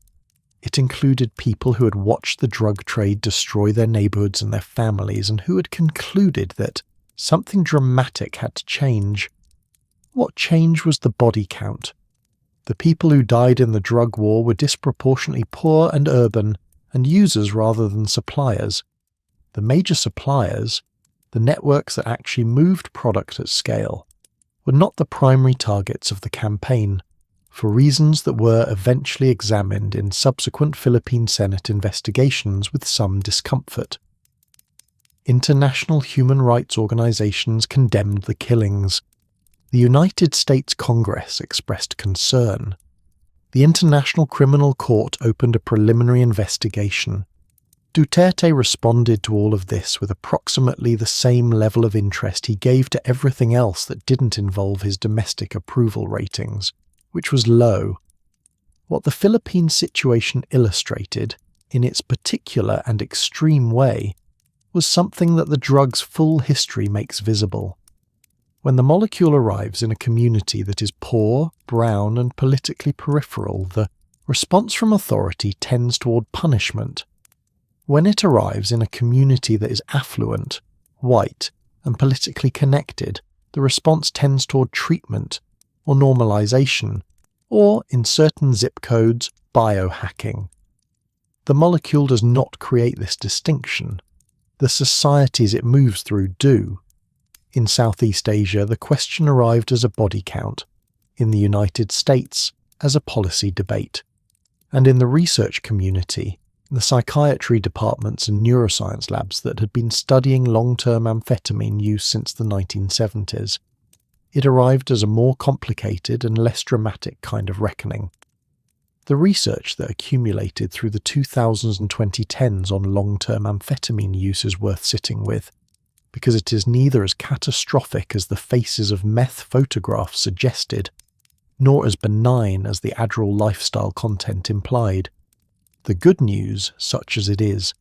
It included people who had watched the drug trade destroy their neighborhoods and their families and who had concluded that something dramatic had to change. What changed was the body count. The people who died in the drug war were disproportionately poor and urban, and users rather than suppliers. The major suppliers, the networks that actually moved product at scale, were not the primary targets of the campaign, for reasons that were eventually examined in subsequent Philippine Senate investigations with some discomfort. International human rights organizations condemned the killings. The United States Congress expressed concern. The International Criminal Court opened a preliminary investigation. Duterte responded to all of this with approximately the same level of interest he gave to everything else that didn't involve his domestic approval ratings, which was low. What the Philippine situation illustrated, in its particular and extreme way, was something that the drug's full history makes visible. When the molecule arrives in a community that is poor, brown, and politically peripheral, the response from authority tends toward punishment. When it arrives in a community that is affluent, white, and politically connected, the response tends toward treatment, or normalization, or, in certain zip codes, biohacking. The molecule does not create this distinction. The societies it moves through do. In Southeast Asia, the question arrived as a body count. In the United States, as a policy debate. And in the research community, the psychiatry departments and neuroscience labs that had been studying long-term amphetamine use since the 1970s, it arrived as a more complicated and less dramatic kind of reckoning. The research that accumulated through the 2000s and 2010s on long-term amphetamine use is worth sitting with, because it is neither as catastrophic as the faces of meth photographs suggested, nor as benign as the Adderall lifestyle content implied. The good news, such as it is,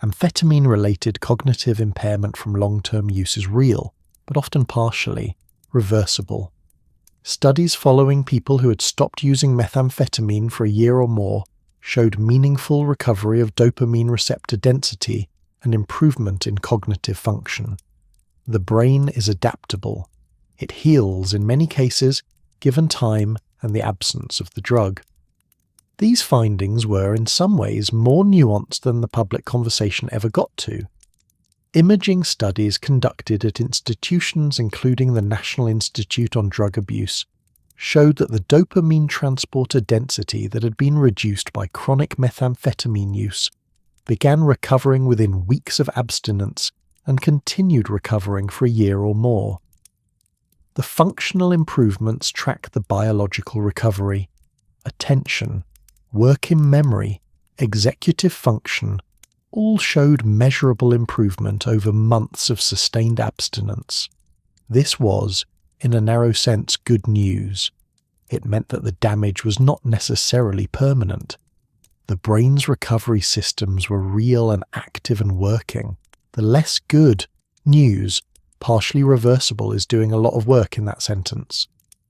amphetamine-related cognitive impairment from long-term use is real, but often partially reversible. Studies following people who had stopped using methamphetamine for a year or more showed meaningful recovery of dopamine receptor density and improvement in cognitive function. The brain is adaptable. It heals in many cases, given time and the absence of the drug. These findings were in some ways more nuanced than the public conversation ever got to. Imaging studies conducted at institutions including the National Institute on Drug Abuse showed that the dopamine transporter density that had been reduced by chronic methamphetamine use began recovering within weeks of abstinence and continued recovering for a year or more. The functional improvements track the biological recovery, attention, working memory, executive function, all showed measurable improvement over months of sustained abstinence. This was, in a narrow sense, good news. It meant that the damage was not necessarily permanent. The brain's recovery systems were real and active and working. The less good news, partially reversible, is doing a lot of work in that sentence.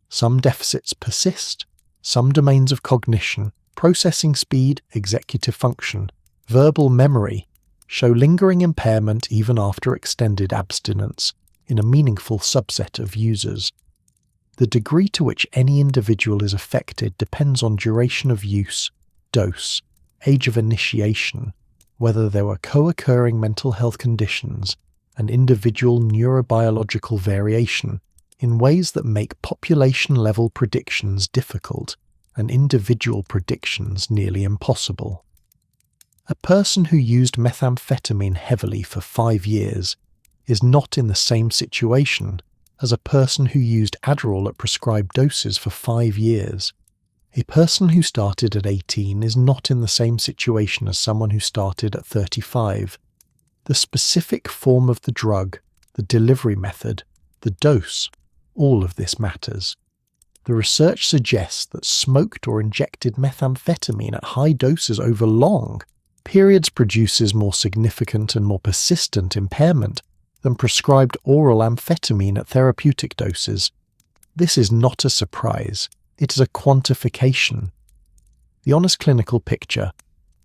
Some deficits persist, some domains of cognition, processing speed, executive function, verbal memory, show lingering impairment even after extended abstinence in a meaningful subset of users. The degree to which any individual is affected depends on duration of use, dose, age of initiation, whether there were co-occurring mental health conditions, and individual neurobiological variation in ways that make population-level predictions difficult and individual predictions nearly impossible. A person who used methamphetamine heavily for 5 years is not in the same situation as a person who used Adderall at prescribed doses for 5 years. A person who started at 18 is not in the same situation as someone who started at 35. The specific form of the drug, the delivery method, the dose, all of this matters. The research suggests that smoked or injected methamphetamine at high doses over long periods produces more significant and more persistent impairment than prescribed oral amphetamine at therapeutic doses. This is not a surprise. It is a quantification. The honest clinical picture: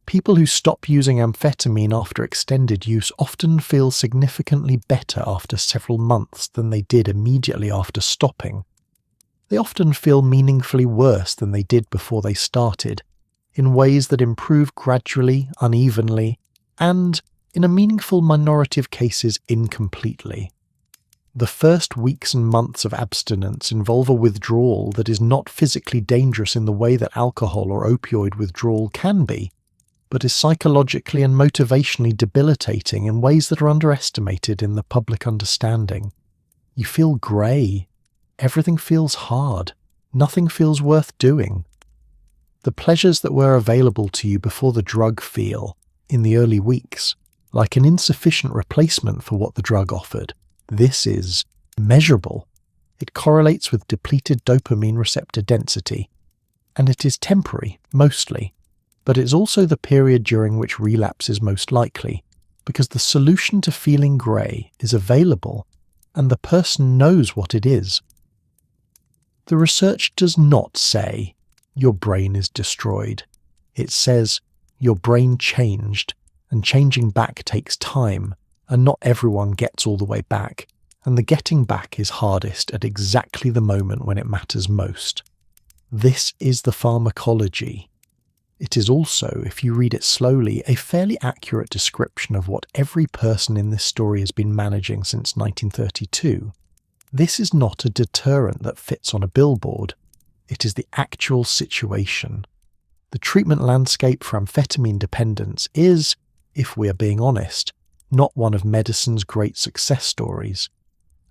people who stop using amphetamine after extended use often feel significantly better after several months than they did immediately after stopping. They often feel meaningfully worse than they did before they started, in ways that improve gradually, unevenly, and, in a meaningful minority of cases, incompletely. The first weeks and months of abstinence involve a withdrawal that is not physically dangerous in the way that alcohol or opioid withdrawal can be, but is psychologically and motivationally debilitating in ways that are underestimated in the public understanding. You feel grey. Everything feels hard. Nothing feels worth doing. The pleasures that were available to you before the drug feel, in the early weeks, like an insufficient replacement for what the drug offered. This is measurable. It correlates with depleted dopamine receptor density, and it is temporary, mostly, but it's also the period during which relapse is most likely, because the solution to feeling grey is available, and the person knows what it is. The research does not say, your brain is destroyed. It says, your brain changed, and changing back takes time, and not everyone gets all the way back, and the getting back is hardest at exactly the moment when it matters most. This is the pharmacology. It is also, if you read it slowly, a fairly accurate description of what every person in this story has been managing since 1932. This is not a deterrent that fits on a billboard. It is the actual situation. The treatment landscape for amphetamine dependence is, if we are being honest, not one of medicine's great success stories.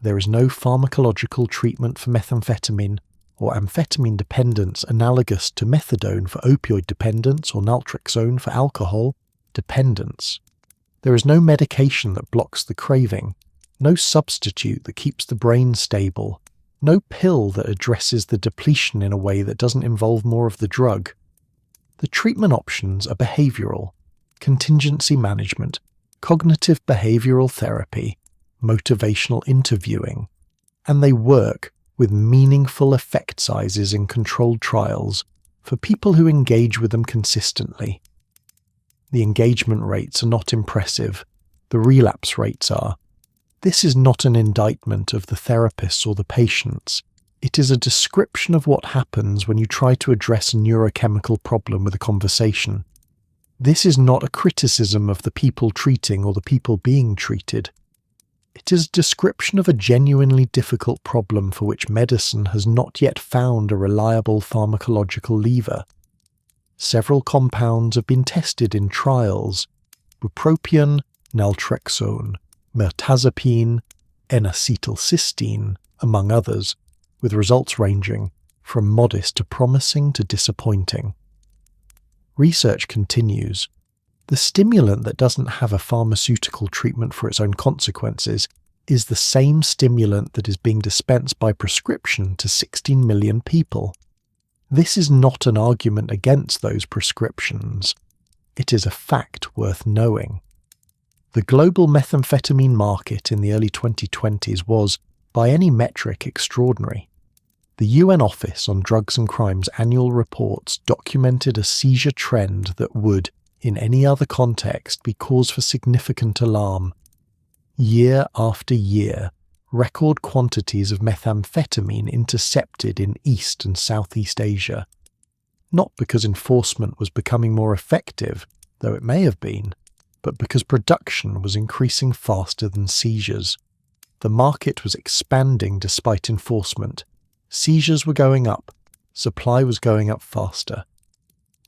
There is no pharmacological treatment for methamphetamine or amphetamine dependence analogous to methadone for opioid dependence or naltrexone for alcohol dependence. There is no medication that blocks the craving, no substitute that keeps the brain stable, no pill that addresses the depletion in a way that doesn't involve more of the drug. The treatment options are behavioral, contingency management, cognitive behavioral therapy, motivational interviewing, and they work with meaningful effect sizes in controlled trials for people who engage with them consistently. The engagement rates are not impressive, the relapse rates are. This is not an indictment of the therapists or the patients. It is a description of what happens when you try to address a neurochemical problem with a conversation. This is not a criticism of the people treating or the people being treated. It is a description of a genuinely difficult problem for which medicine has not yet found a reliable pharmacological lever. Several compounds have been tested in trials: bupropion, naltrexone, mirtazapine, N-acetylcysteine, among others, with results ranging from modest to promising to disappointing. Research continues. The stimulant that doesn't have a pharmaceutical treatment for its own consequences is the same stimulant that is being dispensed by prescription to 16 million people. This is not an argument against those prescriptions. It is a fact worth knowing. The global methamphetamine market in the early 2020s was, by any metric, extraordinary. The UN Office on Drugs and Crime's annual reports documented a seizure trend that would, in any other context, be cause for significant alarm. Year after year, record quantities of methamphetamine intercepted in East and Southeast Asia. Not because enforcement was becoming more effective, though it may have been, but because production was increasing faster than seizures. The market was expanding despite enforcement. Seizures were going up, supply was going up faster.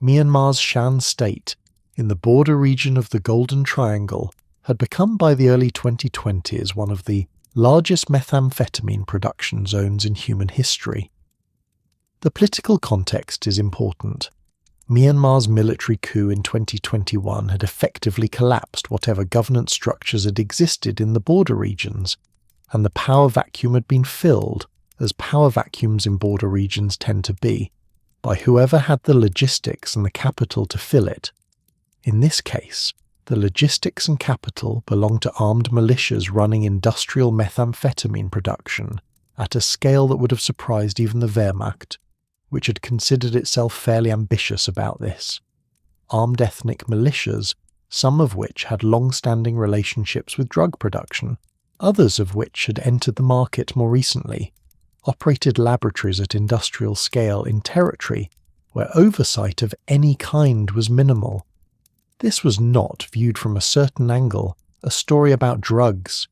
Myanmar's Shan state, in the border region of the Golden Triangle, had become by the early 2020s one of the largest methamphetamine production zones in human history. The political context is important. Myanmar's military coup in 2021 had effectively collapsed whatever governance structures had existed in the border regions, and the power vacuum had been filled, as power vacuums in border regions tend to be, by whoever had the logistics and the capital to fill it. In this case, the logistics and capital belonged to armed militias running industrial methamphetamine production at a scale that would have surprised even the Wehrmacht, which had considered itself fairly ambitious about this. Armed ethnic militias, some of which had long-standing relationships with drug production, others of which had entered the market more recently, operated laboratories at industrial scale in territory where oversight of any kind was minimal. This was not, viewed from a certain angle, a story about drugs.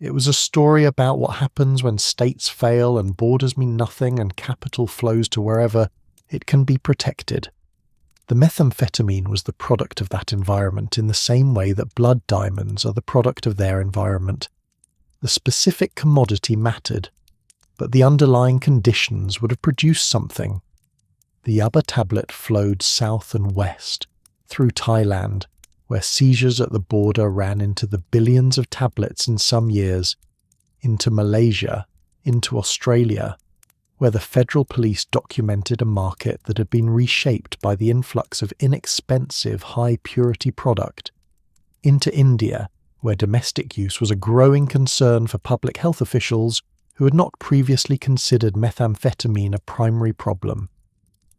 It was a story about what happens when states fail and borders mean nothing and capital flows to wherever it can be protected. The methamphetamine was the product of that environment in the same way that blood diamonds are the product of their environment. The specific commodity mattered, but the underlying conditions would have produced something. The Yaba tablet flowed south and west, through Thailand, where seizures at the border ran into the billions of tablets in some years, into Malaysia, into Australia, where the federal police documented a market that had been reshaped by the influx of inexpensive, high-purity product, into India, where domestic use was a growing concern for public health officials who had not previously considered methamphetamine a primary problem.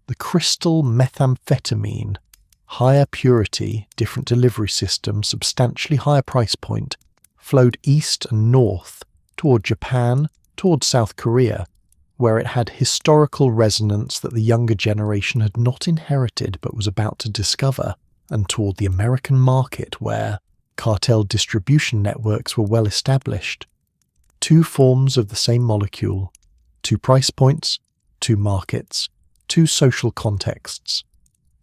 The crystal methamphetamine, higher purity, different delivery system, substantially higher price point, flowed east and north, toward Japan, toward South Korea, where it had historical resonance that the younger generation had not inherited but was about to discover, and toward the American market where cartel distribution networks were well established. Two forms of the same molecule, two price points, two markets, two social contexts,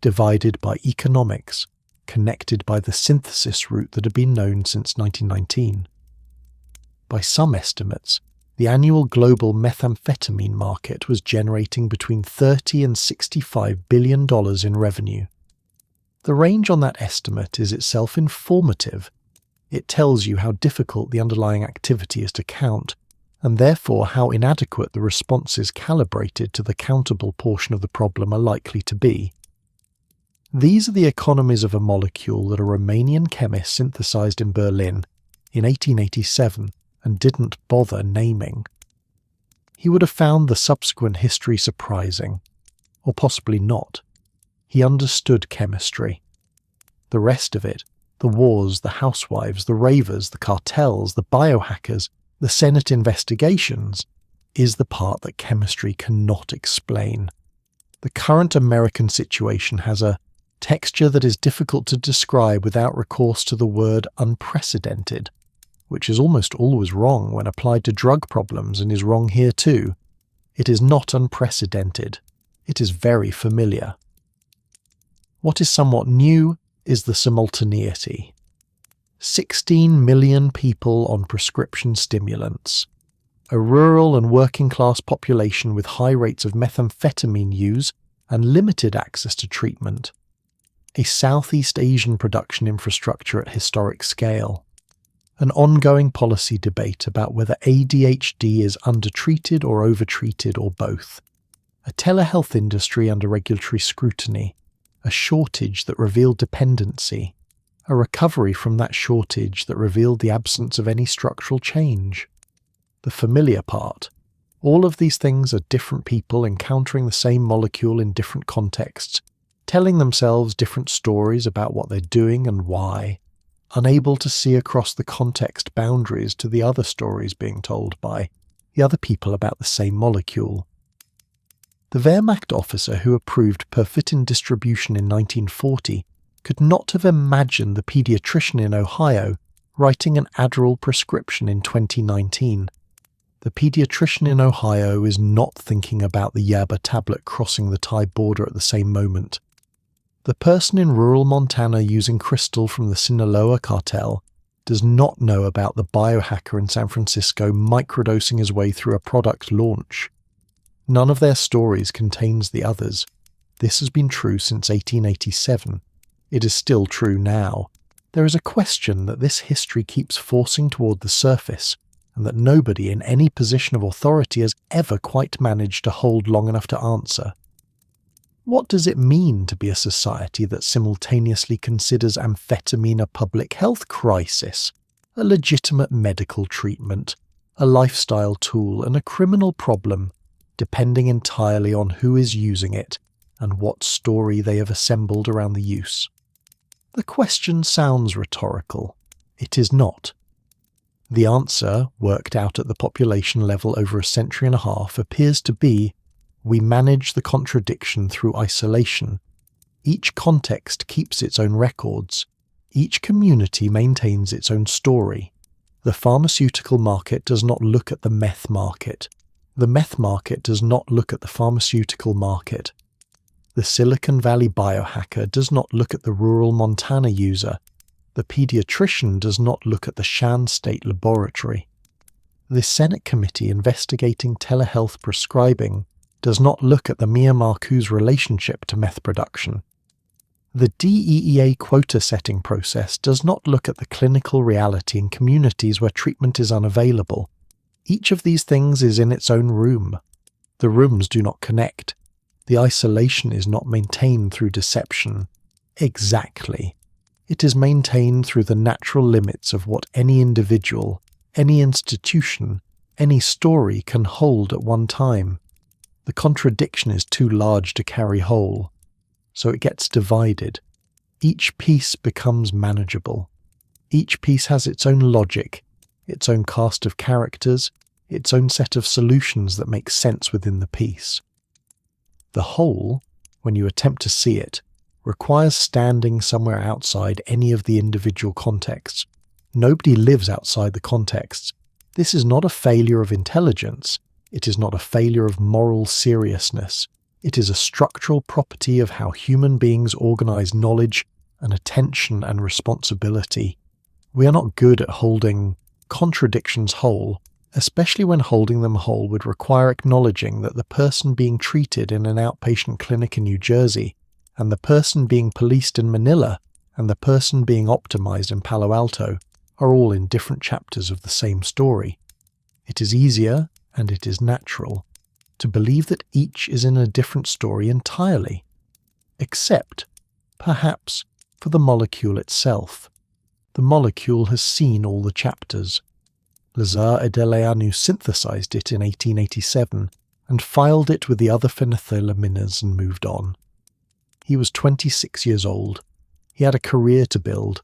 divided by economics, connected by the synthesis route that had been known since 1919. By some estimates, the annual global methamphetamine market was generating between $30 and $65 billion in revenue. The range on that estimate is itself informative. It tells you how difficult the underlying activity is to count, and therefore how inadequate the responses calibrated to the countable portion of the problem are likely to be. These are the economies of a molecule that a Romanian chemist synthesized in Berlin in 1887 and didn't bother naming. He would have found the subsequent history surprising, or possibly not. He understood chemistry. The rest of it, the wars, the housewives, the ravers, the cartels, the biohackers, the Senate investigations, is the part that chemistry cannot explain. The current American situation has a texture that is difficult to describe without recourse to the word unprecedented, which is almost always wrong when applied to drug problems and is wrong here too. It is not unprecedented. It is very familiar. What is somewhat new is the simultaneity. 16 million people on prescription stimulants. A rural and working class population with high rates of methamphetamine use and limited access to treatment. A Southeast Asian production infrastructure at historic scale. An ongoing policy debate about whether ADHD is undertreated or overtreated or both. A telehealth industry under regulatory scrutiny. A shortage that revealed dependency. A recovery from that shortage that revealed the absence of any structural change. The familiar part. All of these things are different people encountering the same molecule in different contexts, telling themselves different stories about what they're doing and why, unable to see across the context boundaries to the other stories being told by the other people about the same molecule. The Wehrmacht officer who approved pervitin distribution in 1940 could not have imagined the pediatrician in Ohio writing an Adderall prescription in 2019. The pediatrician in Ohio is not thinking about the Yerba tablet crossing the Thai border at the same moment. The person in rural Montana using crystal from the Sinaloa cartel does not know about the biohacker in San Francisco microdosing his way through a product launch. None of their stories contains the others. This has been true since 1887. It is still true now. There is a question that this history keeps forcing toward the surface, and that nobody in any position of authority has ever quite managed to hold long enough to answer. What does it mean to be a society that simultaneously considers amphetamine a public health crisis, a legitimate medical treatment, a lifestyle tool, and a criminal problem, depending entirely on who is using it and what story they have assembled around the use? The question sounds rhetorical. It is not. The answer, worked out at the population level over a century and a half, appears to be, we manage the contradiction through isolation. Each context keeps its own records. Each community maintains its own story. The pharmaceutical market does not look at the meth market. The meth market does not look at the pharmaceutical market. The Silicon Valley biohacker does not look at the rural Montana user. The pediatrician does not look at the Shan State Laboratory. The Senate committee investigating telehealth prescribing does not look at the Mia Marcuse relationship to meth production. The DEA quota setting process does not look at the clinical reality in communities where treatment is unavailable. Each of these things is in its own room. The rooms do not connect. The isolation is not maintained through deception. Exactly. It is maintained through the natural limits of what any individual, any institution, any story can hold at one time. The contradiction is too large to carry whole, so it gets divided. Each piece becomes manageable. Each piece has its own logic, its own cast of characters, its own set of solutions that make sense within the piece. The whole, when you attempt to see it, requires standing somewhere outside any of the individual contexts. Nobody lives outside the contexts. This is not a failure of intelligence. It is not a failure of moral seriousness. It is a structural property of how human beings organize knowledge and attention and responsibility. We are not good at holding contradictions whole, especially when holding them whole would require acknowledging that the person being treated in an outpatient clinic in New Jersey and the person being policed in Manila and the person being optimized in Palo Alto are all in different chapters of the same story. It is easier, and it is natural, to believe that each is in a different story entirely, except, perhaps, for the molecule itself. The molecule has seen all the chapters. Lazar Edeleanu synthesized it in 1887 and filed it with the other phenethylamines and moved on. He was 26 years old. He had a career to build.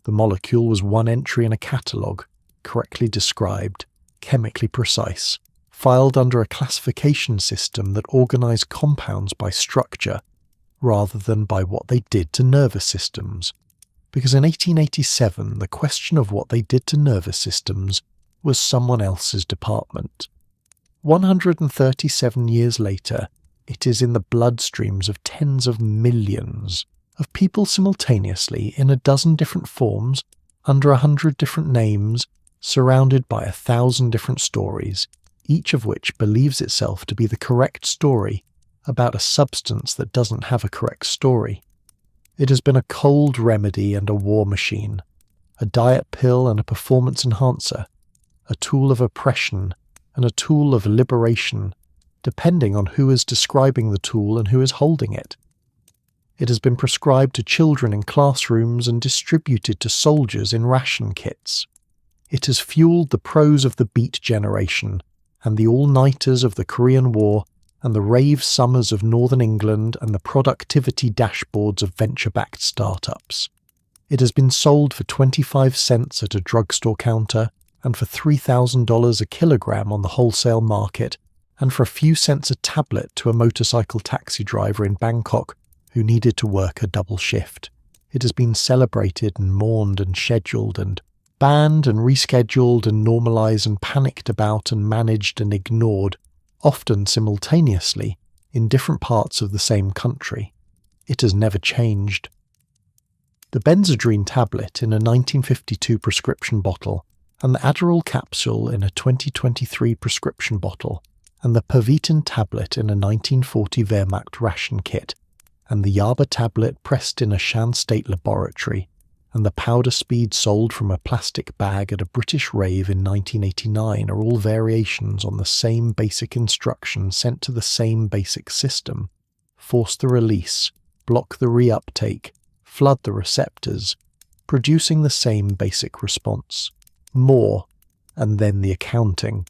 The molecule was one entry in a catalogue, correctly described, chemically precise, filed under a classification system that organised compounds by structure rather than by what they did to nervous systems, because in 1887 the question of what they did to nervous systems was someone else's department. 137 years later, it is in the bloodstreams of tens of millions of people simultaneously in a dozen different forms, under 100 different names, surrounded by 1,000 different stories, each of which believes itself to be the correct story about a substance that doesn't have a correct story. It has been a cold remedy and a war machine, a diet pill and a performance enhancer, a tool of oppression and a tool of liberation, depending on who is describing the tool and who is holding it. It has been prescribed to children in classrooms and distributed to soldiers in ration kits. It has fueled the prose of the Beat generation, and the all-nighters of the Korean War, and the rave summers of Northern England, and the productivity dashboards of venture-backed startups. It has been sold for 25 cents at a drugstore counter, and for $3,000 a kilogram on the wholesale market, and for a few cents a tablet to a motorcycle taxi driver in Bangkok who needed to work a double shift. It has been celebrated and mourned and scheduled and banned and rescheduled and normalized and panicked about and managed and ignored, often simultaneously, in different parts of the same country. It has never changed. The Benzedrine tablet in a 1952 prescription bottle, and the Adderall capsule in a 2023 prescription bottle, and the Pervitin tablet in a 1940 Wehrmacht ration kit, and the Yaba tablet pressed in a Shan State laboratory, and the powder speed sold from a plastic bag at a British rave in 1989 are all variations on the same basic instruction sent to the same basic system: force the release, block the reuptake, flood the receptors, producing the same basic response. More, and then the accounting.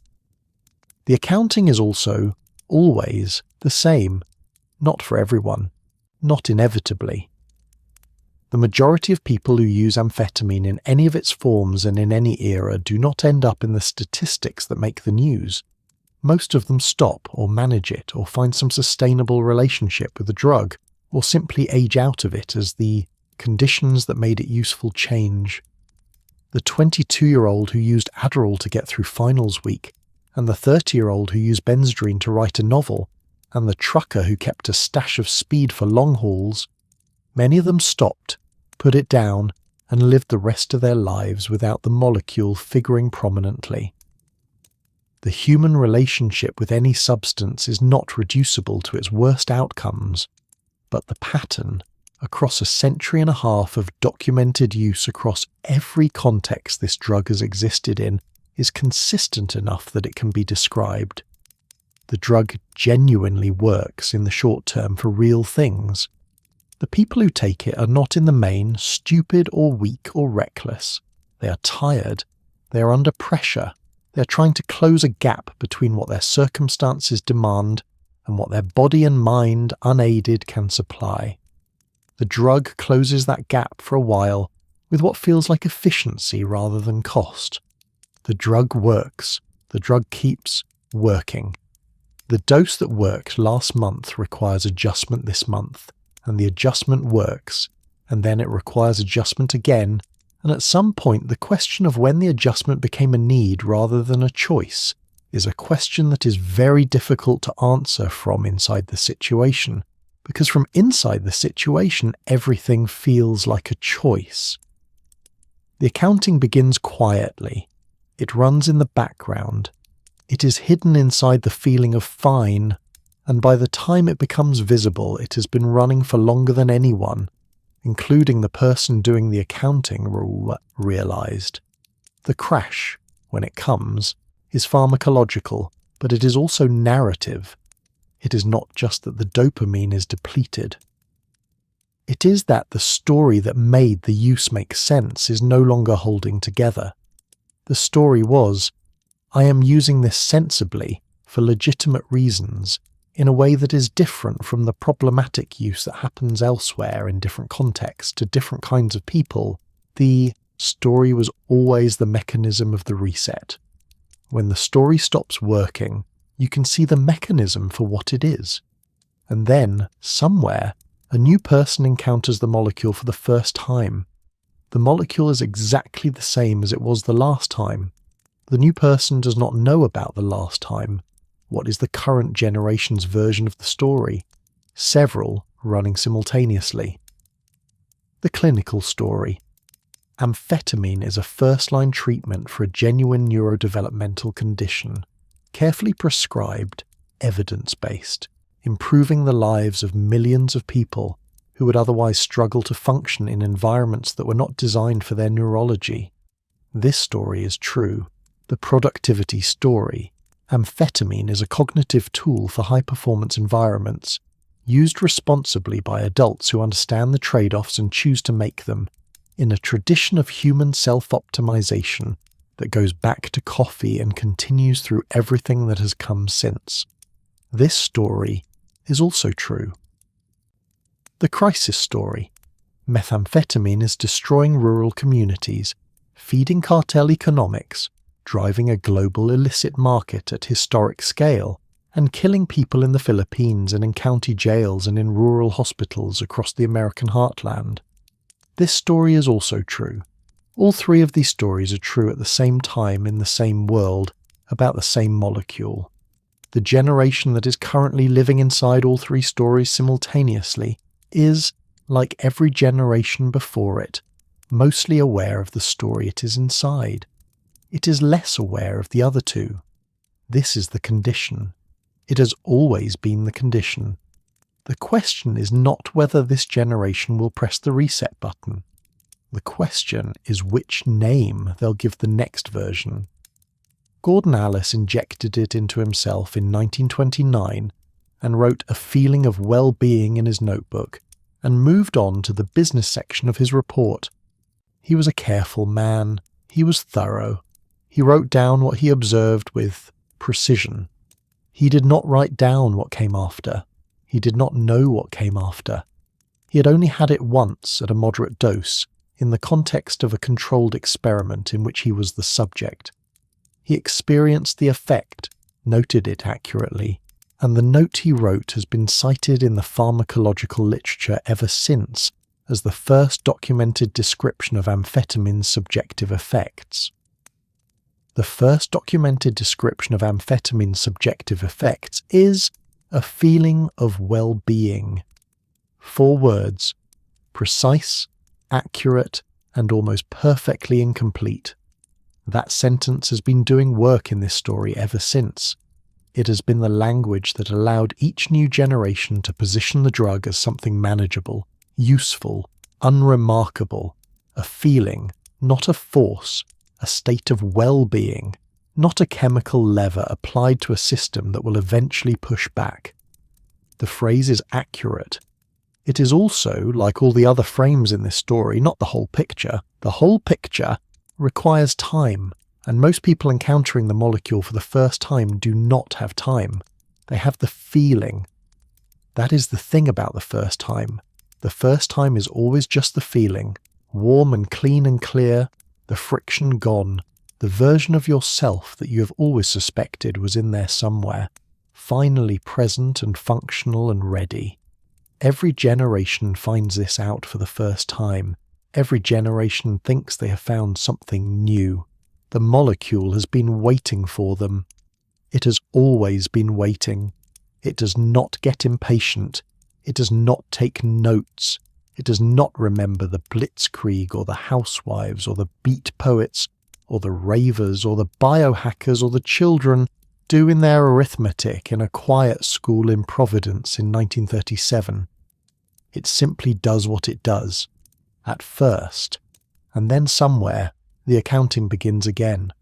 The accounting is also, always, the same, not for everyone, not inevitably. The majority of people who use amphetamine in any of its forms and in any era do not end up in the statistics that make the news. Most of them stop or manage it or find some sustainable relationship with the drug, or simply age out of it as the conditions that made it useful change. The 22-year-old who used Adderall to get through finals week, and the 30-year-old who used Benzedrine to write a novel, and the trucker who kept a stash of speed for long hauls, many of them stopped, put it down, and lived the rest of their lives without the molecule figuring prominently. The human relationship with any substance is not reducible to its worst outcomes, but the pattern, across a century and a half of documented use across every context this drug has existed in, is consistent enough that it can be described. The drug genuinely works in the short term for real things. The people who take it are not in the main stupid or weak or reckless. They are tired. They are under pressure. They are trying to close a gap between what their circumstances demand and what their body and mind unaided can supply. The drug closes that gap for a while with what feels like efficiency rather than cost. The drug works. The drug keeps working. The dose that worked last month requires adjustment this month, and the adjustment works, and then it requires adjustment again, and at some point the question of when the adjustment became a need rather than a choice is a question that is very difficult to answer from inside the situation, because from inside the situation everything feels like a choice. The accounting begins quietly. It runs in the background. It is hidden inside the feeling of fine, and by the time it becomes visible it has been running for longer than anyone, including the person doing the accounting, realized. The crash, when it comes, is pharmacological, but it is also narrative. It is not just that the dopamine is depleted. It is that the story that made the use make sense is no longer holding together. The story was, I am using this sensibly, for legitimate reasons, in a way that is different from the problematic use that happens elsewhere in different contexts to different kinds of people. The story was always the mechanism of the reset. When the story stops working, You can see the mechanism for what it is. And then, somewhere, a new person encounters the molecule for the first time. The molecule is exactly the same as it was the last time. The new person does not know about the last time. What is the current generation's version of the story? Several running simultaneously. The clinical story. Amphetamine is a first-line treatment for a genuine neurodevelopmental condition, carefully prescribed, evidence-based, improving the lives of millions of people who would otherwise struggle to function in environments that were not designed for their neurology. This story is true. The productivity story. Amphetamine is a cognitive tool for high-performance environments, used responsibly by adults who understand the trade-offs and choose to make them, in a tradition of human self-optimization that goes back to coffee and continues through everything that has come since. This story is also true. The crisis story. Methamphetamine is destroying rural communities, feeding cartel economics, driving a global illicit market at historic scale, and killing people in the Philippines and in county jails and in rural hospitals across the American heartland. This story is also true. All three of these stories are true at the same time in the same world, about the same molecule. The generation that is currently living inside all three stories simultaneously is, like every generation before it, mostly aware of the story it is inside. It is less aware of the other two. This is the condition. It has always been the condition. The question is not whether this generation will press the reset button. The question is which name they'll give the next version. Gordon Alice injected it into himself in 1929 and wrote a feeling of well-being in his notebook and moved on to the business section of his report. He was a careful man. He was thorough. He wrote down what he observed with precision. He did not write down what came after. He did not know what came after. He had only had it once at a moderate dose, in the context of a controlled experiment in which he was the subject. He experienced the effect, noted it accurately, and the note he wrote has been cited in the pharmacological literature ever since as the first documented description of amphetamine's subjective effects. The first documented description of amphetamine's subjective effects is a feeling of well-being. 4 words: precise, accurate, and almost perfectly incomplete. That sentence has been doing work in this story ever since. It has been the language that allowed each new generation to position the drug as something manageable, useful, unremarkable, a feeling, not a force, a state of well-being, not a chemical lever applied to a system that will eventually push back. The phrase is accurate. It is also, like all the other frames in this story, not the whole picture. The whole picture requires time, and most people encountering the molecule for the first time do not have time. They have the feeling. That is the thing about the first time. The first time is always just the feeling, warm and clean and clear, the friction gone, the version of yourself that you have always suspected was in there somewhere, finally present and functional and ready. Every generation finds this out for the first time. Every generation thinks they have found something new. The molecule has been waiting for them. It has always been waiting. It does not get impatient. It does not take notes. It does not remember the blitzkrieg or the housewives or the beat poets or the ravers or the biohackers or the children doing their arithmetic in a quiet school in Providence in 1937. It simply does what it does, at first, and then somewhere the accounting begins again.